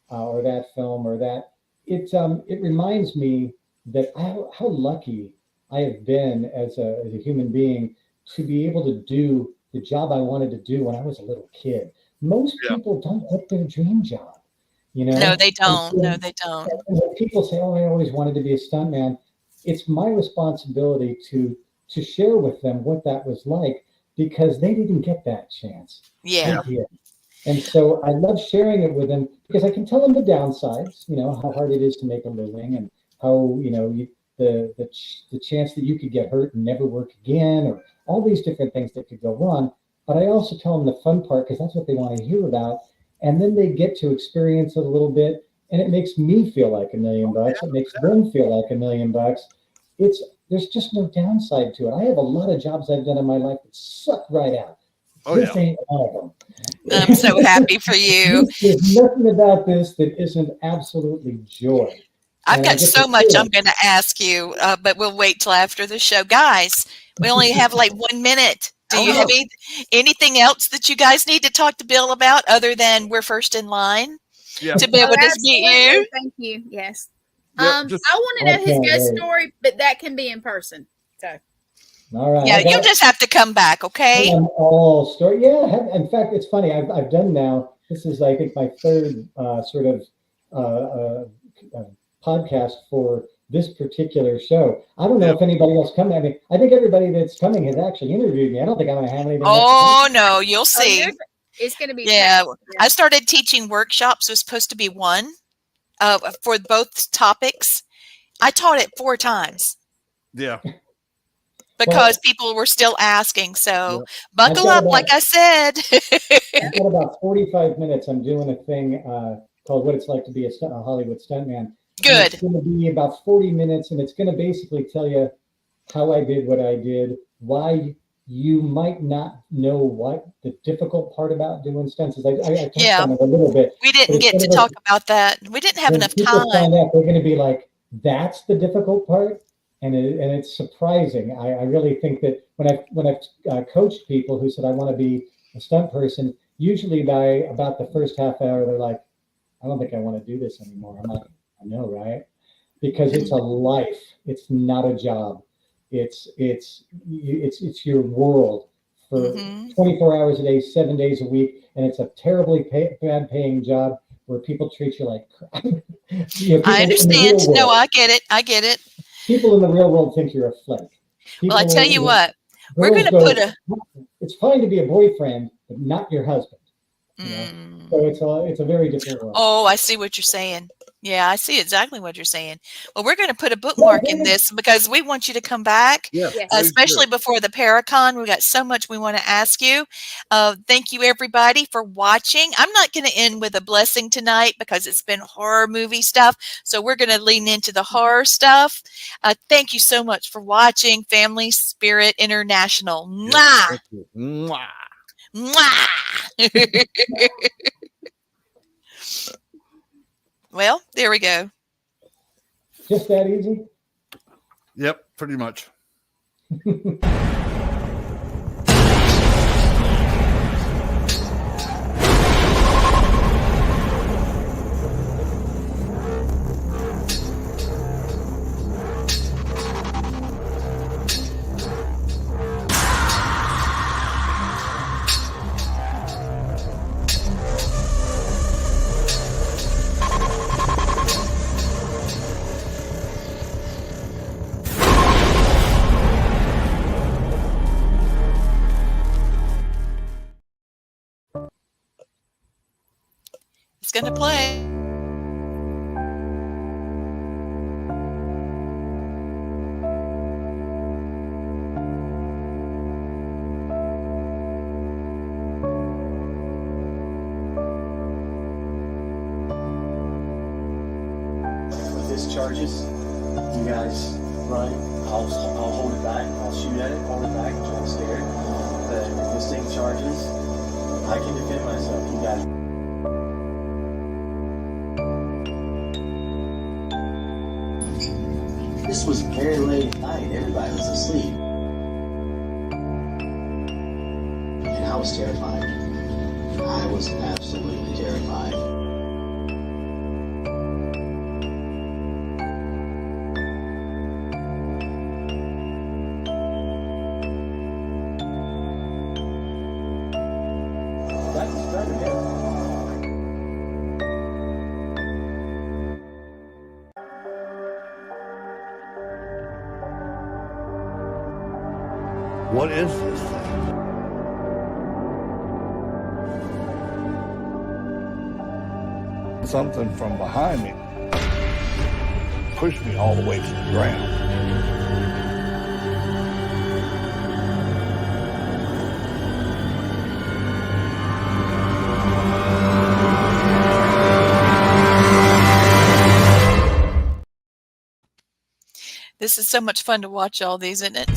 or that film or that, it reminds me that how lucky I have been as a human being to be able to do the job I wanted to do when I was a little kid. Most people don't get their dream job,
No, they don't. No, they don't.
And when people say, "Oh, I always wanted to be a stuntman," it's my responsibility to share with them what that was like, because they didn't get that chance.
Yeah.
And so I love sharing it with them because I can tell them the downsides, how hard it is to make a living, and how, the chance that you could get hurt and never work again, or all these different things that could go wrong. But I also tell them the fun part, because that's what they want to hear about. And then they get to experience it a little bit, and it makes me feel like $1 million. It makes them feel like $1 million. There's just no downside to it. I have a lot of jobs I've done in my life that suck right out. This ain't one of them.
I'm so happy for you.
There's nothing about this that isn't absolutely joy.
I've got so much I'm going to ask you, but we'll wait till after the show. Guys, we only have like 1 minute. Do you have anything else that you guys need to talk to Bill about other than we're first in line to be able to meet you?
Thank you. Yes.
Yep,
I want to know his ghost story, but that can be in person. So.
All right.
Yeah, you just have to come back, okay?
All story. Yeah. In fact, it's funny. I've done now. This is, I think, my third sort of podcast for this particular show. I don't know if anybody else coming. I mean, I think everybody that's coming has actually interviewed me. I don't think I'm going to have anything.
Oh no, you'll see.
It's going to be.
Yeah, I started teaching workshops. It was supposed to be one for both topics. I taught it 4 times.
Yeah.
Because people were still asking. So buckle up, like I said.
I've got about 45 minutes. I'm doing a thing called What It's Like to Be a Hollywood Stuntman.
Good.
It's going to be about 40 minutes, and it's going to basically tell you how I did what I did, why you might not know what the difficult part about doing stunts is. I touched on it a little bit.
We didn't get to talk about that. We didn't have enough time.
Find out, they're going to be like, that's the difficult part. And it's surprising. I really think that when I've coached people who said, I want to be a stunt person, usually by about the first half hour, they're like, I don't think I want to do this anymore. I'm like, I know, right? Because it's a life. It's not a job. It's your world for 24 hours a day, 7 days a week. And it's a terribly bad paying job where people treat you like crap.
I understand. No, I get it.
People in the real world think you're a flake.
Well, I tell you what, we're going to put
it's fine to be a boyfriend, but not your husband. You know? So it's a very different world.
Oh, I see what you're saying. Yeah, I see exactly what you're saying. Well, we're going to put a bookmark in this because we want you to come back, especially before the Paracon. We've got so much we want to ask you. Thank you, everybody, for watching. I'm not going to end with a blessing tonight because it's been horror movie stuff. So we're going to lean into the horror stuff. Thank you so much for watching Family Spirit International. Mwah!
Mwah!
Mwah! Well, there we go.
Just that easy?
Yep, pretty much.
It's going to play.
If this charges, you guys run. I'll hold it back. I'll shoot at it, hold it back until I'm scared. But if this thing charges, I can defend myself. You guys. This was very late at night. Everybody was asleep. And I was terrified. I was absolutely terrified. That's started here.
What is this thing? Something from behind me pushed me all the way to the ground.
This is so much fun to watch all these, isn't it?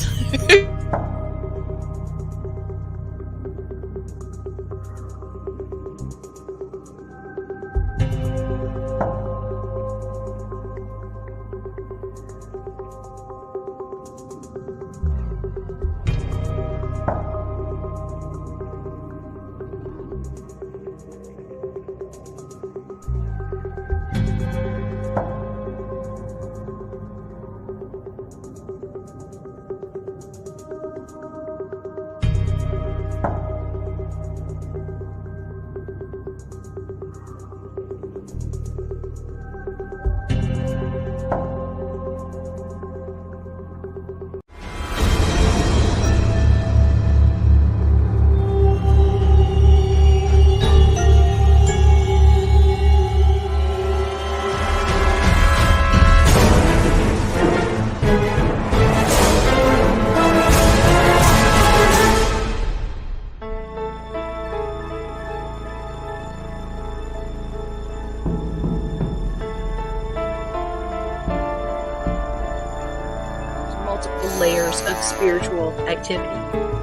of spiritual activity.